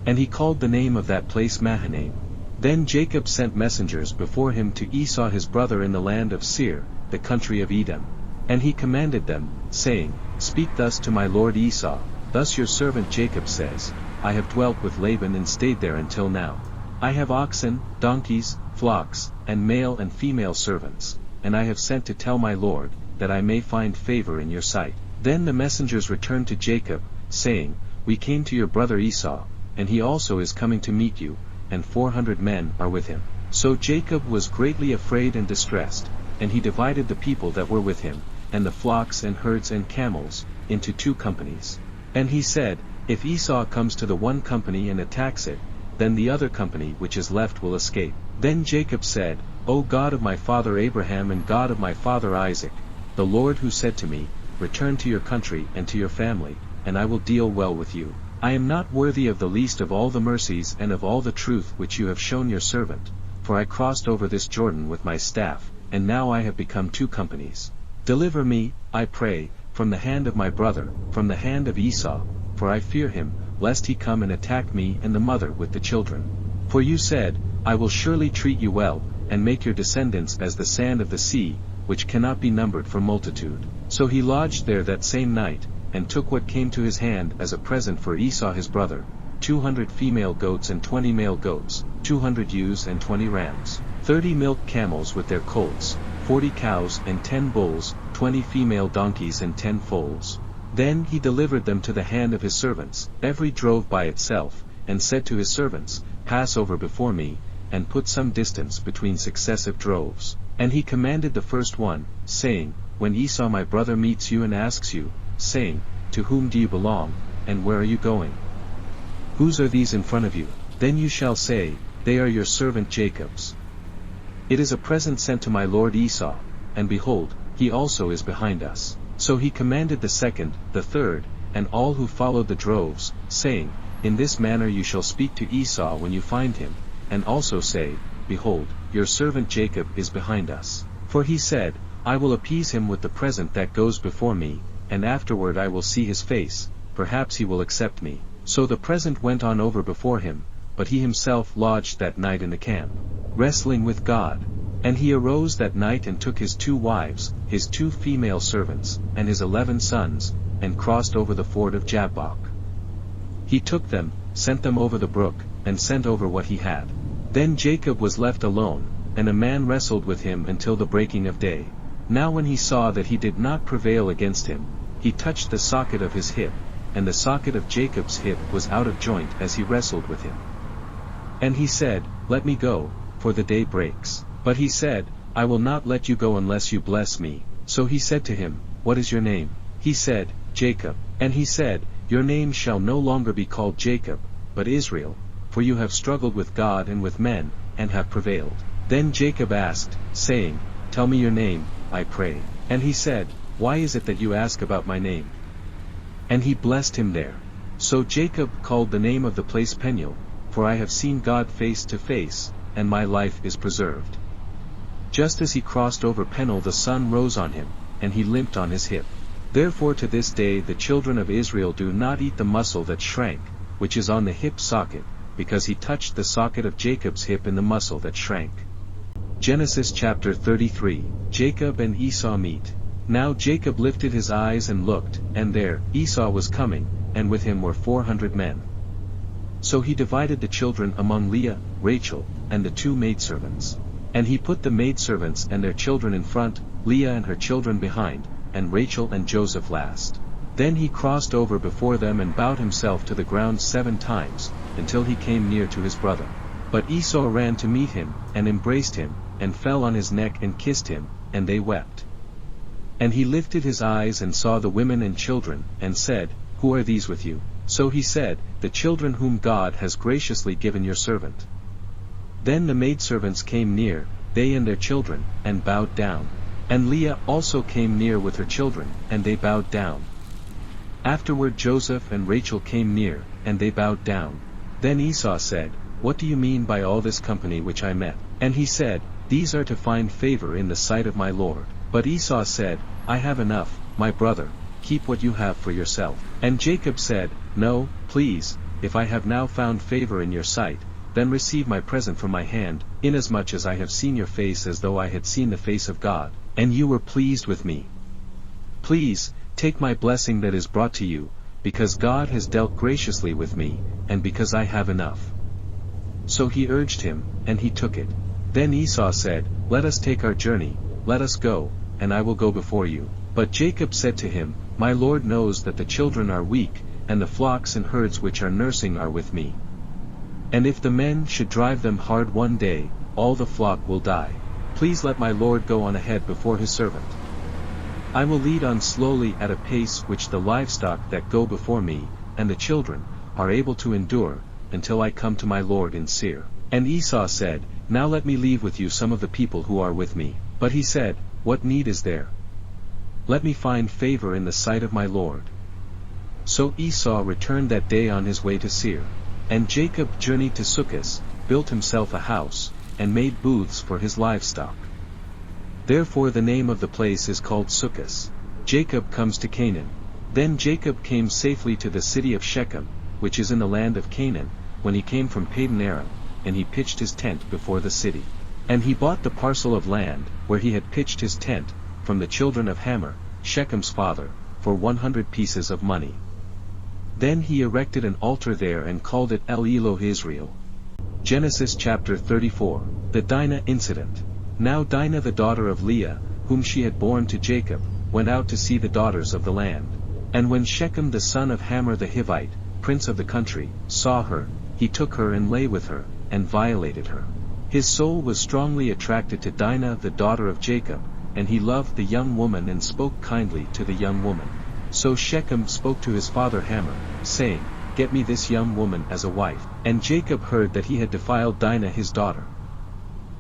And he called the name of that place Mahanaim. Then Jacob sent messengers before him to Esau his brother in the land of Seir, the country of Edom. And he commanded them, saying, Speak thus to my lord Esau, Thus your servant Jacob says, I have dwelt with Laban and stayed there until now. I have oxen, donkeys, flocks, and male and female servants, and I have sent to tell my lord, that I may find favor in your sight. Then the messengers returned to Jacob, saying, We came to your brother Esau, and he also is coming to meet you, and 400 men are with him. So Jacob was greatly afraid and distressed, and he divided the people that were with him, and the flocks and herds and camels, into 2 companies. And he said, If Esau comes to the one company and attacks it, then the other company which is left will escape. Then Jacob said, O God of my father Abraham and God of my father Isaac, the Lord who said to me, Return to your country and to your family, and I will deal well with you. I am not worthy of the least of all the mercies and of all the truth which you have shown your servant, for I crossed over this Jordan with my staff, and now I have become 2 companies. Deliver me, I pray, from the hand of my brother, from the hand of Esau, for I fear him, lest he come and attack me and the mother with the children. For you said, I will surely treat you well, and make your descendants as the sand of the sea, which cannot be numbered for multitude. So he lodged there that same night, and took what came to his hand as a present for Esau his brother, 200 female goats and 20 male goats, 200 ewes and 20 rams, 30 milk camels with their colts, 40 cows and 10 bulls, 20 female donkeys and 10 foals. Then he delivered them to the hand of his servants, every drove by itself, and said to his servants, Pass over before me, and put some distance between successive droves. And he commanded the first one, saying, When Esau my brother meets you and asks you, saying, To whom do you belong, and where are you going? Whose are these in front of you? Then you shall say, They are your servant Jacob's. It is a present sent to my lord Esau, and behold, he also is behind us. So he commanded the second, the third, and all who followed the droves, saying, In this manner you shall speak to Esau when you find him, and also say, Behold, your servant Jacob is behind us. For he said, I will appease him with the present that goes before me, and afterward I will see his face, perhaps he will accept me. So the present went on over before him, but he himself lodged that night in the camp, wrestling with God. And he arose that night and took his 2 wives, his 2 female servants, and his 11 sons, and crossed over the ford of Jabbok. He took them, sent them over the brook, and sent over what he had. Then Jacob was left alone, and a man wrestled with him until the breaking of day. Now when he saw that he did not prevail against him, he touched the socket of his hip, and the socket of Jacob's hip was out of joint as he wrestled with him. And he said, Let me go, for the day breaks. But he said, I will not let you go unless you bless me. So he said to him, What is your name? He said, Jacob. And he said, Your name shall no longer be called Jacob, but Israel, for you have struggled with God and with men, and have prevailed. Then Jacob asked, saying, Tell me your name, I pray. And he said, Why is it that you ask about my name? And he blessed him there. So Jacob called the name of the place Peniel, for I have seen God face to face, and my life is preserved. Just as he crossed over Peniel the sun rose on him, and he limped on his hip. Therefore to this day the children of Israel do not eat the muscle that shrank, which is on the hip socket, because he touched the socket of Jacob's hip in the muscle that shrank. Genesis chapter 33, Jacob and Esau meet. Now Jacob lifted his eyes and looked, and there, Esau was coming, and with him were 400 men. So he divided the children among Leah, Rachel, and the 2 maidservants. And he put the maidservants and their children in front, Leah and her children behind, and Rachel and Joseph last. Then he crossed over before them and bowed himself to the ground 7 times, until he came near to his brother. But Esau ran to meet him, and embraced him, and fell on his neck and kissed him, and they wept. And he lifted his eyes and saw the women and children, and said, Who are these with you? So he said, The children whom God has graciously given your servant. Then the maidservants came near, they and their children, and bowed down. And Leah also came near with her children, and they bowed down. Afterward Joseph and Rachel came near, and they bowed down. Then Esau said, What do you mean by all this company which I met? And he said, These are to find favor in the sight of my Lord. But Esau said, I have enough, my brother, keep what you have for yourself. And Jacob said, No, please, if I have now found favor in your sight, then receive my present from my hand, inasmuch as I have seen your face as though I had seen the face of God, and you were pleased with me. Please, take my blessing that is brought to you, because God has dealt graciously with me, and because I have enough. So he urged him, and he took it. Then Esau said, Let us take our journey, let us go, and I will go before you. But Jacob said to him, My Lord knows that the children are weak, and the flocks and herds which are nursing are with me. And if the men should drive them hard one day, all the flock will die. Please let my Lord go on ahead before his servant. I will lead on slowly at a pace which the livestock that go before me, and the children, are able to endure, until I come to my Lord in Seir. And Esau said, Now let me leave with you some of the people who are with me. But he said, What need is there? Let me find favor in the sight of my Lord. So Esau returned that day on his way to Seir. And Jacob journeyed to Succoth, built himself a house, and made booths for his livestock. Therefore the name of the place is called Succoth. Jacob comes to Canaan. Then Jacob came safely to the city of Shechem, which is in the land of Canaan, when he came from Padan Aram, and he pitched his tent before the city. And he bought the parcel of land, where he had pitched his tent, from the children of Hamor, Shechem's father, for 100 pieces of money. Then he erected an altar there and called it El Elohe Israel. Genesis chapter 34, the Dinah incident. Now Dinah the daughter of Leah, whom she had borne to Jacob, went out to see the daughters of the land. And when Shechem the son of Hamor the Hivite, prince of the country, saw her, he took her and lay with her, and violated her. His soul was strongly attracted to Dinah the daughter of Jacob, and he loved the young woman and spoke kindly to the young woman. So Shechem spoke to his father Hamor, saying, Get me this young woman as a wife. And Jacob heard that he had defiled Dinah his daughter.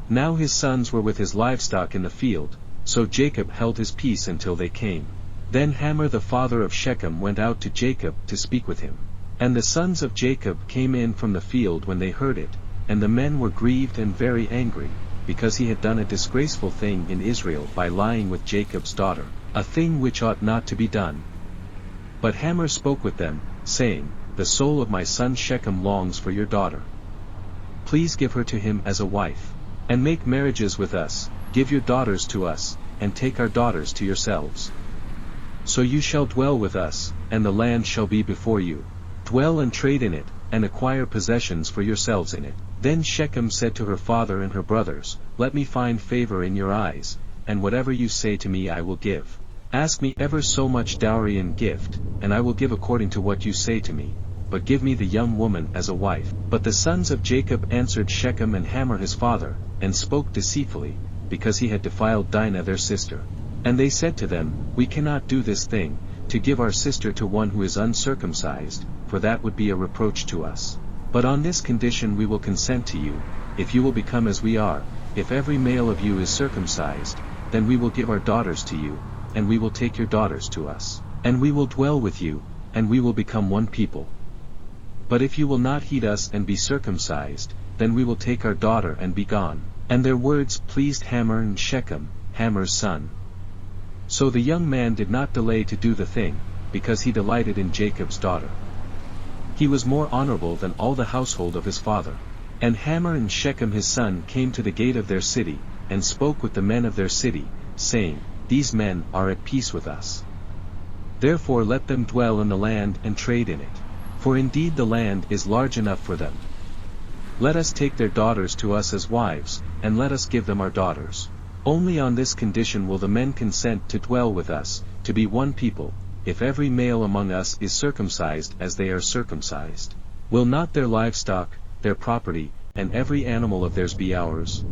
Now his sons were with his livestock in the field, so Jacob held his peace until they came. Then Hamor the father of Shechem went out to Jacob to speak with him. And the sons of Jacob came in from the field when they heard it, and the men were grieved and very angry, because he had done a disgraceful thing in Israel by lying with Jacob's daughter, a thing which ought not to be done. But Hamor spoke with them, saying, The soul of my son Shechem longs for your daughter. Please give her to him as a wife. And make marriages with us, give your daughters to us, and take our daughters to yourselves. So you shall dwell with us, and the land shall be before you. Dwell and trade in it, and acquire possessions for yourselves in it. Then Shechem said to her father and her brothers, Let me find favor in your eyes, and whatever you say to me I will give. Ask me ever so much dowry and gift, and I will give according to what you say to me. But give me the young woman as a wife. But the sons of Jacob answered Shechem and Hamor his father, and spoke deceitfully, because he had defiled Dinah their sister. And they said to them, We cannot do this thing, to give our sister to one who is uncircumcised, for that would be a reproach to us. But on this condition we will consent to you, if you will become as we are. If every male of you is circumcised, then we will give our daughters to you, and we will take your daughters to us, and we will dwell with you, and we will become one people. But if you will not heed us and be circumcised, then we will take our daughter and be gone. And their words pleased Hamor and Shechem, Hamor's son. So the young man did not delay to do the thing, because he delighted in Jacob's daughter. He was more honorable than all the household of his father. And Hamor and Shechem his son came to the gate of their city, and spoke with the men of their city, saying, These men are at peace with us. Therefore let them dwell in the land and trade in it. For indeed the land is large enough for them. Let us take their daughters to us as wives, and let us give them our daughters. Only on this condition will the men consent to dwell with us, to be one people, if every male among us is circumcised as they are circumcised. Will not their livestock, their property, and every animal of theirs be ours?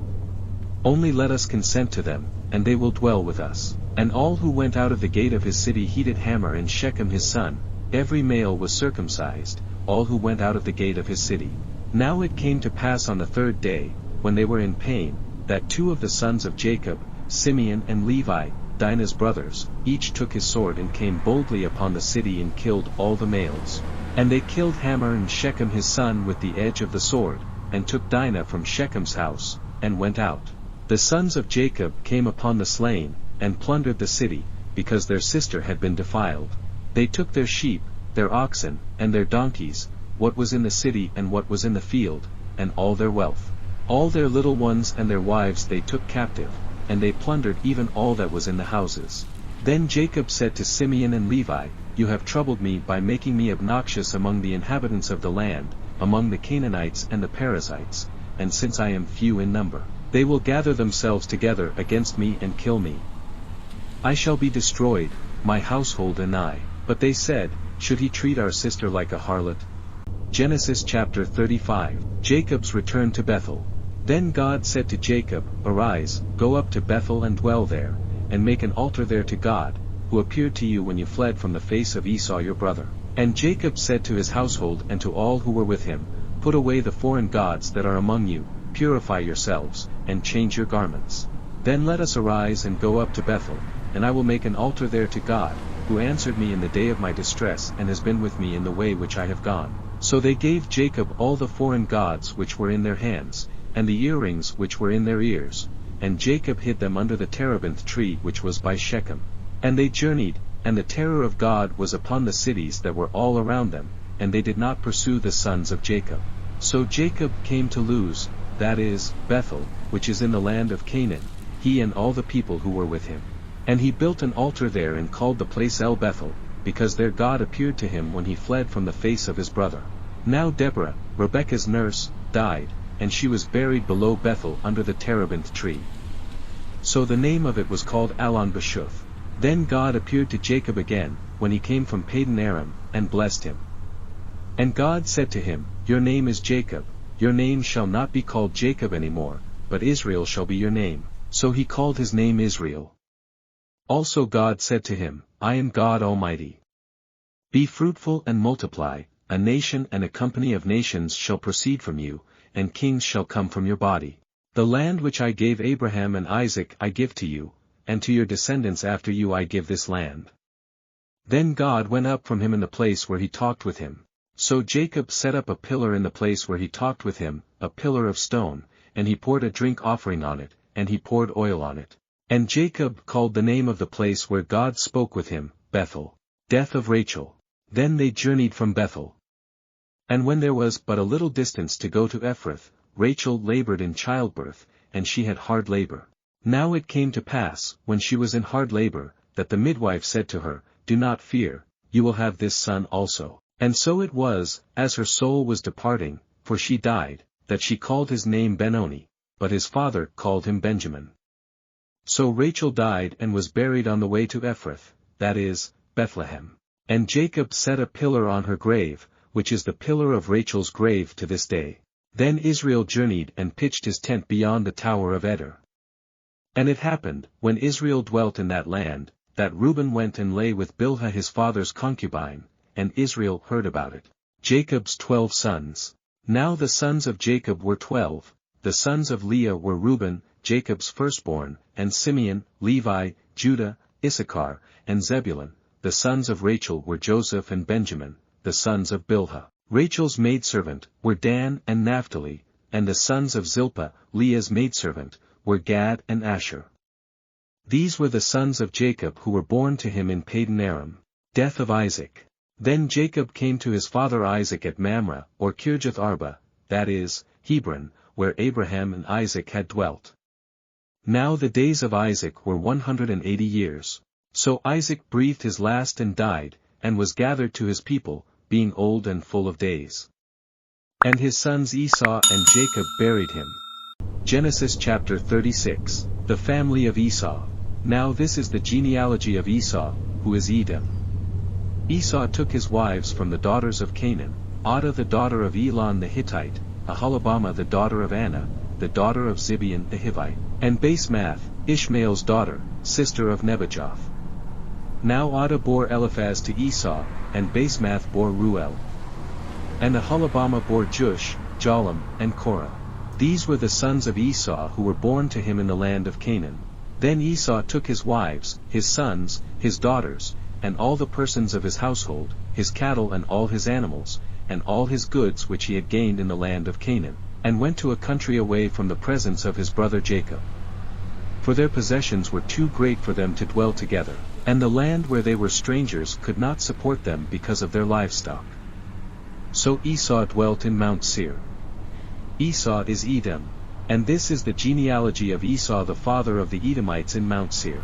Only let us consent to them, and they will dwell with us. And all who went out of the gate of his city heeded Hamor and Shechem his son. Every male was circumcised, all who went out of the gate of his city. Now it came to pass on the third day, when they were in pain, that two of the sons of Jacob, Simeon and Levi, Dinah's brothers, each took his sword and came boldly upon the city and killed all the males. And they killed Hamor and Shechem his son with the edge of the sword, and took Dinah from Shechem's house, and went out. The sons of Jacob came upon the slain, and plundered the city, because their sister had been defiled. They took their sheep, their oxen, and their donkeys, what was in the city and what was in the field, and all their wealth. All their little ones and their wives they took captive, and they plundered even all that was in the houses. Then Jacob said to Simeon and Levi, You have troubled me by making me obnoxious among the inhabitants of the land, among the Canaanites and the Perizzites, and since I am few in number, they will gather themselves together against me and kill me. I shall be destroyed, my household and I. But they said, Should he treat our sister like a harlot? Genesis chapter 35. Jacob's return to Bethel. Then God said to Jacob, Arise, go up to Bethel and dwell there, and make an altar there to God, who appeared to you when you fled from the face of Esau your brother. And Jacob said to his household and to all who were with him, Put away the foreign gods that are among you, purify yourselves, and change your garments. Then let us arise and go up to Bethel, and I will make an altar there to God, who answered me in the day of my distress and has been with me in the way which I have gone. So they gave Jacob all the foreign gods which were in their hands, and the earrings which were in their ears, and Jacob hid them under the terebinth tree which was by Shechem. And they journeyed, and the terror of God was upon the cities that were all around them, and they did not pursue the sons of Jacob. So Jacob came to Luz, that is, Bethel, which is in the land of Canaan, he and all the people who were with him. And he built an altar there and called the place El Bethel, because there God appeared to him when he fled from the face of his brother. Now Deborah, Rebekah's nurse, died, and she was buried below Bethel under the terebinth tree. So the name of it was called Allon Bashuth. Then God appeared to Jacob again, when he came from Padan Aram, and blessed him. And God said to him, Your name is Jacob, your name shall not be called Jacob any more, but Israel shall be your name. So he called his name Israel. Also God said to him, I am God Almighty. Be fruitful and multiply, a nation and a company of nations shall proceed from you, and kings shall come from your body. The land which I gave Abraham and Isaac I give to you, and to your descendants after you I give this land. Then God went up from him in the place where he talked with him. So Jacob set up a pillar in the place where he talked with him, a pillar of stone, and he poured a drink offering on it, and he poured oil on it. And Jacob called the name of the place where God spoke with him, Bethel. Death of Rachel. Then they journeyed from Bethel. And when there was but a little distance to go to Ephrath, Rachel labored in childbirth, and she had hard labor. Now it came to pass, when she was in hard labor, that the midwife said to her, Do not fear, you will have this son also. And so it was, as her soul was departing, for she died, that she called his name Benoni, but his father called him Benjamin. So Rachel died and was buried on the way to Ephrath, that is, Bethlehem. And Jacob set a pillar on her grave, which is the pillar of Rachel's grave to this day. Then Israel journeyed and pitched his tent beyond the tower of Eder. And it happened, when Israel dwelt in that land, that Reuben went and lay with Bilhah his father's concubine, and Israel heard about it. Jacob's 12 sons. Now the sons of Jacob were 12, the sons of Leah were Reuben, Jacob's firstborn, and Simeon, Levi, Judah, Issachar, and Zebulun. The sons of Rachel were Joseph and Benjamin, the sons of Bilhah, Rachel's maidservant, were Dan and Naphtali, and the sons of Zilpah, Leah's maidservant, were Gad and Asher. These were the sons of Jacob who were born to him in Padan Aram. Death of Isaac. Then Jacob came to his father Isaac at Mamre, or Kirjath Arba, that is, Hebron, where Abraham and Isaac had dwelt. Now the days of Isaac were 180 years. So Isaac breathed his last and died, and was gathered to his people, being old and full of days. And his sons Esau and Jacob buried him. Genesis chapter 36. The family of Esau. Now this is the genealogy of Esau, who is Edom. Esau took his wives from the daughters of Canaan, Adah the daughter of Elon the Hittite, Aholibamah the daughter of Anna, the daughter of Zibeon the Hivite, and Basemath, Ishmael's daughter, sister of Nebajoth. Now Adah bore Eliphaz to Esau, and Basemath bore Ruel. And Aholibamah bore Jush, Jolam, and Korah. These were the sons of Esau who were born to him in the land of Canaan. Then Esau took his wives, his sons, his daughters, and all the persons of his household, his cattle and all his animals, and all his goods which he had gained in the land of Canaan, and went to a country away from the presence of his brother Jacob. For their possessions were too great for them to dwell together, and the land where they were strangers could not support them because of their livestock. So Esau dwelt in Mount Seir. Esau is Edom, and this is the genealogy of Esau the father of the Edomites in Mount Seir.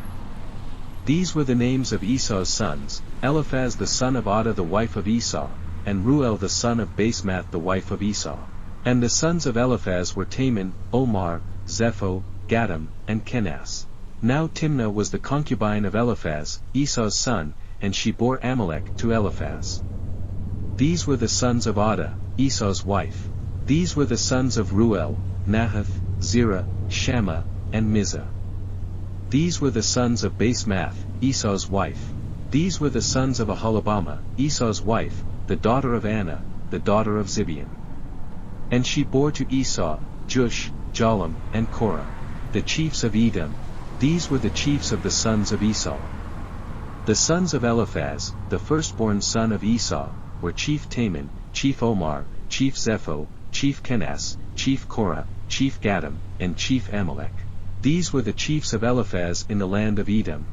These were the names of Esau's sons, Eliphaz the son of Adah the wife of Esau, and Ruel the son of Basemath the wife of Esau. And the sons of Eliphaz were Taman, Omar, Zepho, Gatam, and Kenaz. Now Timnah was the concubine of Eliphaz, Esau's son, and she bore Amalek to Eliphaz. These were the sons of Adah, Esau's wife. These were the sons of Ruel, Nahath, Zerah, Shammah, and Mizah. These were the sons of Basemath, Esau's wife. These were the sons of Aholibamah, Esau's wife, the daughter of Anna, the daughter of Zibeon. And she bore to Esau, Jush, Jolam, and Korah, the chiefs of Edom. These were the chiefs of the sons of Esau. The sons of Eliphaz, the firstborn son of Esau, were Chief Taman, Chief Omar, Chief Zepho, Chief Kenaz, Chief Korah, Chief Gatam, and Chief Amalek. These were the chiefs of Eliphaz in the land of Edom.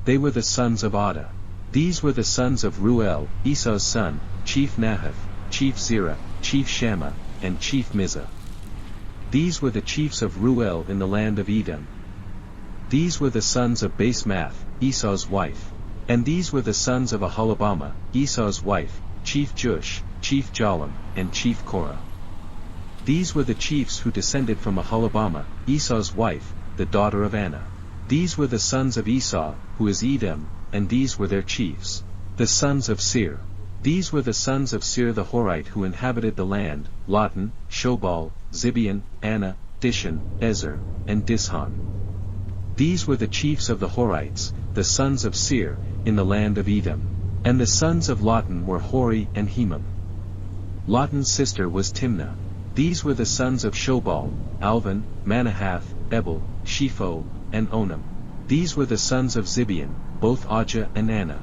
They were the sons of Adah. These were the sons of Ruel, Esau's son, Chief Nahath, Chief Zerah, Chief Shammah, and Chief Mizah. These were the chiefs of Ruel in the land of Edom. These were the sons of Basemath, Esau's wife. And these were the sons of Aholibamah, Esau's wife, Chief Jush, Chief Jolam, and Chief Korah. These were the chiefs who descended from Aholibamah, Esau's wife, the daughter of Anna. These were the sons of Esau, who is Edom, and these were their chiefs. The sons of Seir. These were the sons of Seir the Horite who inhabited the land, Lotan, Shobal, Zibeon, Anna, Dishon, Ezer, and Dishon. These were the chiefs of the Horites, the sons of Seir, in the land of Edom. And the sons of Lotan were Hori and Hemam. Lotan's sister was Timnah. These were the sons of Shobal, Alvan, Manahath, Ebal, Shepho, and Onam. These were the sons of Zibeon, both Ajah and Anna.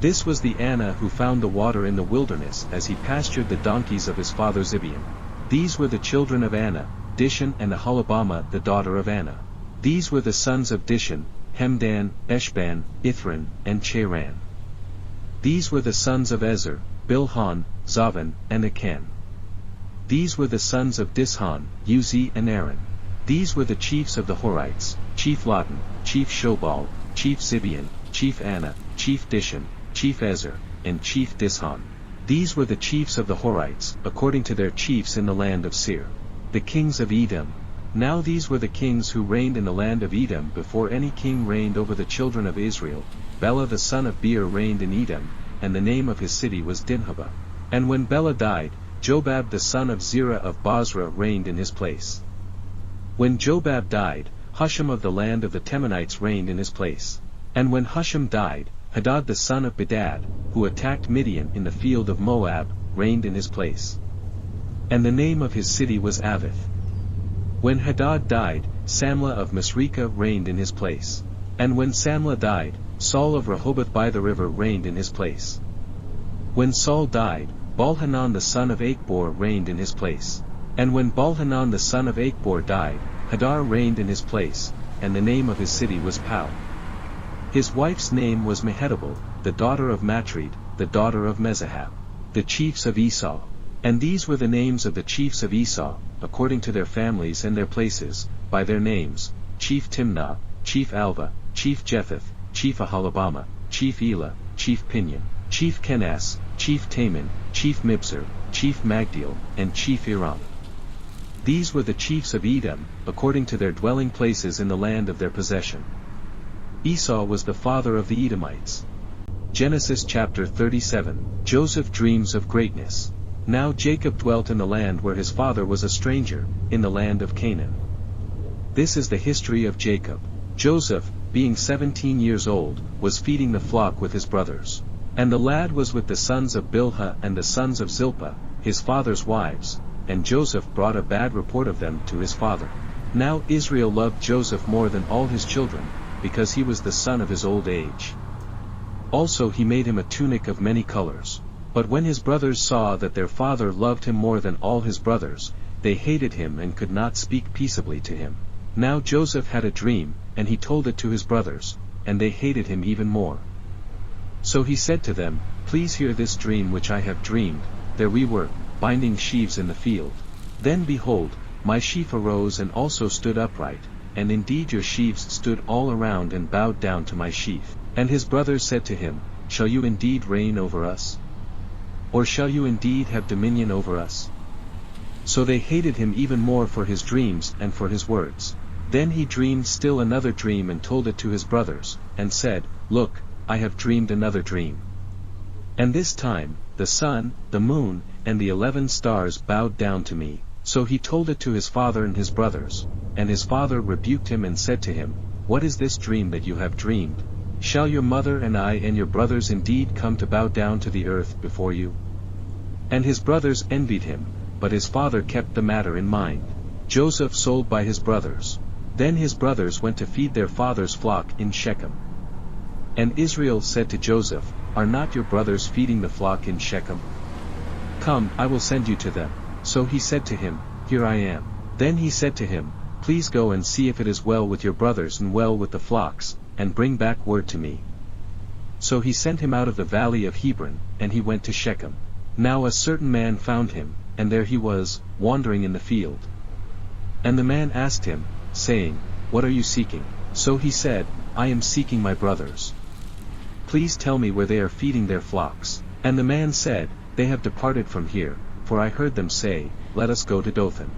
This was the Anna who found the water in the wilderness as he pastured the donkeys of his father Zibeon. These were the children of Anna, Dishon and Aholibamah the daughter of Anna. These were the sons of Dishon, Hemdan, Eshban, Ithran, and Cheran. These were the sons of Ezer, Bilhan, Zavan, and Akan. These were the sons of Dishon, Uzi and Aaron. These were the chiefs of the Horites, Chief Lotan, Chief Shobal, Chief Zibeon, Chief Anna, Chief Dishon, Chief Ezer, and Chief Dishon. These were the chiefs of the Horites, according to their chiefs in the land of Seir. The kings of Edom. Now these were the kings who reigned in the land of Edom before any king reigned over the children of Israel. Bela the son of Beer reigned in Edom, and the name of his city was Dinhabah. And when Bela died, Jobab the son of Zerah of Bozrah reigned in his place. When Jobab died, Husham of the land of the Temanites reigned in his place. And when Husham died, Hadad the son of Bedad, who attacked Midian in the field of Moab, reigned in his place. And the name of his city was Avith. When Hadad died, Samlah of Masrekah reigned in his place. And when Samlah died, Saul of Rehoboth by the river reigned in his place. When Saul died, Baal-Hanan the son of Achbor reigned in his place. And when Baal-Hanan the son of Achbor died, Hadar reigned in his place, and the name of his city was Pau. His wife's name was Mehetabel, the daughter of Matred, the daughter of Mezahab. The chiefs of Esau. And these were the names of the chiefs of Esau, according to their families and their places, by their names: Chief Timnah, Chief Alva, Chief Jetheth, Chief Aholibamah, Chief Elah, Chief Pinion, Chief Kenaz, Chief Taman, Chief Mibzar, Chief Magdiel, and Chief Iram. These were the chiefs of Edom, according to their dwelling places in the land of their possession. Esau was the father of the Edomites. Genesis chapter 37. Joseph dreams of greatness. Now Jacob dwelt in the land where his father was a stranger, in the land of Canaan. This is the history of Jacob. Joseph, being 17 years old, was feeding the flock with his brothers. And the lad was with the sons of Bilhah and the sons of Zilpah, his father's wives, and Joseph brought a bad report of them to his father. Now Israel loved Joseph more than all his children, because he was the son of his old age. Also he made him a tunic of many colors. But when his brothers saw that their father loved him more than all his brothers, they hated him and could not speak peaceably to him. Now Joseph had a dream, and he told it to his brothers, and they hated him even more. So he said to them, "Please hear this dream which I have dreamed. There we were, binding sheaves in the field. Then behold, my sheaf arose and also stood upright, and indeed your sheaves stood all around and bowed down to my sheaf." And his brothers said to him, "Shall you indeed reign over us? Or shall you indeed have dominion over us?" So they hated him even more for his dreams and for his words. Then he dreamed still another dream and told it to his brothers, and said, "Look, I have dreamed another dream. And this time, the sun, the moon, and the 11 stars bowed down to me." So he told it to his father and his brothers, and his father rebuked him and said to him, "What is this dream that you have dreamed? Shall your mother and I and your brothers indeed come to bow down to the earth before you?" And his brothers envied him, but his father kept the matter in mind. Joseph sold by his brothers. Then his brothers went to feed their father's flock in Shechem. And Israel said to Joseph, "Are not your brothers feeding the flock in Shechem? Come, I will send you to them." So he said to him, "Here I am." Then he said to him, "Please go and see if it is well with your brothers and well with the flocks, and bring back word to me." So he sent him out of the valley of Hebron, and he went to Shechem. Now a certain man found him, and there he was, wandering in the field. And the man asked him, saying, "What are you seeking?" So he said, "I am seeking my brothers. Please tell me where they are feeding their flocks." And the man said, "They have departed from here, for I heard them say, 'Let us go to Dothan.'"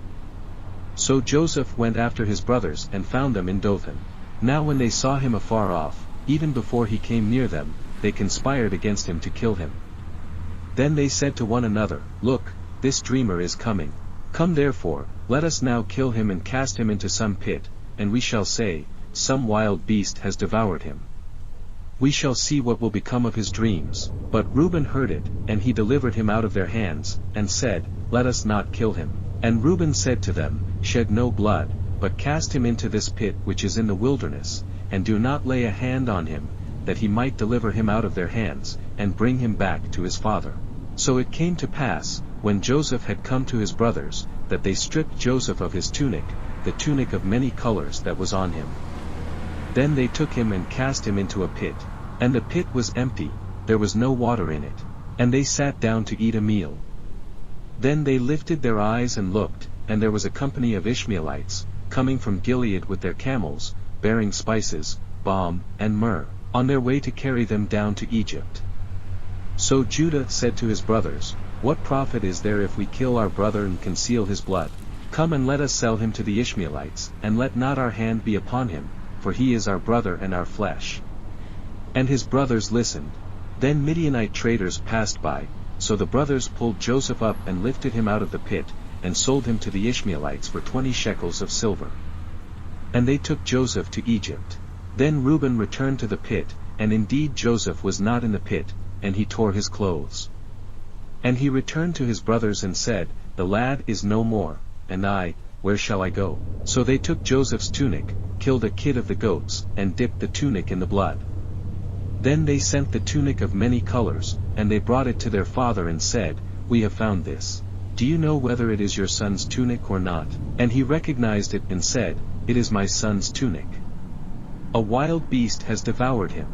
So Joseph went after his brothers and found them in Dothan. Now when they saw him afar off, even before he came near them, they conspired against him to kill him. Then they said to one another, "Look, this dreamer is coming. Come therefore, let us now kill him and cast him into some pit, and we shall say, 'Some wild beast has devoured him.' We shall see what will become of his dreams." But Reuben heard it, and he delivered him out of their hands, and said, "Let us not kill him." And Reuben said to them, "Shed no blood, but cast him into this pit which is in the wilderness, and do not lay a hand on him, that he might deliver him out of their hands, and bring him back to his father." So it came to pass, when Joseph had come to his brothers, that they stripped Joseph of his tunic, the tunic of many colors that was on him. Then they took him and cast him into a pit. And the pit was empty, there was no water in it. And they sat down to eat a meal. Then they lifted their eyes and looked, and there was a company of Ishmaelites, coming from Gilead with their camels, bearing spices, balm, and myrrh, on their way to carry them down to Egypt. So Judah said to his brothers, "What profit is there if we kill our brother and conceal his blood? Come and let us sell him to the Ishmaelites, and let not our hand be upon him, for he is our brother and our flesh." And his brothers listened. Then Midianite traders passed by, so the brothers pulled Joseph up and lifted him out of the pit, and sold him to the Ishmaelites for 20 shekels of silver. And they took Joseph to Egypt. Then Reuben returned to the pit, and indeed Joseph was not in the pit, and he tore his clothes. And he returned to his brothers and said, "The lad is no more, and I, where shall I go?" So they took Joseph's tunic, killed a kid of the goats, and dipped the tunic in the blood. Then they sent the tunic of many colors, and they brought it to their father and said, "We have found this. Do you know whether it is your son's tunic or not?" And he recognized it and said, "It is my son's tunic. A wild beast has devoured him."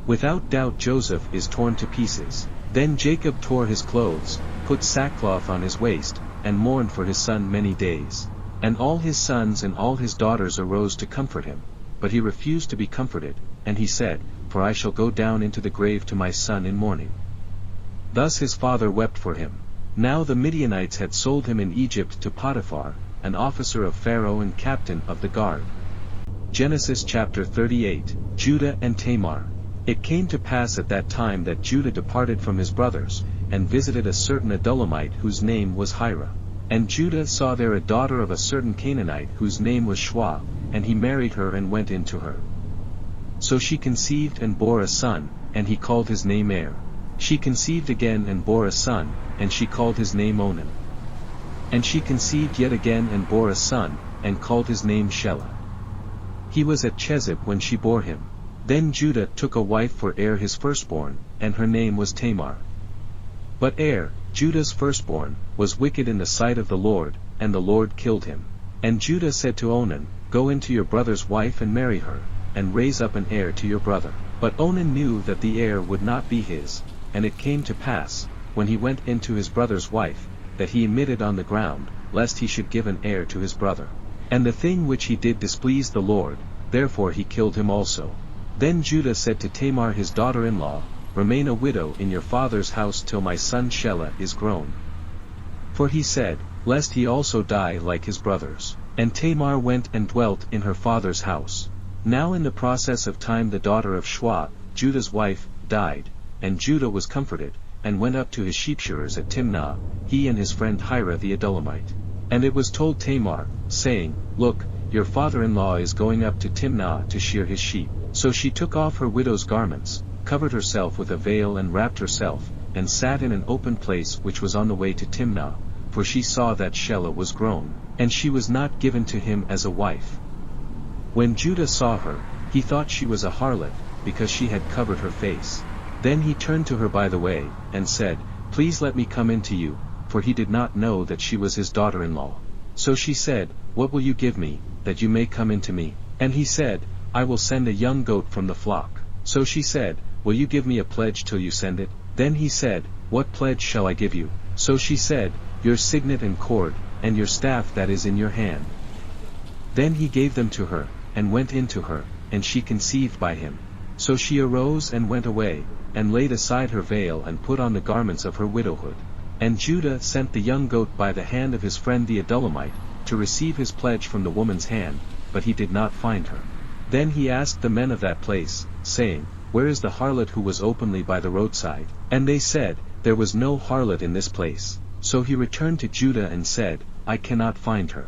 Without doubt Joseph is torn to pieces. Then Jacob tore his clothes, put sackcloth on his waist, and mourned for his son many days. And all his sons and all his daughters arose to comfort him. But he refused to be comforted, and he said, "For I shall go down into the grave to my son in mourning." Thus his father wept for him. Now the Midianites had sold him in Egypt to Potiphar, an officer of Pharaoh and captain of the guard. Genesis chapter 38, Judah and Tamar. It came to pass at that time that Judah departed from his brothers, and visited a certain Adullamite whose name was Hira. And Judah saw there a daughter of a certain Canaanite whose name was Shua, and he married her and went in to her. So she conceived and bore a son, and he called his name Er. She conceived again and bore a son, and she called his name Onan. And she conceived yet again and bore a son, and called his name Shelah. He was at Chezib when she bore him. Then Judah took a wife for Er his firstborn, and her name was Tamar. But Er, Judah's firstborn, was wicked in the sight of the Lord, and the Lord killed him. And Judah said to Onan, "Go into your brother's wife and marry her, and raise up an heir to your brother." But Onan knew that the heir would not be his, and it came to pass, when he went into his brother's wife, that he emitted on the ground, lest he should give an heir to his brother. And the thing which he did displeased the Lord, therefore he killed him also. Then Judah said to Tamar his daughter-in-law, "Remain a widow in your father's house till my son Shelah is grown." For he said, lest he also die like his brothers. And Tamar went and dwelt in her father's house. Now in the process of time the daughter of Shua, Judah's wife, died, and Judah was comforted, and went up to his sheepshearers at Timnah, he and his friend Hira the Adullamite. And it was told Tamar, saying, "Look, your father-in-law is going up to Timnah to shear his sheep." So she took off her widow's garments, covered herself with a veil and wrapped herself, and sat in an open place which was on the way to Timnah, for she saw that Shelah was grown, and she was not given to him as a wife. When Judah saw her, he thought she was a harlot, because she had covered her face. Then he turned to her by the way, and said, "Please let me come in to you," for he did not know that she was his daughter-in-law. So she said, "What will you give me, that you may come in to me?" And he said, "I will send a young goat from the flock." So she said, "Will you give me a pledge till you send it?" Then he said, "What pledge shall I give you?" So she said, "Your signet and cord, and your staff that is in your hand." Then he gave them to her, and went in to her, and she conceived by him. So she arose and went away, and laid aside her veil and put on the garments of her widowhood. And Judah sent the young goat by the hand of his friend the Adullamite, to receive his pledge from the woman's hand, but he did not find her. Then he asked the men of that place, saying, "Where is the harlot who was openly by the roadside?" And they said, "There was no harlot in this place." So he returned to Judah and said, "I cannot find her."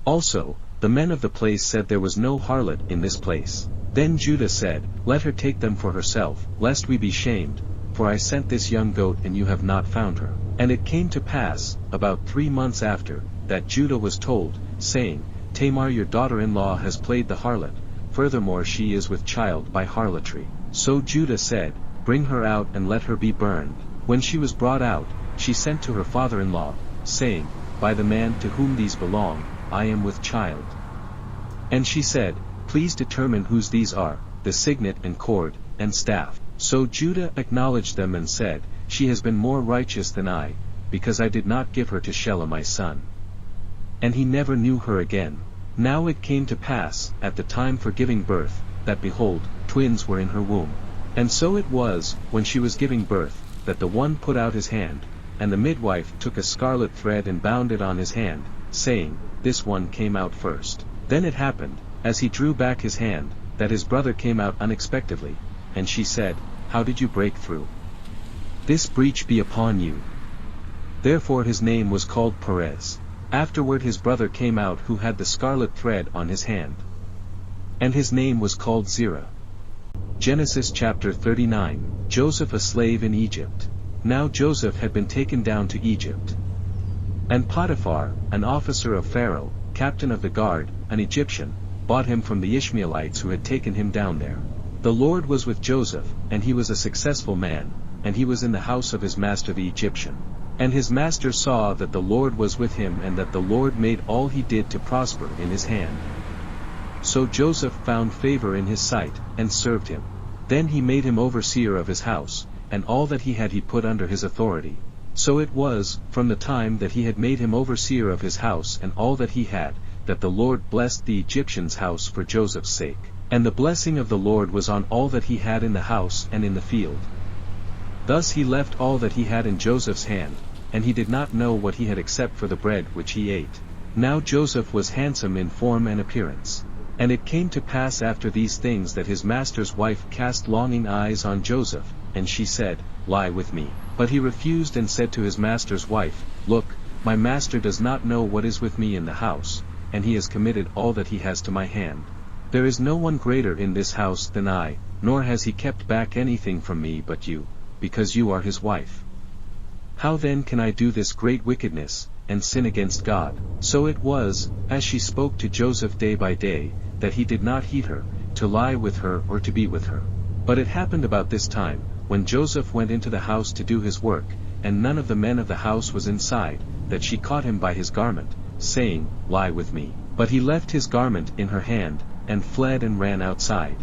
Also, the men of the place said there was no harlot in this place. Then Judah said, "Let her take them for herself, lest we be shamed, for I sent this young goat and you have not found her." And it came to pass, about 3 months after, that Judah was told, saying, "Tamar your daughter-in-law has played the harlot, furthermore she is with child by harlotry." So Judah said, "Bring her out and let her be burned." When she was brought out, she sent to her father-in-law, saying, by the man to whom these belong, I am with child." And she said, "Please determine whose these are, the signet and cord, and staff." So Judah acknowledged them and said, "She has been more righteous than I, because I did not give her to Shelah my son." And he never knew her again. Now it came to pass, at the time for giving birth, that behold, twins were in her womb. And so it was, when she was giving birth, that the one put out his hand, and the midwife took a scarlet thread and bound it on his hand, saying, "This one came out first." Then it happened, as he drew back his hand, that his brother came out unexpectedly, and she said, "How did you break through? This breach be upon you." Therefore his name was called Perez. Afterward his brother came out who had the scarlet thread on his hand. And his name was called Zerah. Genesis chapter 39, Joseph a slave in Egypt. Now Joseph had been taken down to Egypt. And Potiphar, an officer of Pharaoh, captain of the guard, an Egyptian, bought him from the Ishmaelites who had taken him down there. The Lord was with Joseph, and he was a successful man, and he was in the house of his master the Egyptian. And his master saw that the Lord was with him and that the Lord made all he did to prosper in his hand. So Joseph found favor in his sight, and served him. Then he made him overseer of his house, and all that he had he put under his authority. So it was, from the time that he had made him overseer of his house and all that he had, that the Lord blessed the Egyptian's house for Joseph's sake. And the blessing of the Lord was on all that he had in the house and in the field. Thus he left all that he had in Joseph's hand, and he did not know what he had except for the bread which he ate. Now Joseph was handsome in form and appearance. And it came to pass after these things that his master's wife cast longing eyes on Joseph, and she said, "Lie with me." But he refused and said to his master's wife, "Look, my master does not know what is with me in the house, and he has committed all that he has to my hand. There is no one greater in this house than I, nor has he kept back anything from me but you, because you are his wife. How then can I do this great wickedness, and sin against God?" So it was, as she spoke to Joseph day by day, that he did not heed her, to lie with her or to be with her. But it happened about this time, when Joseph went into the house to do his work, and none of the men of the house was inside, that she caught him by his garment, saying, "Lie with me." But he left his garment in her hand, and fled and ran outside.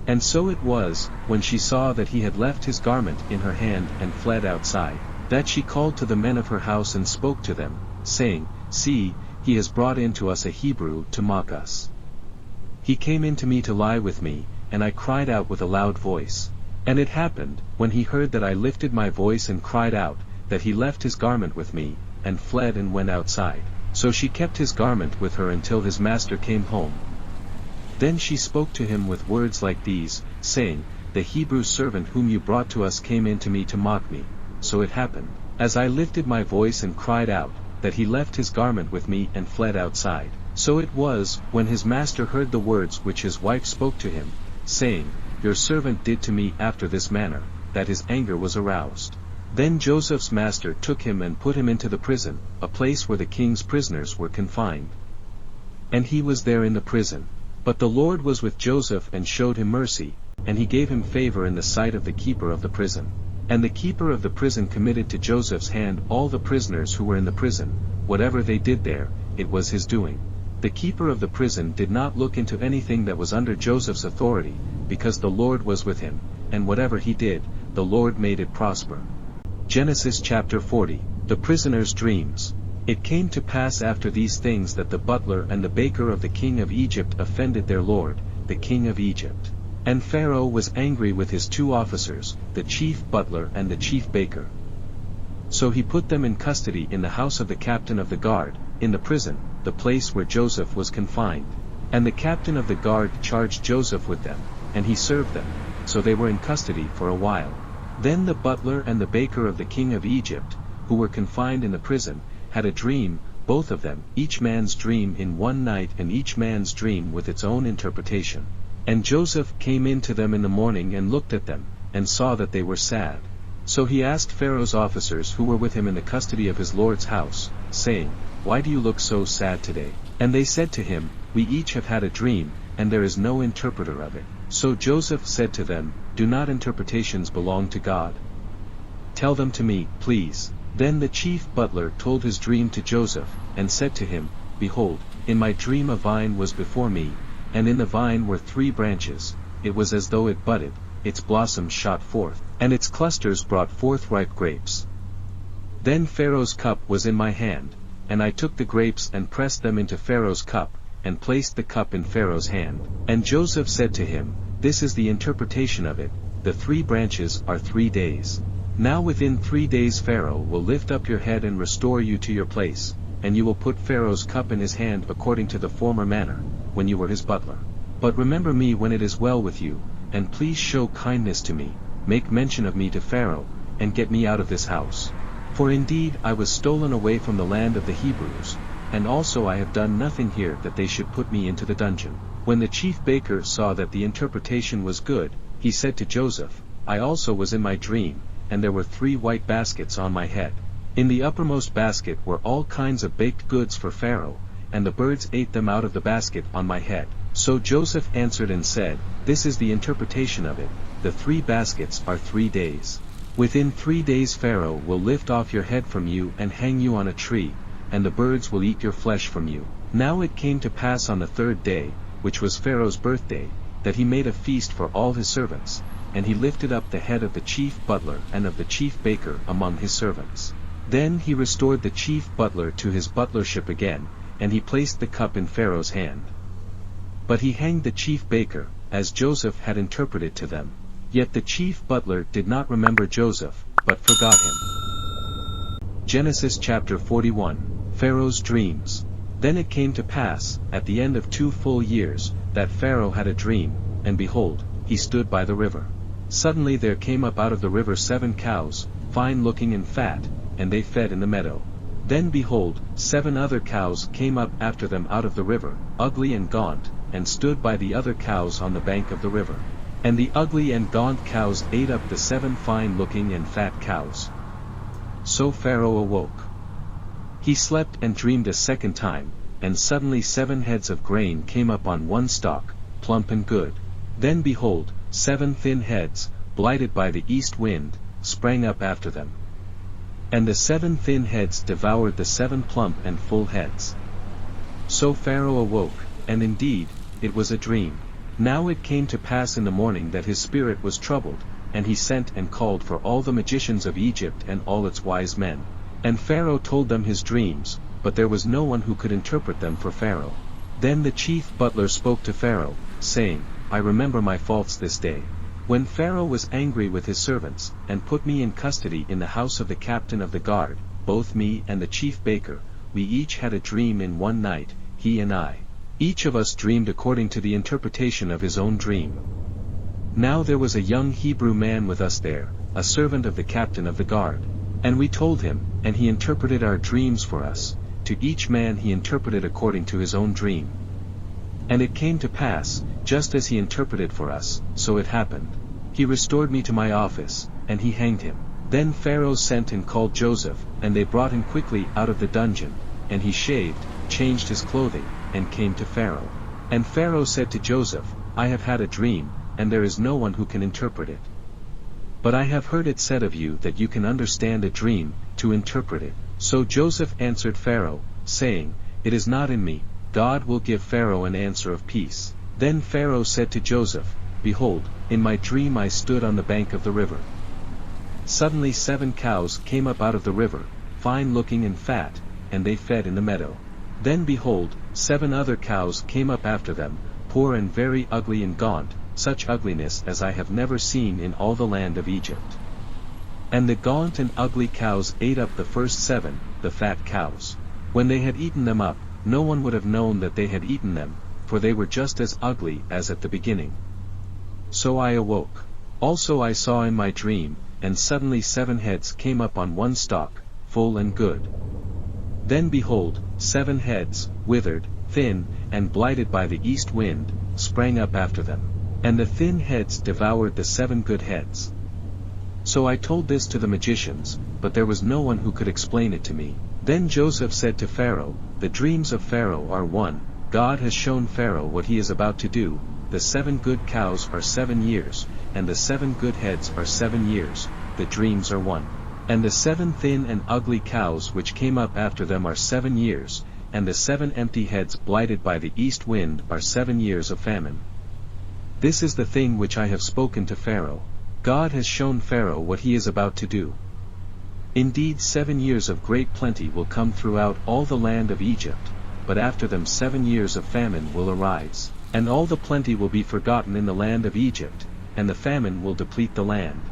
And so it was, when she saw that he had left his garment in her hand and fled outside, that she called to the men of her house and spoke to them, saying, "See, he has brought in to us a Hebrew to mock us. He came in to me to lie with me, and I cried out with a loud voice. And it happened, when he heard that I lifted my voice and cried out, that he left his garment with me, and fled and went outside. So she kept his garment with her until his master came home. Then she spoke to him with words like these, saying, "The Hebrew servant whom you brought to us came in to me to mock me." So it happened, as I lifted my voice and cried out, that he left his garment with me and fled outside. So it was, when his master heard the words which his wife spoke to him, saying, "Your servant did to me after this manner," that his anger was aroused. Then Joseph's master took him and put him into the prison, a place where the king's prisoners were confined. And he was there in the prison. But the Lord was with Joseph and showed him mercy, and he gave him favor in the sight of the keeper of the prison. And the keeper of the prison committed to Joseph's hand all the prisoners who were in the prison. Whatever they did there, it was his doing. The keeper of the prison did not look into anything that was under Joseph's authority, because the Lord was with him, and whatever he did, the Lord made it prosper. Genesis chapter 40, the prisoner's dreams. It came to pass after these things that the butler and the baker of the king of Egypt offended their lord, the king of Egypt. And Pharaoh was angry with his 2 officers, the chief butler and the chief baker. So he put them in custody in the house of the captain of the guard, in the prison, the place where Joseph was confined. And the captain of the guard charged Joseph with them, and he served them, so they were in custody for a while. Then the butler and the baker of the king of Egypt, who were confined in the prison, had a dream, both of them, each man's dream in one night and each man's dream with its own interpretation. And Joseph came in to them in the morning and looked at them, and saw that they were sad. So he asked Pharaoh's officers who were with him in the custody of his lord's house, saying, "Why do you look so sad today?" And they said to him, "We each have had a dream, and there is no interpreter of it." So Joseph said to them, "Do not interpretations belong to God? Tell them to me, please." Then the chief butler told his dream to Joseph, and said to him, Behold, in my dream a vine was before me, and in the vine were 3 branches, it was as though it budded, its blossoms shot forth, and its clusters brought forth ripe grapes. Then Pharaoh's cup was in my hand, and I took the grapes and pressed them into Pharaoh's cup, and placed the cup in Pharaoh's hand. And Joseph said to him, This is the interpretation of it, the 3 branches are 3 days. Now within 3 days Pharaoh will lift up your head and restore you to your place, and you will put Pharaoh's cup in his hand according to the former manner, when you were his butler. But remember me when it is well with you, and please show kindness to me, make mention of me to Pharaoh, and get me out of this house. For indeed I was stolen away from the land of the Hebrews, and also I have done nothing here that they should put me into the dungeon. When the chief baker saw that the interpretation was good, he said to Joseph, I also was in my dream, and there were 3 white baskets on my head. In the uppermost basket were all kinds of baked goods for Pharaoh, and the birds ate them out of the basket on my head. So Joseph answered and said, This is the interpretation of it, the 3 baskets are 3 days. Within 3 days Pharaoh will lift off your head from you and hang you on a tree, and the birds will eat your flesh from you. Now it came to pass on the 3rd day, which was Pharaoh's birthday, that he made a feast for all his servants, and he lifted up the head of the chief butler and of the chief baker among his servants. Then he restored the chief butler to his butlership again, and he placed the cup in Pharaoh's hand. But he hanged the chief baker, as Joseph had interpreted to them. Yet the chief butler did not remember Joseph, but forgot him. Genesis chapter 41, Pharaoh's dreams. Then it came to pass, at the end of 2 full years, that Pharaoh had a dream, and behold, he stood by the river. Suddenly there came up out of the river 7 cows, fine-looking and fat, and they fed in the meadow. Then behold, 7 other cows came up after them out of the river, ugly and gaunt, and stood by the other cows on the bank of the river. And the ugly and gaunt cows ate up the 7 fine-looking and fat cows. So Pharaoh awoke. He slept and dreamed a second time, and suddenly 7 heads of grain came up on one stalk, plump and good. Then behold, 7 thin heads, blighted by the east wind, sprang up after them. And the 7 thin heads devoured the 7 plump and full heads. So Pharaoh awoke, and indeed, it was a dream. Now it came to pass in the morning that his spirit was troubled, and he sent and called for all the magicians of Egypt and all its wise men. And Pharaoh told them his dreams, but there was no one who could interpret them for Pharaoh. Then the chief butler spoke to Pharaoh, saying, I remember my faults this day. When Pharaoh was angry with his servants, and put me in custody in the house of the captain of the guard, both me and the chief baker, we each had a dream in one night, he and I. Each of us dreamed according to the interpretation of his own dream. Now there was a young Hebrew man with us there, a servant of the captain of the guard. And we told him, and he interpreted our dreams for us, to each man he interpreted according to his own dream. And it came to pass, just as he interpreted for us, so it happened. He restored me to my office, and he hanged him. Then Pharaoh sent and called Joseph, and they brought him quickly out of the dungeon, and he shaved, changed his clothing, and came to Pharaoh. And Pharaoh said to Joseph, I have had a dream, and there is no one who can interpret it. But I have heard it said of you that you can understand a dream, to interpret it. So Joseph answered Pharaoh, saying, It is not in me, God will give Pharaoh an answer of peace. Then Pharaoh said to Joseph, Behold, in my dream I stood on the bank of the river. Suddenly 7 cows came up out of the river, fine-looking and fat, and they fed in the meadow. Then behold, 7 other cows came up after them, poor and very ugly and gaunt, such ugliness as I have never seen in all the land of Egypt. And the gaunt and ugly cows ate up the first 7, the fat cows. When they had eaten them up, no one would have known that they had eaten them, for they were just as ugly as at the beginning. So I awoke. Also I saw in my dream, and suddenly 7 heads came up on one stalk, full and good. Then behold, 7 heads, withered, thin, and blighted by the east wind, sprang up after them. And the thin heads devoured the 7 good heads. So I told this to the magicians, but there was no one who could explain it to me. Then Joseph said to Pharaoh, The dreams of Pharaoh are one. God has shown Pharaoh what he is about to do. The 7 good cows are 7 years, and the 7 good heads are 7 years. The dreams are one. And the 7 thin and ugly cows which came up after them are 7 years, and the 7 empty heads blighted by the east wind are 7 years of famine. This is the thing which I have spoken to Pharaoh. God has shown Pharaoh what he is about to do. Indeed 7 years of great plenty will come throughout all the land of Egypt, but after them 7 years of famine will arise, and all the plenty will be forgotten in the land of Egypt, and the famine will deplete the land.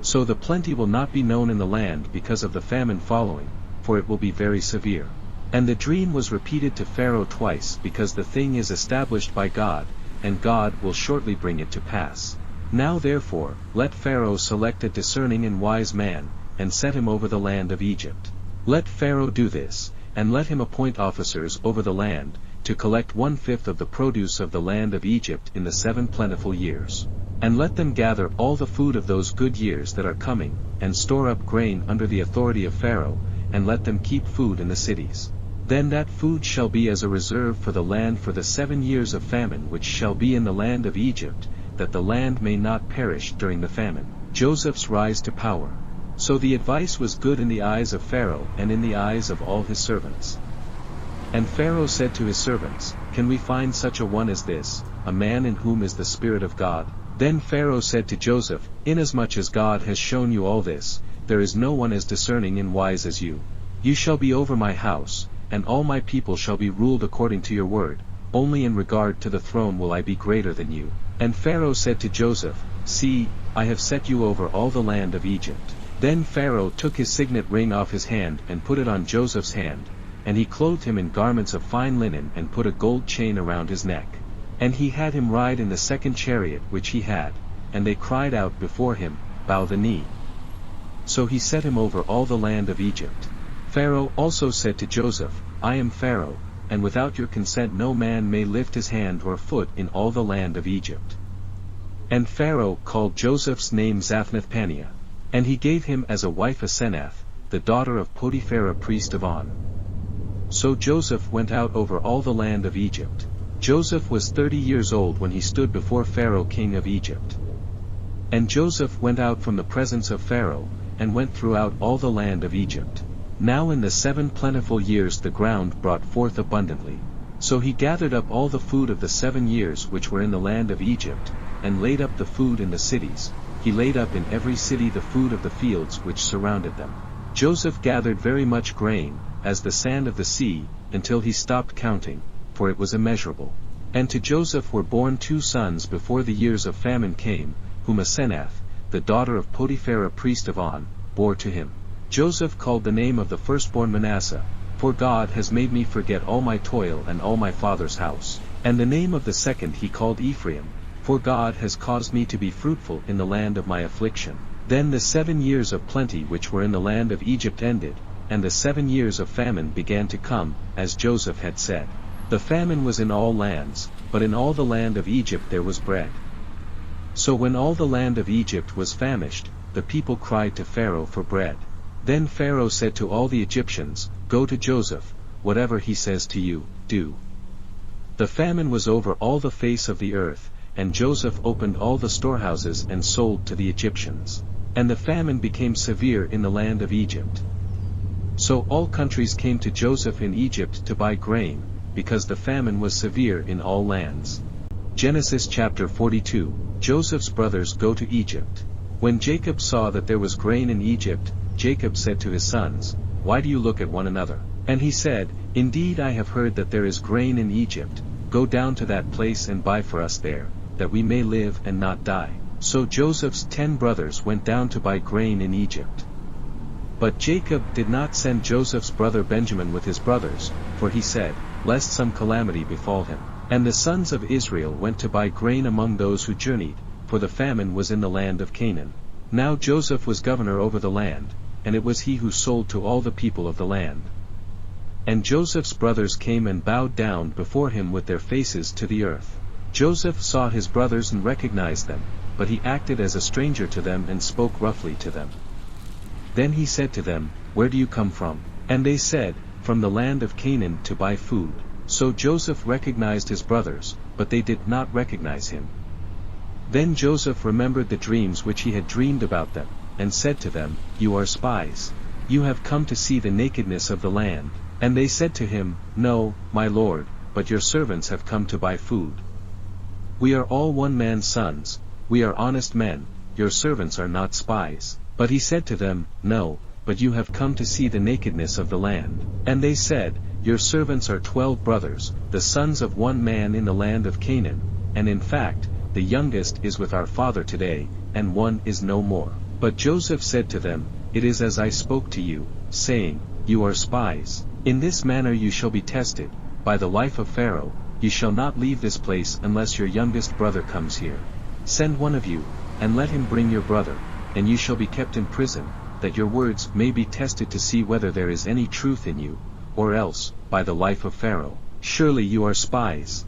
So the plenty will not be known in the land because of the famine following, for it will be very severe. And the dream was repeated to Pharaoh twice because the thing is established by God, and God will shortly bring it to pass. Now therefore, let Pharaoh select a discerning and wise man, and set him over the land of Egypt. Let Pharaoh do this, and let him appoint officers over the land, to collect 1/5 of the produce of the land of Egypt in the 7 plentiful years. And let them gather all the food of those good years that are coming, and store up grain under the authority of Pharaoh, and let them keep food in the cities. Then that food shall be as a reserve for the land for the 7 years of famine which shall be in the land of Egypt, that the land may not perish during the famine. Joseph's rise to power. So the advice was good in the eyes of Pharaoh and in the eyes of all his servants. And Pharaoh said to his servants, Can we find such a one as this, a man in whom is the Spirit of God? Then Pharaoh said to Joseph, Inasmuch as God has shown you all this, there is no one as discerning and wise as you. You shall be over my house, and all my people shall be ruled according to your word, only in regard to the throne will I be greater than you. And Pharaoh said to Joseph, See, I have set you over all the land of Egypt. Then Pharaoh took his signet ring off his hand and put it on Joseph's hand, and he clothed him in garments of fine linen and put a gold chain around his neck. And he had him ride in the 2nd chariot which he had, and they cried out before him, Bow the knee. So he set him over all the land of Egypt. Pharaoh also said to Joseph, I am Pharaoh, and without your consent no man may lift his hand or foot in all the land of Egypt. And Pharaoh called Joseph's name Zaphnath-Paneah. And he gave him as a wife Asenath, the daughter of Potiphera priest of On. So Joseph went out over all the land of Egypt. Joseph was 30 years old when he stood before Pharaoh king of Egypt. And Joseph went out from the presence of Pharaoh, and went throughout all the land of Egypt. Now in the 7 plentiful years the ground brought forth abundantly. So he gathered up all the food of the 7 years which were in the land of Egypt, and laid up the food in the cities. He laid up in every city the food of the fields which surrounded them. Joseph gathered very much grain, as the sand of the sea, until he stopped counting, for it was immeasurable. And to Joseph were born 2 sons before the years of famine came, whom Asenath, the daughter of Potiphera priest of On, bore to him. Joseph called the name of the firstborn Manasseh, for God has made me forget all my toil and all my father's house. And the name of the second he called Ephraim, for God has caused me to be fruitful in the land of my affliction. Then the 7 years of plenty which were in the land of Egypt ended, and the 7 years of famine began to come, as Joseph had said. The famine was in all lands, but in all the land of Egypt there was bread. So when all the land of Egypt was famished, the people cried to Pharaoh for bread. Then Pharaoh said to all the Egyptians, Go to Joseph, whatever he says to you, do. The famine was over all the face of the earth, and Joseph opened all the storehouses and sold to the Egyptians. And the famine became severe in the land of Egypt. So all countries came to Joseph in Egypt to buy grain, because the famine was severe in all lands. Genesis chapter 42, Joseph's brothers go to Egypt. When Jacob saw that there was grain in Egypt, Jacob said to his sons, Why do you look at one another? And he said, Indeed I have heard that there is grain in Egypt. Go down to that place and buy for us there, that we may live and not die. So Joseph's 10 brothers went down to buy grain in Egypt. But Jacob did not send Joseph's brother Benjamin with his brothers, for he said, Lest some calamity befall him. And the sons of Israel went to buy grain among those who journeyed, for the famine was in the land of Canaan. Now Joseph was governor over the land, and it was he who sold to all the people of the land. And Joseph's brothers came and bowed down before him with their faces to the earth. Joseph saw his brothers and recognized them, but he acted as a stranger to them and spoke roughly to them. Then he said to them, Where do you come from? And they said, From the land of Canaan to buy food. So Joseph recognized his brothers, but they did not recognize him. Then Joseph remembered the dreams which he had dreamed about them, and said to them, You are spies. You have come to see the nakedness of the land. And they said to him, No, my lord, but your servants have come to buy food. We are all one man's sons, we are honest men, your servants are not spies. But he said to them, No, but you have come to see the nakedness of the land. And they said, Your servants are 12 brothers, the sons of one man in the land of Canaan, and in fact, the youngest is with our father today, and one is no more. But Joseph said to them, It is as I spoke to you, saying, You are spies. In this manner you shall be tested, by the life of Pharaoh, you shall not leave this place unless your youngest brother comes here. Send one of you, and let him bring your brother, and you shall be kept in prison, that your words may be tested to see whether there is any truth in you, or else, by the life of Pharaoh, surely you are spies.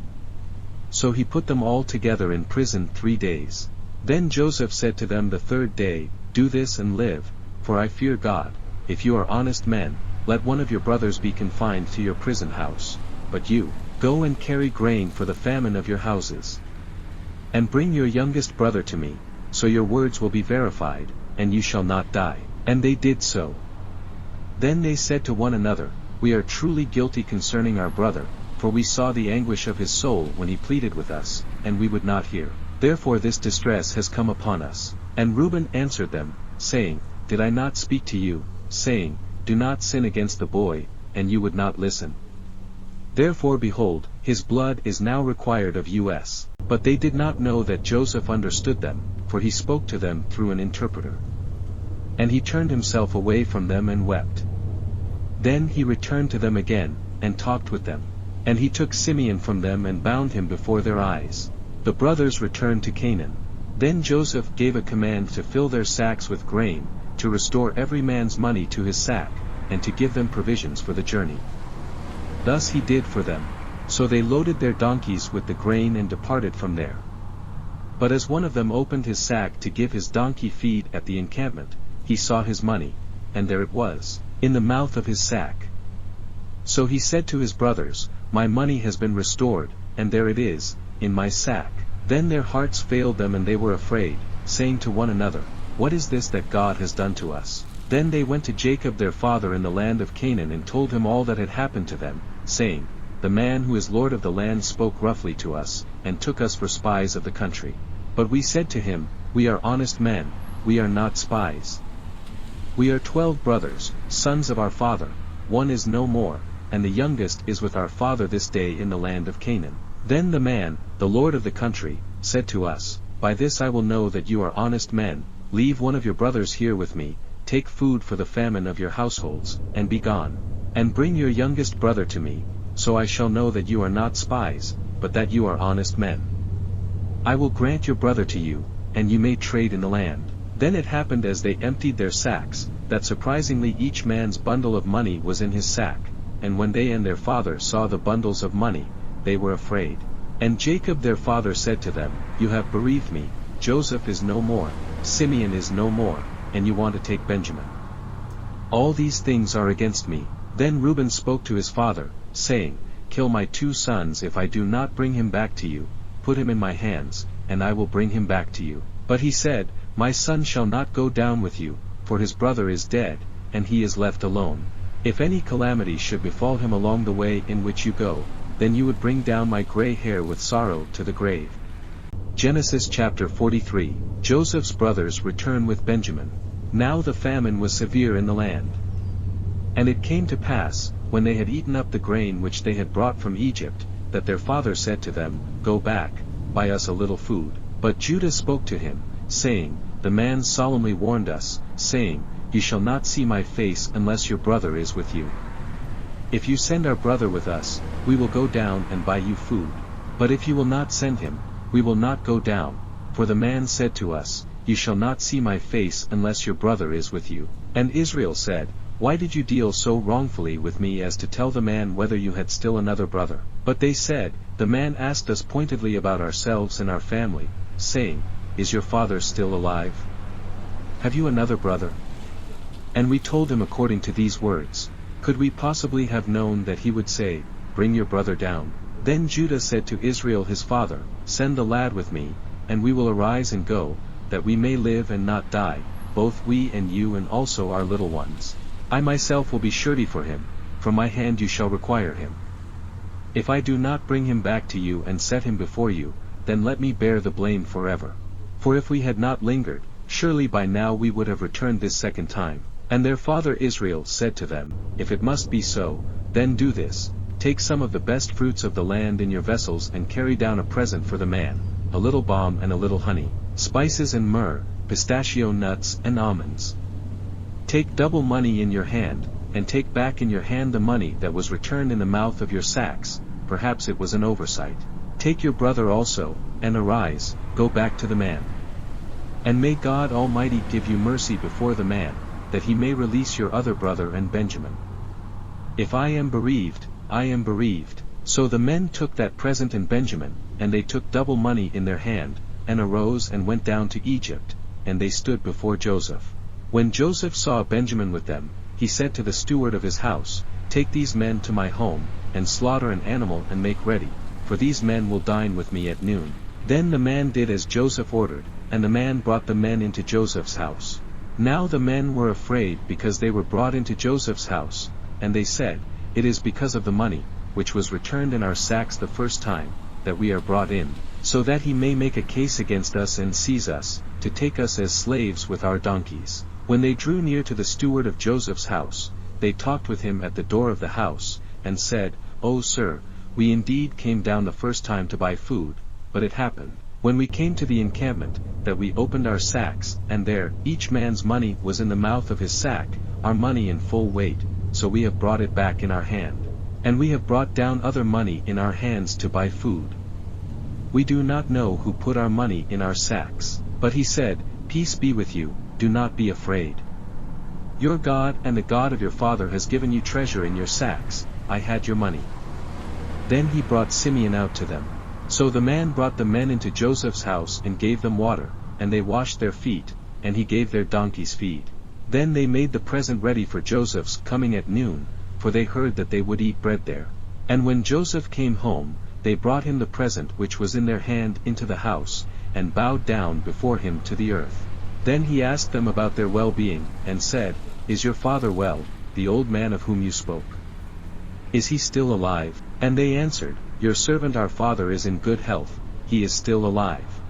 So he put them all together in prison 3 days. Then Joseph said to them the third day, Do this and live, for I fear God. If you are honest men, let one of your brothers be confined to your prison house, but you, go and carry grain for the famine of your houses. And bring your youngest brother to me, so your words will be verified, and you shall not die. And they did so. Then they said to one another, We are truly guilty concerning our brother, for we saw the anguish of his soul when he pleaded with us, and we would not hear. Therefore this distress has come upon us. And Reuben answered them, saying, Did I not speak to you, saying, Do not sin against the boy, and you would not listen? Therefore behold, his blood is now required of us. But they did not know that Joseph understood them, for he spoke to them through an interpreter. And he turned himself away from them and wept. Then he returned to them again, and talked with them. And he took Simeon from them and bound him before their eyes. The brothers returned to Canaan. Then Joseph gave a command to fill their sacks with grain, to restore every man's money to his sack, and to give them provisions for the journey. Thus he did for them. So they loaded their donkeys with the grain and departed from there. But as one of them opened his sack to give his donkey feed at the encampment, he saw his money, and there it was, in the mouth of his sack. So he said to his brothers, My money has been restored, and there it is, in my sack. Then their hearts failed them and they were afraid, saying to one another, What is this that God has done to us? Then they went to Jacob their father in the land of Canaan and told him all that had happened to them, saying, The man who is lord of the land spoke roughly to us, and took us for spies of the country. But we said to him, We are honest men, we are not spies. We are 12 brothers, sons of our father, one is no more, and the youngest is with our father this day in the land of Canaan. Then the man, the lord of the country, said to us, By this I will know that you are honest men. Leave one of your brothers here with me, take food for the famine of your households, and be gone. And bring your youngest brother to me, so I shall know that you are not spies, but that you are honest men. I will grant your brother to you, and you may trade in the land. Then it happened as they emptied their sacks, that surprisingly each man's bundle of money was in his sack, and when they and their father saw the bundles of money, they were afraid. And Jacob their father said to them, You have bereaved me, Joseph is no more, Simeon is no more, and you want to take Benjamin. All these things are against me. Then Reuben spoke to his father, saying, Kill my 2 sons if I do not bring him back to you, put him in my hands, and I will bring him back to you. But he said, My son shall not go down with you, for his brother is dead, and he is left alone. If any calamity should befall him along the way in which you go, then you would bring down my gray hair with sorrow to the grave. Genesis chapter 43. Joseph's brothers return with Benjamin. Now the famine was severe in the land. And it came to pass, when they had eaten up the grain which they had brought from Egypt, that their father said to them, Go back, buy us a little food. But Judah spoke to him, saying, The man solemnly warned us, saying, You shall not see my face unless your brother is with you. If you send our brother with us, we will go down and buy you food. But if you will not send him, we will not go down, for the man said to us, You shall not see my face unless your brother is with you. And Israel said, Why did you deal so wrongfully with me as to tell the man whether you had still another brother? But they said, The man asked us pointedly about ourselves and our family, saying, Is your father still alive? Have you another brother? And we told him according to these words. Could we possibly have known that he would say, Bring your brother down? Then Judah said to Israel his father, Send the lad with me, and we will arise and go, that we may live and not die, both we and you and also our little ones. I myself will be surety for him, from my hand you shall require him. If I do not bring him back to you and set him before you, then let me bear the blame forever. For if we had not lingered, surely by now we would have returned this second time. And their father Israel said to them, If it must be so, then do this, take some of the best fruits of the land in your vessels and carry down a present for the man, a little balm and a little honey, spices and myrrh, pistachio nuts and almonds. Take double money in your hand, and take back in your hand the money that was returned in the mouth of your sacks, perhaps it was an oversight. Take your brother also, and arise, go back to the man. And may God Almighty give you mercy before the man, that he may release your other brother and Benjamin. If I am bereaved, I am bereaved. So the men took that present and Benjamin, and they took double money in their hand, and arose and went down to Egypt, and they stood before Joseph. When Joseph saw Benjamin with them, he said to the steward of his house, Take these men to my home, and slaughter an animal and make ready, for these men will dine with me at noon. Then the man did as Joseph ordered, and the man brought the men into Joseph's house. Now the men were afraid because they were brought into Joseph's house, and they said, It is because of the money, which was returned in our sacks the first time, that we are brought in, so that he may make a case against us and seize us, to take us as slaves with our donkeys. When they drew near to the steward of Joseph's house, they talked with him at the door of the house, and said, O sir, we indeed came down the first time to buy food, but it happened, when we came to the encampment, that we opened our sacks, and there, each man's money was in the mouth of his sack, our money in full weight, so we have brought it back in our hand. And we have brought down other money in our hands to buy food. We do not know who put our money in our sacks. But he said, Peace be with you, do not be afraid. Your God and the God of your father has given you treasure in your sacks, I had your money. Then he brought Simeon out to them. So the man brought the men into Joseph's house and gave them water, and they washed their feet, and he gave their donkeys feed. Then they made the present ready for Joseph's coming at noon, for they heard that they would eat bread there. And when Joseph came home, they brought him the present which was in their hand into the house, and bowed down before him to the earth. Then he asked them about their well-being, and said, Is your father well, the old man of whom you spoke? Is he still alive? And they answered, Your servant our father is in good health, he is still alive.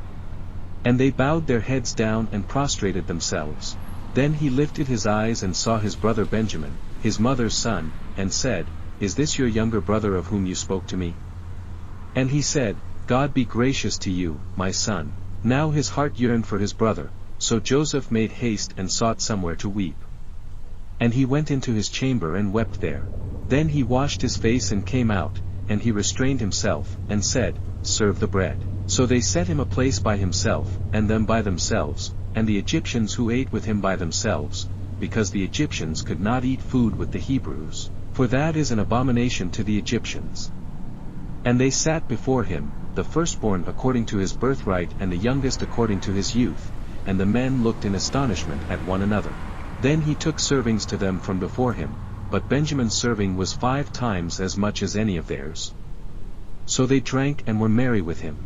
And they bowed their heads down and prostrated themselves. Then he lifted his eyes and saw his brother Benjamin, his mother's son, and said, Is this your younger brother of whom you spoke to me? And he said, God be gracious to you, my son. Now his heart yearned for his brother, so Joseph made haste and sought somewhere to weep. And he went into his chamber and wept there. Then he washed his face and came out, and he restrained himself, and said, Serve the bread. So they set him a place by himself, and them by themselves, and the Egyptians who ate with him by themselves, because the Egyptians could not eat food with the Hebrews, for that is an abomination to the Egyptians. And they sat before him, the firstborn according to his birthright and the youngest according to his youth, and the men looked in astonishment at one another. Then he took servings to them from before him, but Benjamin's serving was 5 times as much as any of theirs. So they drank and were merry with him.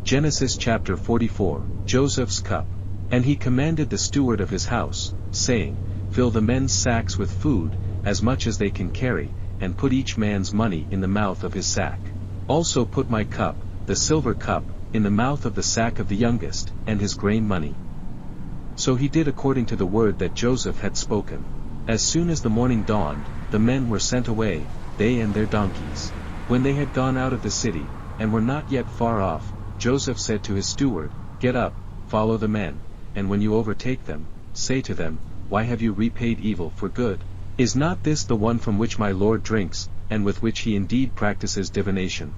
Genesis chapter 44, Joseph's cup. And he commanded the steward of his house, saying, Fill the men's sacks with food, as much as they can carry, and put each man's money in the mouth of his sack. Also put my cup, the silver cup, in the mouth of the sack of the youngest, and his grain money. So he did according to the word that Joseph had spoken. As soon as the morning dawned, the men were sent away, they and their donkeys. When they had gone out of the city, and were not yet far off, Joseph said to his steward, Get up, follow the men, and when you overtake them, say to them, Why have you repaid evil for good? Is not this the one from which my Lord drinks, and with which he indeed practices divination?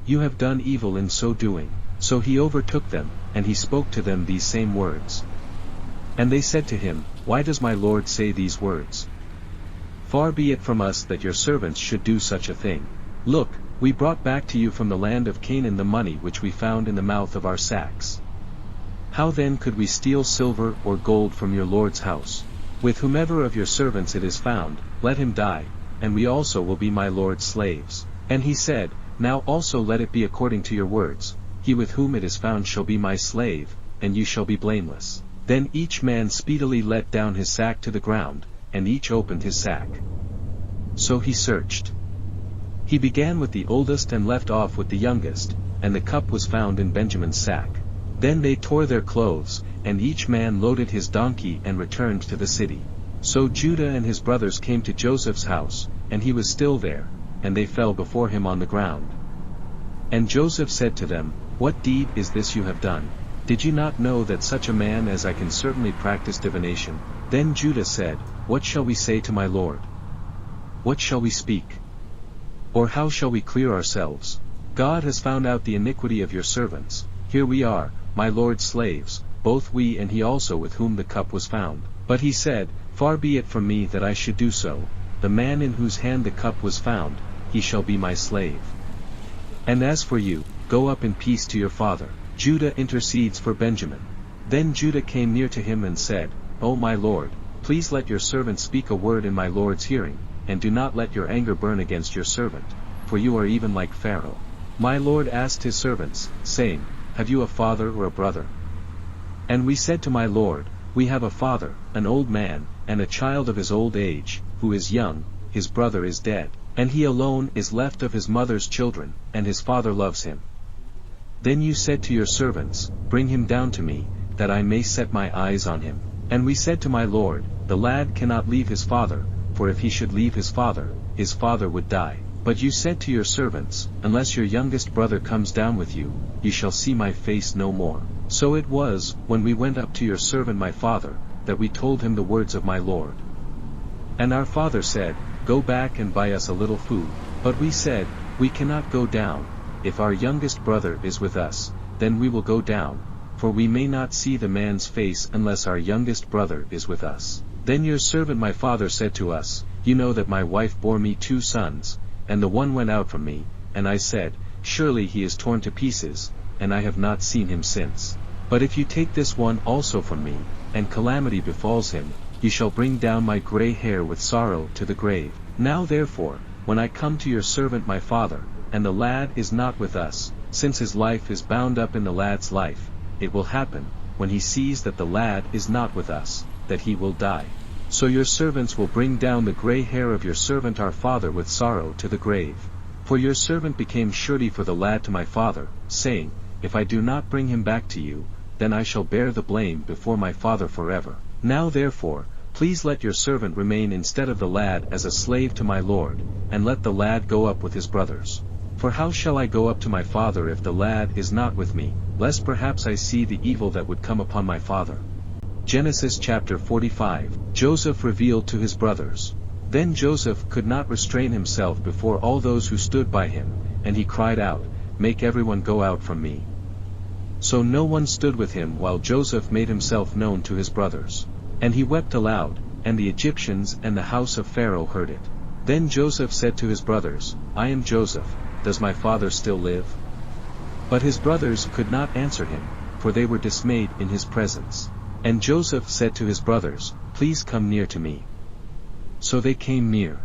You have done evil in so doing. So he overtook them, and he spoke to them these same words. And they said to him, Why does my Lord say these words? Far be it from us that your servants should do such a thing. Look, we brought back to you from the land of Canaan the money which we found in the mouth of our sacks. How then could we steal silver or gold from your Lord's house? With whomever of your servants it is found, let him die, and we also will be my Lord's slaves. And he said, Now also let it be according to your words, he with whom it is found shall be my slave, and you shall be blameless. Then each man speedily let down his sack to the ground, and each opened his sack. So he searched. He began with the oldest and left off with the youngest, and the cup was found in Benjamin's sack. Then they tore their clothes, and each man loaded his donkey and returned to the city. So Judah and his brothers came to Joseph's house, and he was still there, and they fell before him on the ground. And Joseph said to them, "What deed is this you have done? Did you not know that such a man as I can certainly practice divination?" Then Judah said, "What shall we say to my lord? What shall we speak? Or how shall we clear ourselves? God has found out the iniquity of your servants. Here we are, my lord's slaves, both we and he also with whom the cup was found." But he said, "Far be it from me that I should do so. The man in whose hand the cup was found, he shall be my slave. And as for you, go up in peace to your father." Judah intercedes for Benjamin. Then Judah came near to him and said, "O my lord, please let your servant speak a word in my lord's hearing, and do not let your anger burn against your servant, for you are even like Pharaoh." My lord asked his servants, saying, "Have you a father or a brother?" And we said to my lord, "We have a father, an old man, and a child of his old age, who is young, his brother is dead, and he alone is left of his mother's children, and his father loves him." Then you said to your servants, "Bring him down to me, that I may set my eyes on him." And we said to my lord, "The lad cannot leave his father, for if he should leave his father would die." But you said to your servants, "Unless your youngest brother comes down with you, you shall see my face no more." So it was, when we went up to your servant my father, that we told him the words of my lord. And our father said, "Go back and buy us a little food." But we said, "We cannot go down. If our youngest brother is with us, then we will go down, for we may not see the man's face unless our youngest brother is with us." Then your servant my father said to us, "You know that my wife bore me 2 sons, and the one went out from me, and I said, Surely he is torn to pieces, and I have not seen him since. But if you take this one also from me, and calamity befalls him, you shall bring down my gray hair with sorrow to the grave. Now therefore, when I come to your servant my father, and the lad is not with us, since his life is bound up in the lad's life, it will happen, when he sees that the lad is not with us, that he will die. So your servants will bring down the gray hair of your servant our father with sorrow to the grave. For your servant became surety for the lad to my father, saying, If I do not bring him back to you, then I shall bear the blame before my father forever. Now therefore, please let your servant remain instead of the lad as a slave to my lord, and let the lad go up with his brothers. For how shall I go up to my father if the lad is not with me, lest perhaps I see the evil that would come upon my father?" Genesis chapter 45. Joseph revealed to his brothers. Then Joseph could not restrain himself before all those who stood by him, and he cried out, "Make everyone go out from me." So no one stood with him while Joseph made himself known to his brothers. And he wept aloud, and the Egyptians and the house of Pharaoh heard it. Then Joseph said to his brothers, "I am Joseph, does my father still live?" But his brothers could not answer him, for they were dismayed in his presence. And Joseph said to his brothers, "Please come near to me." So they came near.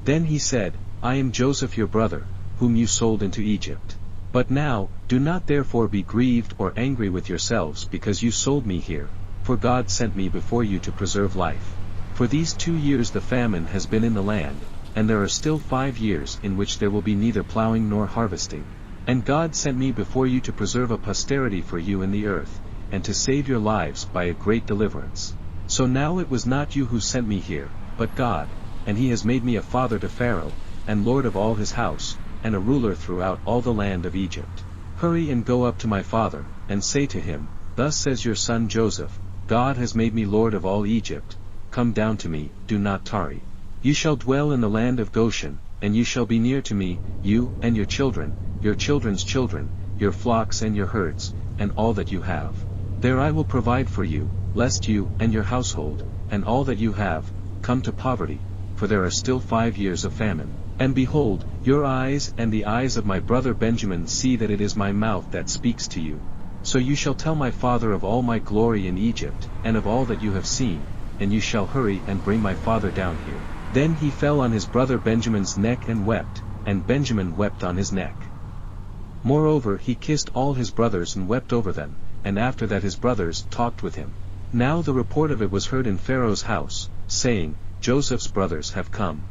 Then he said, "I am Joseph your brother, whom you sold into Egypt. But now, do not therefore be grieved or angry with yourselves because you sold me here, for God sent me before you to preserve life. For these 2 years the famine has been in the land, and there are still 5 years in which there will be neither plowing nor harvesting. And God sent me before you to preserve a posterity for you in the earth, and to save your lives by a great deliverance. So now it was not you who sent me here, but God, and he has made me a father to Pharaoh, and lord of all his house, and a ruler throughout all the land of Egypt. Hurry and go up to my father, and say to him, Thus says your son Joseph, God has made me lord of all Egypt. Come down to me, do not tarry. You shall dwell in the land of Goshen, and you shall be near to me, you and your children, your children's children, your flocks and your herds, and all that you have. There I will provide for you, lest you and your household, and all that you have, come to poverty, for there are still 5 years of famine. And behold, your eyes and the eyes of my brother Benjamin see that it is my mouth that speaks to you. So you shall tell my father of all my glory in Egypt, and of all that you have seen, and you shall hurry and bring my father down here." Then he fell on his brother Benjamin's neck and wept, and Benjamin wept on his neck. Moreover he kissed all his brothers and wept over them, and after that his brothers talked with him. Now the report of it was heard in Pharaoh's house, saying, Joseph's brothers have come.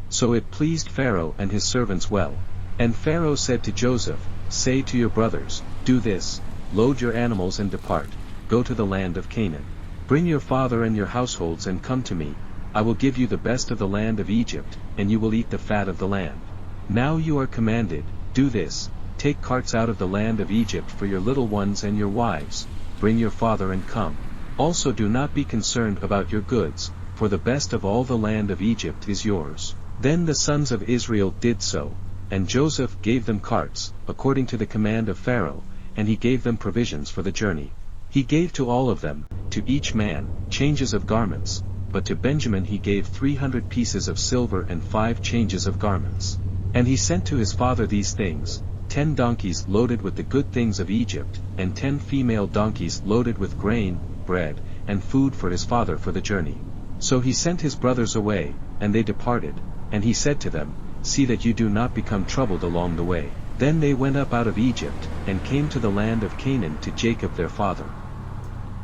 So it pleased Pharaoh and his servants well. And Pharaoh said to Joseph, Say to your brothers, Do this, load your animals and depart, go to the land of Canaan. Bring your father and your households and come to me, I will give you the best of the land of Egypt, and you will eat the fat of the land. Now you are commanded, Do this, take carts out of the land of Egypt for your little ones and your wives, bring your father and come. Also do not be concerned about your goods, for the best of all the land of Egypt is yours. Then the sons of Israel did so, and Joseph gave them carts, according to the command of Pharaoh, and he gave them provisions for the journey. He gave to all of them, to each man, changes of garments, but to Benjamin he gave 300 pieces of silver and 5 changes of garments. And he sent to his father these things, 10 donkeys loaded with the good things of Egypt, and 10 female donkeys loaded with grain, bread, and food for his father for the journey. So he sent his brothers away, and they departed, and he said to them, See that you do not become troubled along the way. Then they went up out of Egypt, and came to the land of Canaan to Jacob their father.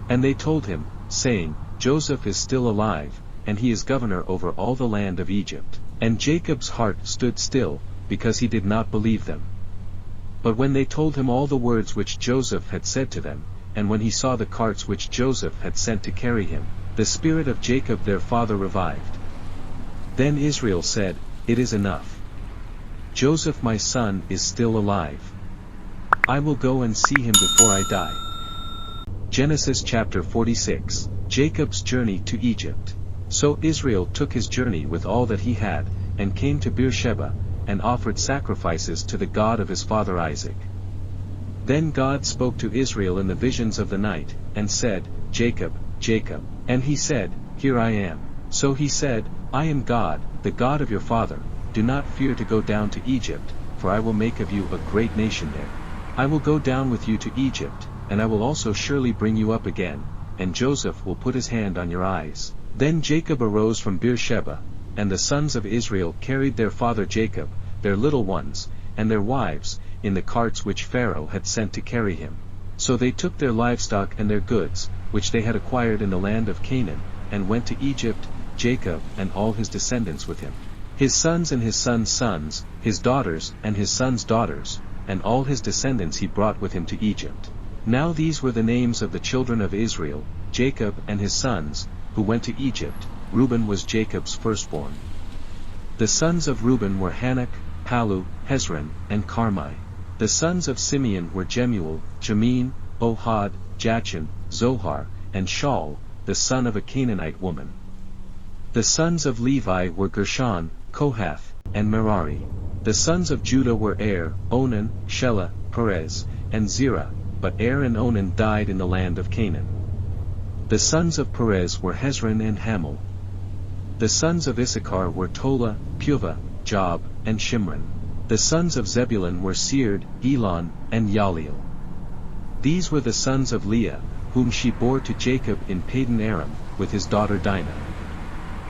And they told him, saying, Joseph is still alive, and he is governor over all the land of Egypt. And Jacob's heart stood still, because he did not believe them. But when they told him all the words which Joseph had said to them, and when he saw the carts which Joseph had sent to carry him, the spirit of Jacob their father revived. Then Israel said, It is enough. Joseph my son is still alive. I will go and see him before I die. Genesis chapter 46, Jacob's journey to Egypt. So Israel took his journey with all that he had, and came to Beersheba, and offered sacrifices to the God of his father Isaac. Then God spoke to Israel in the visions of the night, and said, Jacob, Jacob. And he said, Here I am. So he said, I am God, the God of your father. Do not fear to go down to Egypt, for I will make of you a great nation there. I will go down with you to Egypt, and I will also surely bring you up again, and Joseph will put his hand on your eyes. Then Jacob arose from Beersheba, and the sons of Israel carried their father Jacob, their little ones, and their wives, in the carts which Pharaoh had sent to carry him. So they took their livestock and their goods, which they had acquired in the land of Canaan, and went to Egypt, Jacob and all his descendants with him. His sons and his sons' sons, his daughters and his sons' daughters, and all his descendants he brought with him to Egypt. Now these were the names of the children of Israel, Jacob and his sons, who went to Egypt. Reuben was Jacob's firstborn. The sons of Reuben were Hanok, Palu, Hezron, and Carmi. The sons of Simeon were Jemuel, Jamin, Ohad, Jachin, Zohar, and Shaul, the son of a Canaanite woman. The sons of Levi were Gershon, Kohath, and Merari. The sons of Judah were Er, Onan, Shelah, Perez, and Zerah, but Er and Onan died in the land of Canaan. The sons of Perez were Hezron and Hamul. The sons of Issachar were Tola, Puvah, Job, and Shimron. The sons of Zebulun were Sered, Elon, and Yaliel. These were the sons of Leah, whom she bore to Jacob in Padan Aram, with his daughter Dinah.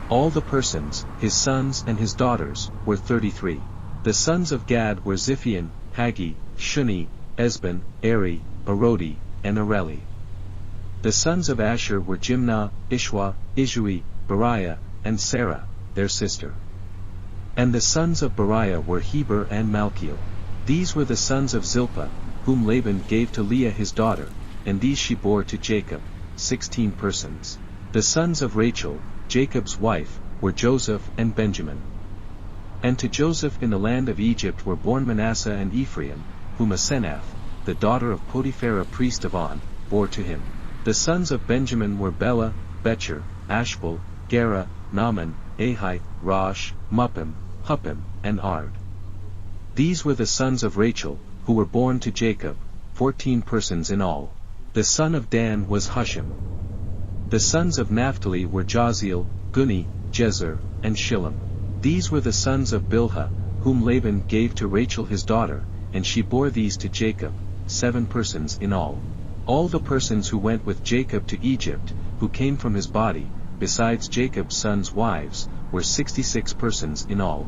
All the persons, his sons and his daughters, were 33. The sons of Gad were Ziphion, Haggi, Shuni, Esban, Eri, Arodi, and Areli. The sons of Asher were Jimnah, Ishwa, Ishui, Beriah, and Sarah, their sister. And the sons of Beriah were Heber and Malchiel. These were the sons of Zilpah, whom Laban gave to Leah his daughter, and these she bore to Jacob, 16 persons. The sons of Rachel, Jacob's wife, were Joseph and Benjamin. And to Joseph in the land of Egypt were born Manasseh and Ephraim, whom Asenath, the daughter of Potiphera priest of On, bore to him. The sons of Benjamin were Bela, Becher, Ashbel, Gera, Naaman, Ahi, Rosh, Muppim, Huppim, and Ard. These were the sons of Rachel, who were born to Jacob, 14 persons in all. The son of Dan was Hushim. The sons of Naphtali were Jaziel, Guni, Jezer, and Shillem. These were the sons of Bilhah, whom Laban gave to Rachel his daughter, and she bore these to Jacob, 7 persons in all. All the persons who went with Jacob to Egypt, who came from his body, besides Jacob's sons' wives, were 66 persons in all.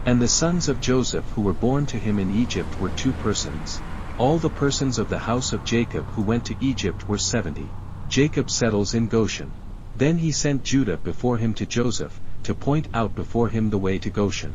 And the sons of Joseph who were born to him in Egypt were 2 persons. All the persons of the house of Jacob who went to Egypt were 70. Jacob settles in Goshen. Then he sent Judah before him to Joseph, to point out before him the way to Goshen.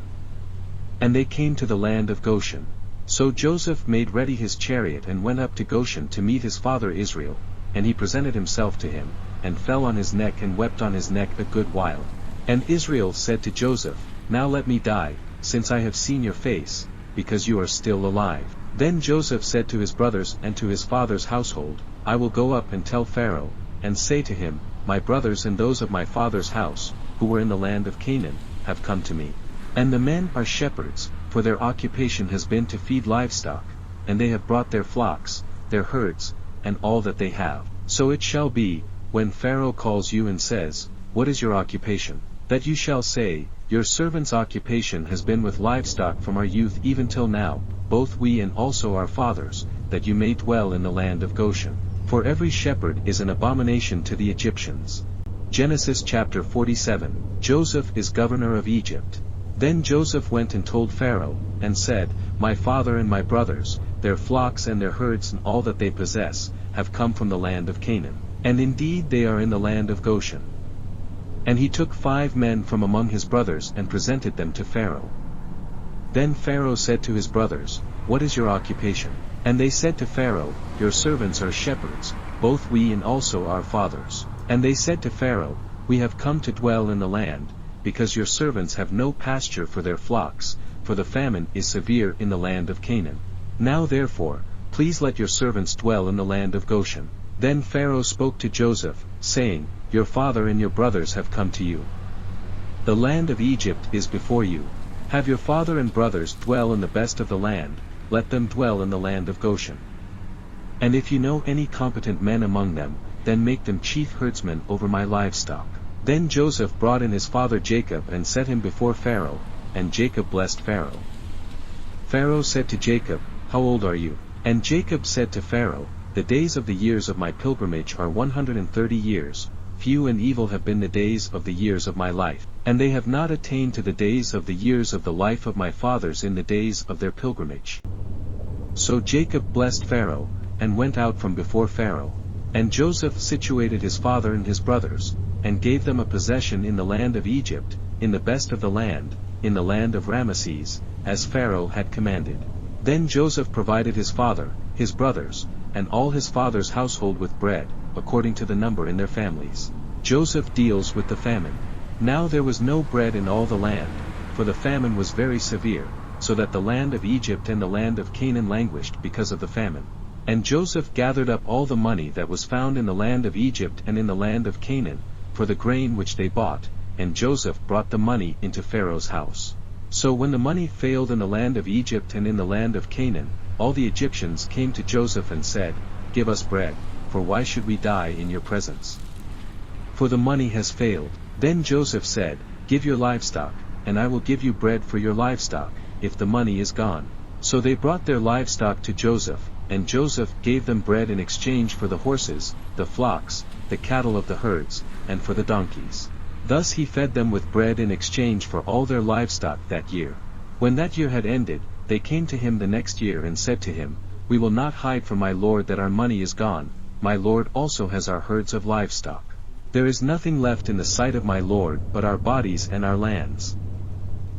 And they came to the land of Goshen. So Joseph made ready his chariot and went up to Goshen to meet his father Israel, and he presented himself to him, and fell on his neck and wept on his neck a good while. And Israel said to Joseph, Now let me die, since I have seen your face, because you are still alive. Then Joseph said to his brothers and to his father's household, I will go up and tell Pharaoh, and say to him, My brothers and those of my father's house, who were in the land of Canaan, have come to me. And the men are shepherds, for their occupation has been to feed livestock, and they have brought their flocks, their herds, and all that they have. So it shall be, when Pharaoh calls you and says, What is your occupation? That you shall say, Your servant's occupation has been with livestock from our youth even till now, both we and also our fathers, that you may dwell in the land of Goshen. For every shepherd is an abomination to the Egyptians. Genesis chapter 47. Joseph is governor of Egypt. Then Joseph went and told Pharaoh, and said, My father and my brothers, their flocks and their herds and all that they possess, have come from the land of Canaan. And indeed they are in the land of Goshen. And he took 5 men from among his brothers and presented them to Pharaoh. Then Pharaoh said to his brothers, What is your occupation? And they said to Pharaoh, Your servants are shepherds, both we and also our fathers. And they said to Pharaoh, We have come to dwell in the land, because your servants have no pasture for their flocks, for the famine is severe in the land of Canaan. Now therefore, please let your servants dwell in the land of Goshen. Then Pharaoh spoke to Joseph, saying, Your father and your brothers have come to you. The land of Egypt is before you. Have your father and brothers dwell in the best of the land, let them dwell in the land of Goshen. And if you know any competent men among them, then make them chief herdsmen over my livestock. Then Joseph brought in his father Jacob and set him before Pharaoh, and Jacob blessed Pharaoh. Pharaoh said to Jacob, How old are you? And Jacob said to Pharaoh, The days of the years of my pilgrimage are 130 years, few and evil have been the days of the years of my life, and they have not attained to the days of the years of the life of my fathers in the days of their pilgrimage. So Jacob blessed Pharaoh, and went out from before Pharaoh. And Joseph situated his father and his brothers, and gave them a possession in the land of Egypt, in the best of the land, in the land of Ramesses, as Pharaoh had commanded. Then Joseph provided his father, his brothers, and all his father's household with bread, according to the number in their families. Joseph deals with the famine. Now there was no bread in all the land, for the famine was very severe, so that the land of Egypt and the land of Canaan languished because of the famine. And Joseph gathered up all the money that was found in the land of Egypt and in the land of Canaan, for the grain which they bought, and Joseph brought the money into Pharaoh's house. So when the money failed in the land of Egypt and in the land of Canaan, all the Egyptians came to Joseph and said, Give us bread, for why should we die in your presence? For the money has failed. Then Joseph said, Give your livestock, and I will give you bread for your livestock, if the money is gone. So they brought their livestock to Joseph, and Joseph gave them bread in exchange for the horses, the flocks, the cattle of the herds, and for the donkeys. Thus he fed them with bread in exchange for all their livestock that year. When that year had ended, they came to him the next year and said to him, We will not hide from my lord that our money is gone, my lord also has our herds of livestock. There is nothing left in the sight of my lord but our bodies and our lands.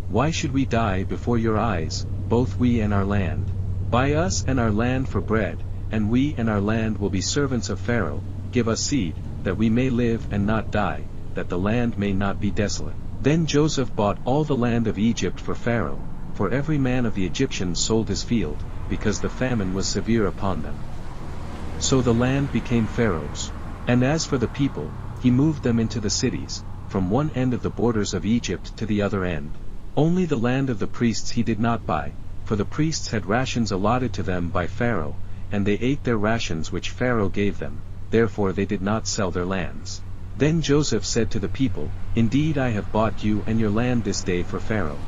Why should we die before your eyes, both we and our land? Buy us and our land for bread, and we and our land will be servants of Pharaoh. Give us seed, that we may live and not die, that the land may not be desolate. Then Joseph bought all the land of Egypt for Pharaoh, for every man of the Egyptians sold his field, because the famine was severe upon them. So the land became Pharaoh's. And as for the people, he moved them into the cities, from one end of the borders of Egypt to the other end. Only the land of the priests he did not buy, for the priests had rations allotted to them by Pharaoh, and they ate their rations which Pharaoh gave them, therefore they did not sell their lands. Then Joseph said to the people, Indeed I have bought you and your land this day for Pharaoh.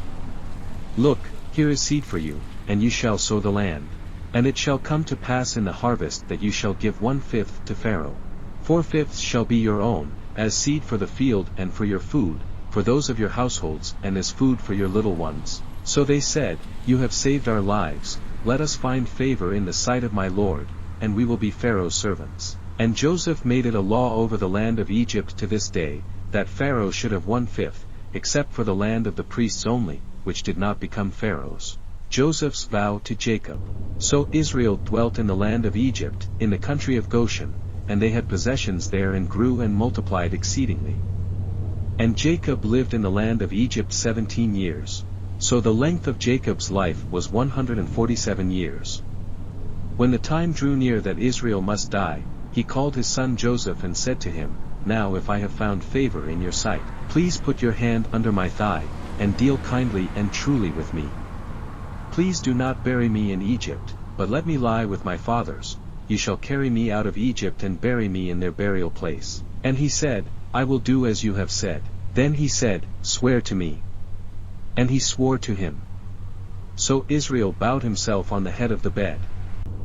Look, here is seed for you, and you shall sow the land. And it shall come to pass in the harvest that you shall give 1/5 to Pharaoh. 4/5 shall be your own, as seed for the field and for your food, for those of your households and as food for your little ones. So they said, You have saved our lives, let us find favor in the sight of my Lord, and we will be Pharaoh's servants. And Joseph made it a law over the land of Egypt to this day, that Pharaoh should have 1/5, except for the land of the priests only, which did not become Pharaoh's. Joseph's vow to Jacob. So Israel dwelt in the land of Egypt, in the country of Goshen, and they had possessions there and grew and multiplied exceedingly. And Jacob lived in the land of Egypt 17 years. So the length of Jacob's life was 147 years. When the time drew near that Israel must die, he called his son Joseph and said to him, Now if I have found favor in your sight, please put your hand under my thigh, and deal kindly and truly with me. Please do not bury me in Egypt, but let me lie with my fathers. You shall carry me out of Egypt and bury me in their burial place. And he said, I will do as you have said. Then he said, Swear to me. And he swore to him. So Israel bowed himself on the head of the bed.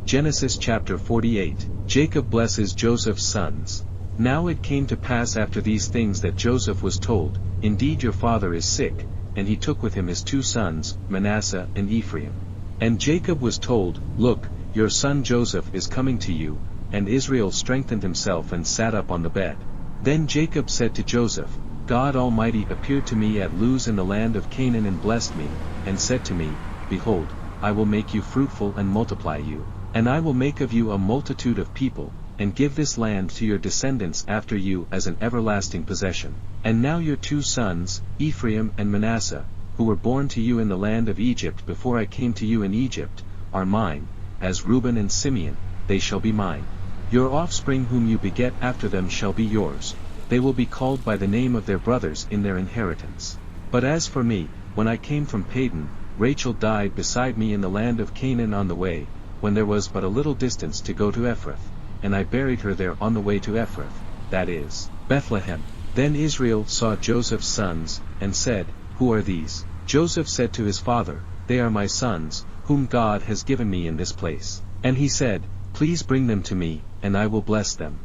Genesis chapter 48. Jacob blesses Joseph's sons. Now it came to pass after these things that Joseph was told, Indeed your father is sick, and he took with him his 2 sons, Manasseh and Ephraim. And Jacob was told, Look, your son Joseph is coming to you, and Israel strengthened himself and sat up on the bed. Then Jacob said to Joseph, God Almighty appeared to me at Luz in the land of Canaan and blessed me, and said to me, Behold, I will make you fruitful and multiply you, and I will make of you a multitude of people, and give this land to your descendants after you as an everlasting possession. And now your 2 sons, Ephraim and Manasseh, who were born to you in the land of Egypt before I came to you in Egypt, are mine, as Reuben and Simeon, they shall be mine. Your offspring whom you beget after them shall be yours. They will be called by the name of their brothers in their inheritance. But as for me, when I came from Padan, Rachel died beside me in the land of Canaan on the way, when there was but a little distance to go to Ephrath, and I buried her there on the way to Ephrath, that is, Bethlehem. Then Israel saw Joseph's sons, and said, Who are these? Joseph said to his father, They are my sons, whom God has given me in this place. And he said, Please bring them to me, and I will bless them.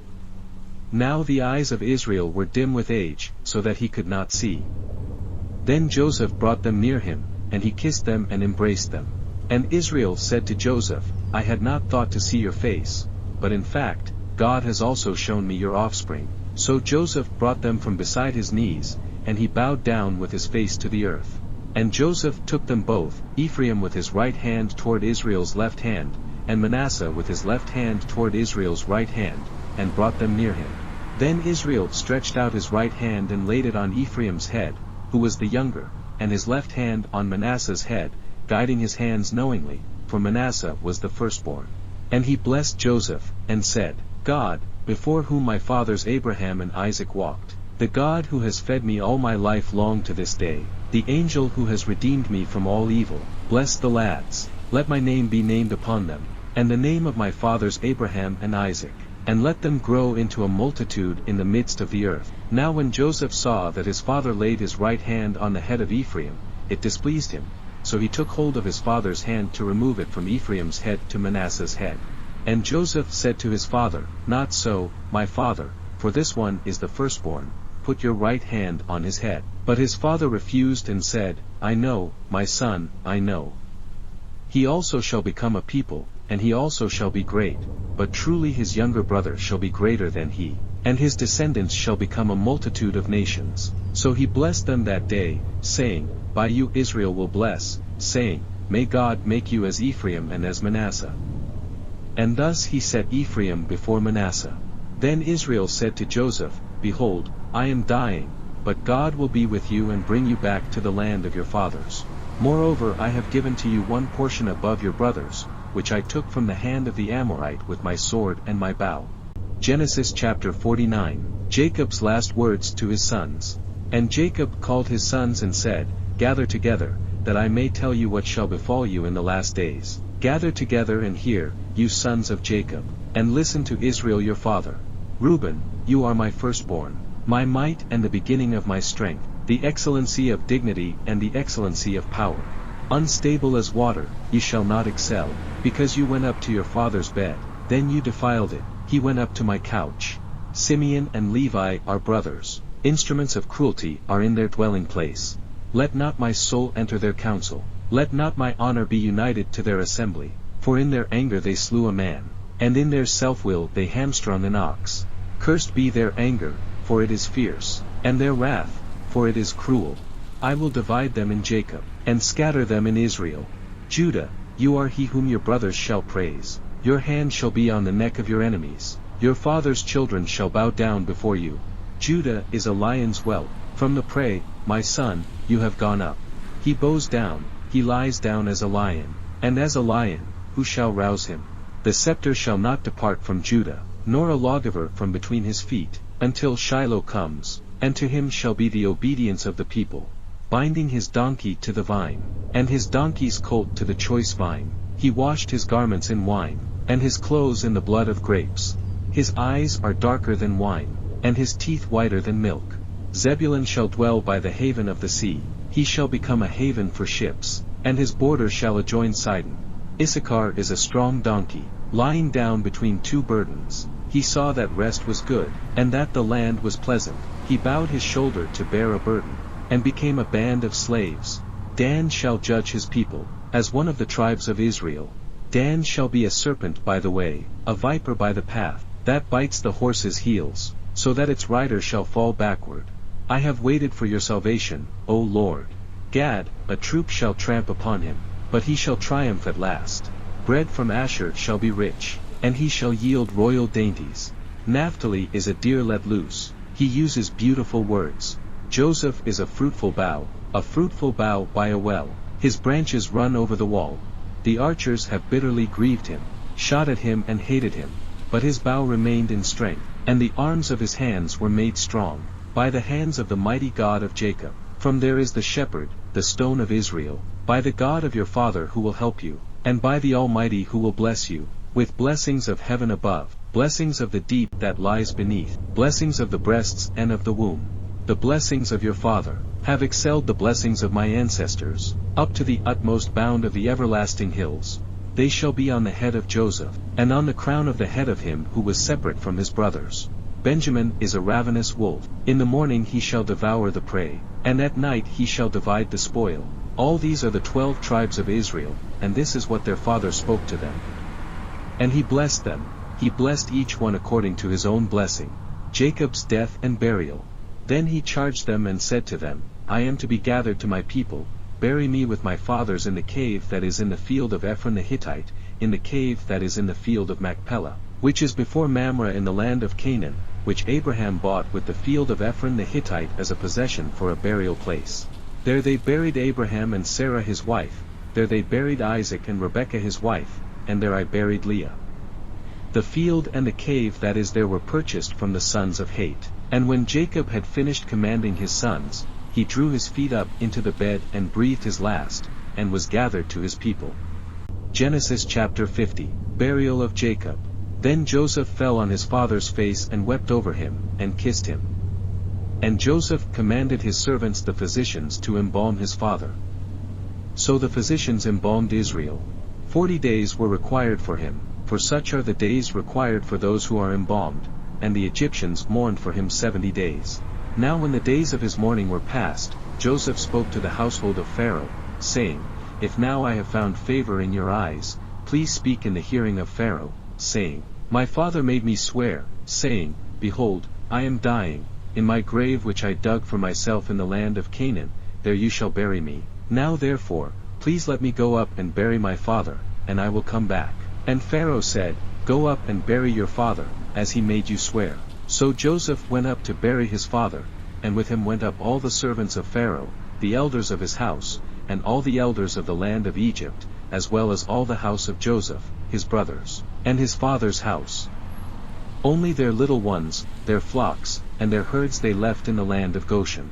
Now the eyes of Israel were dim with age, so that he could not see. Then Joseph brought them near him, and he kissed them and embraced them. And Israel said to Joseph, I had not thought to see your face, but in fact, God has also shown me your offspring. So Joseph brought them from beside his knees, and he bowed down with his face to the earth. And Joseph took them both, Ephraim with his right hand toward Israel's left hand, and Manasseh with his left hand toward Israel's right hand, and brought them near him. Then Israel stretched out his right hand and laid it on Ephraim's head, who was the younger, and his left hand on Manasseh's head, guiding his hands knowingly, for Manasseh was the firstborn. And he blessed Joseph, and said, God, before whom my fathers Abraham and Isaac walked, the God who has fed me all my life long to this day, the angel who has redeemed me from all evil, bless the lads, let my name be named upon them, and the name of my fathers Abraham and Isaac, and let them grow into a multitude in the midst of the earth. Now when Joseph saw that his father laid his right hand on the head of Ephraim, it displeased him, so he took hold of his father's hand to remove it from Ephraim's head to Manasseh's head. And Joseph said to his father, Not so, my father, for this one is the firstborn, put your right hand on his head. But his father refused and said, I know, my son, I know. He also shall become a people, and he also shall be great, but truly his younger brother shall be greater than he, and his descendants shall become a multitude of nations. So he blessed them that day, saying, By you Israel will bless, saying, May God make you as Ephraim and as Manasseh. And thus he set Ephraim before Manasseh. Then Israel said to Joseph, Behold, I am dying, but God will be with you and bring you back to the land of your fathers. Moreover I have given to you one portion above your brothers, which I took from the hand of the Amorite with my sword and my bow. Genesis chapter 49. Jacob's last words to his sons. And Jacob called his sons and said, Gather together, that I may tell you what shall befall you in the last days. Gather together and hear, you sons of Jacob, and listen to Israel your father. Reuben, you are my firstborn, my might and the beginning of my strength, the excellency of dignity and the excellency of power. Unstable as water, you shall not excel, because you went up to your father's bed, then you defiled it, he went up to my couch. Simeon and Levi are brothers, instruments of cruelty are in their dwelling place. Let not my soul enter their counsel. Let not my honor be united to their assembly, for in their anger they slew a man, and in their self-will they hamstrung an ox. Cursed be their anger, for it is fierce, and their wrath, for it is cruel. I will divide them in Jacob, and scatter them in Israel. Judah, you are he whom your brothers shall praise. Your hand shall be on the neck of your enemies. Your father's children shall bow down before you. Judah is a lion's whelp. From the prey, my son, you have gone up. He bows down, he lies down as a lion, and as a lion, who shall rouse him? The scepter shall not depart from Judah, nor a lawgiver from between his feet, until Shiloh comes, and to him shall be the obedience of the people. Binding his donkey to the vine, and his donkey's colt to the choice vine, he washed his garments in wine, and his clothes in the blood of grapes. His eyes are darker than wine, and his teeth whiter than milk. Zebulun shall dwell by the haven of the sea, he shall become a haven for ships, and his border shall adjoin Sidon. Issachar is a strong donkey, lying down between two burdens. He saw that rest was good, and that the land was pleasant. He bowed his shoulder to bear a burden, and became a band of slaves. Dan shall judge his people, as one of the tribes of Israel. Dan shall be a serpent by the way, a viper by the path, that bites the horse's heels, so that its rider shall fall backward. I have waited for your salvation, O Lord. Gad, a troop shall tramp upon him, but he shall triumph at last. Bread from Asher shall be rich, and he shall yield royal dainties. Naphtali is a deer let loose, he uses beautiful words. Joseph is a fruitful bough by a well, his branches run over the wall. The archers have bitterly grieved him, shot at him and hated him, but his bow remained in strength, and the arms of his hands were made strong, by the hands of the mighty God of Jacob. From there is the shepherd, the stone of Israel, by the God of your father who will help you, and by the Almighty who will bless you, with blessings of heaven above, blessings of the deep that lies beneath, blessings of the breasts and of the womb. The blessings of your father have excelled the blessings of my ancestors, up to the utmost bound of the everlasting hills. They shall be on the head of Joseph, and on the crown of the head of him who was separate from his brothers. Benjamin is a ravenous wolf, in the morning he shall devour the prey, and at night he shall divide the spoil. All these are the 12 tribes of Israel, and this is what their father spoke to them. And he blessed them, he blessed each one according to his own blessing. Jacob's death and burial. Then he charged them and said to them, I am to be gathered to my people, bury me with my fathers in the cave that is in the field of Ephron the Hittite, in the cave that is in the field of Machpelah, which is before Mamre in the land of Canaan, which Abraham bought with the field of Ephron the Hittite as a possession for a burial place. There they buried Abraham and Sarah his wife, there they buried Isaac and Rebekah his wife, and there I buried Leah. The field and the cave that is there were purchased from the sons of Heth. And when Jacob had finished commanding his sons, he drew his feet up into the bed and breathed his last, and was gathered to his people. Genesis chapter 50, Burial of Jacob. Then Joseph fell on his father's face and wept over him, and kissed him. And Joseph commanded his servants the physicians to embalm his father. So the physicians embalmed Israel. 40 days were required for him, for such are the days required for those who are embalmed, and the Egyptians mourned for him 70 days. Now when the days of his mourning were past, Joseph spoke to the household of Pharaoh, saying, If now I have found favor in your eyes, please speak in the hearing of Pharaoh, saying, My father made me swear, saying, Behold, I am dying, in my grave which I dug for myself in the land of Canaan, there you shall bury me. Now therefore, please let me go up and bury my father, and I will come back. And Pharaoh said, Go up and bury your father, as he made you swear. So Joseph went up to bury his father, and with him went up all the servants of Pharaoh, the elders of his house, and all the elders of the land of Egypt, as well as all the house of Joseph, his brothers, and his father's house. Only their little ones, their flocks, and their herds they left in the land of Goshen.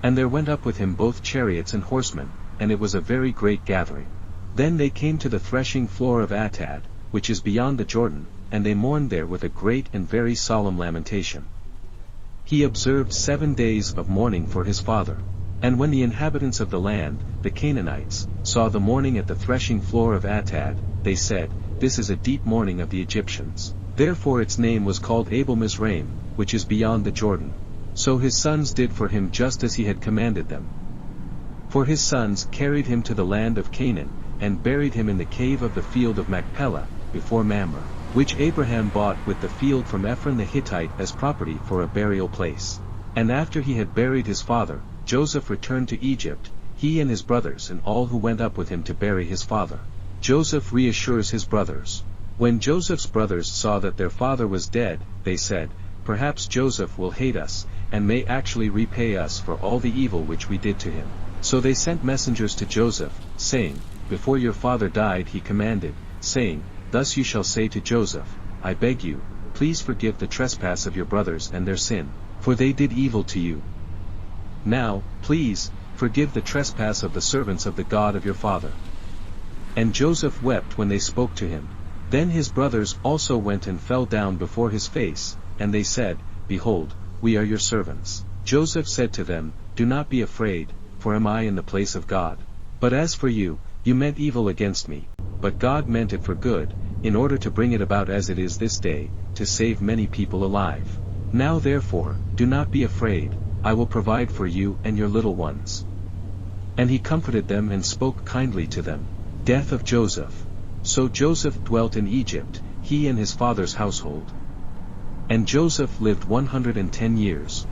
And there went up with him both chariots and horsemen, and it was a very great gathering. Then they came to the threshing floor of Atad, which is beyond the Jordan, and they mourned there with a great and very solemn lamentation. He observed 7 days of mourning for his father. And when the inhabitants of the land, the Canaanites, saw the mourning at the threshing floor of Atad, they said, This is a deep mourning of the Egyptians. Therefore its name was called Abel Mizraim, which is beyond the Jordan. So his sons did for him just as he had commanded them. For his sons carried him to the land of Canaan, and buried him in the cave of the field of Machpelah, before Mamre, which Abraham bought with the field from Ephron the Hittite as property for a burial place. And after he had buried his father, Joseph returned to Egypt, he and his brothers and all who went up with him to bury his father. Joseph reassures his brothers. When Joseph's brothers saw that their father was dead, they said, "Perhaps Joseph will hate us, and may actually repay us for all the evil which we did to him." So they sent messengers to Joseph, saying, "Before your father died he commanded, saying, Thus you shall say to Joseph, I beg you, please forgive the trespass of your brothers and their sin, for they did evil to you. Now, please, forgive the trespass of the servants of the God of your father." And Joseph wept when they spoke to him. Then his brothers also went and fell down before his face, and they said, "Behold, we are your servants." Joseph said to them, "Do not be afraid, for am I in the place of God? But as for you, you meant evil against me, but God meant it for good, in order to bring it about as it is this day, to save many people alive. Now therefore, do not be afraid, I will provide for you and your little ones." And he comforted them and spoke kindly to them. Death of Joseph. So Joseph dwelt in Egypt, he and his father's household. And Joseph lived 110 years.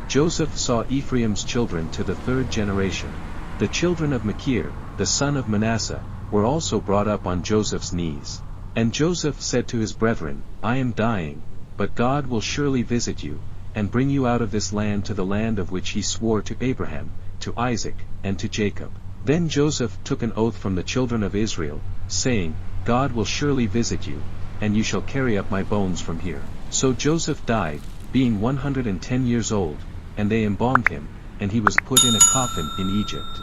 Joseph saw Ephraim's children to the third generation. The children of Machir, the son of Manasseh, were also brought up on Joseph's knees. And Joseph said to his brethren, "I am dying, but God will surely visit you, and bring you out of this land to the land of which he swore to Abraham, to Isaac, and to Jacob." Then Joseph took an oath from the children of Israel, saying, "God will surely visit you, and you shall carry up my bones from here." So Joseph died, being 110 years old, and they embalmed him, and he was put in a coffin in Egypt.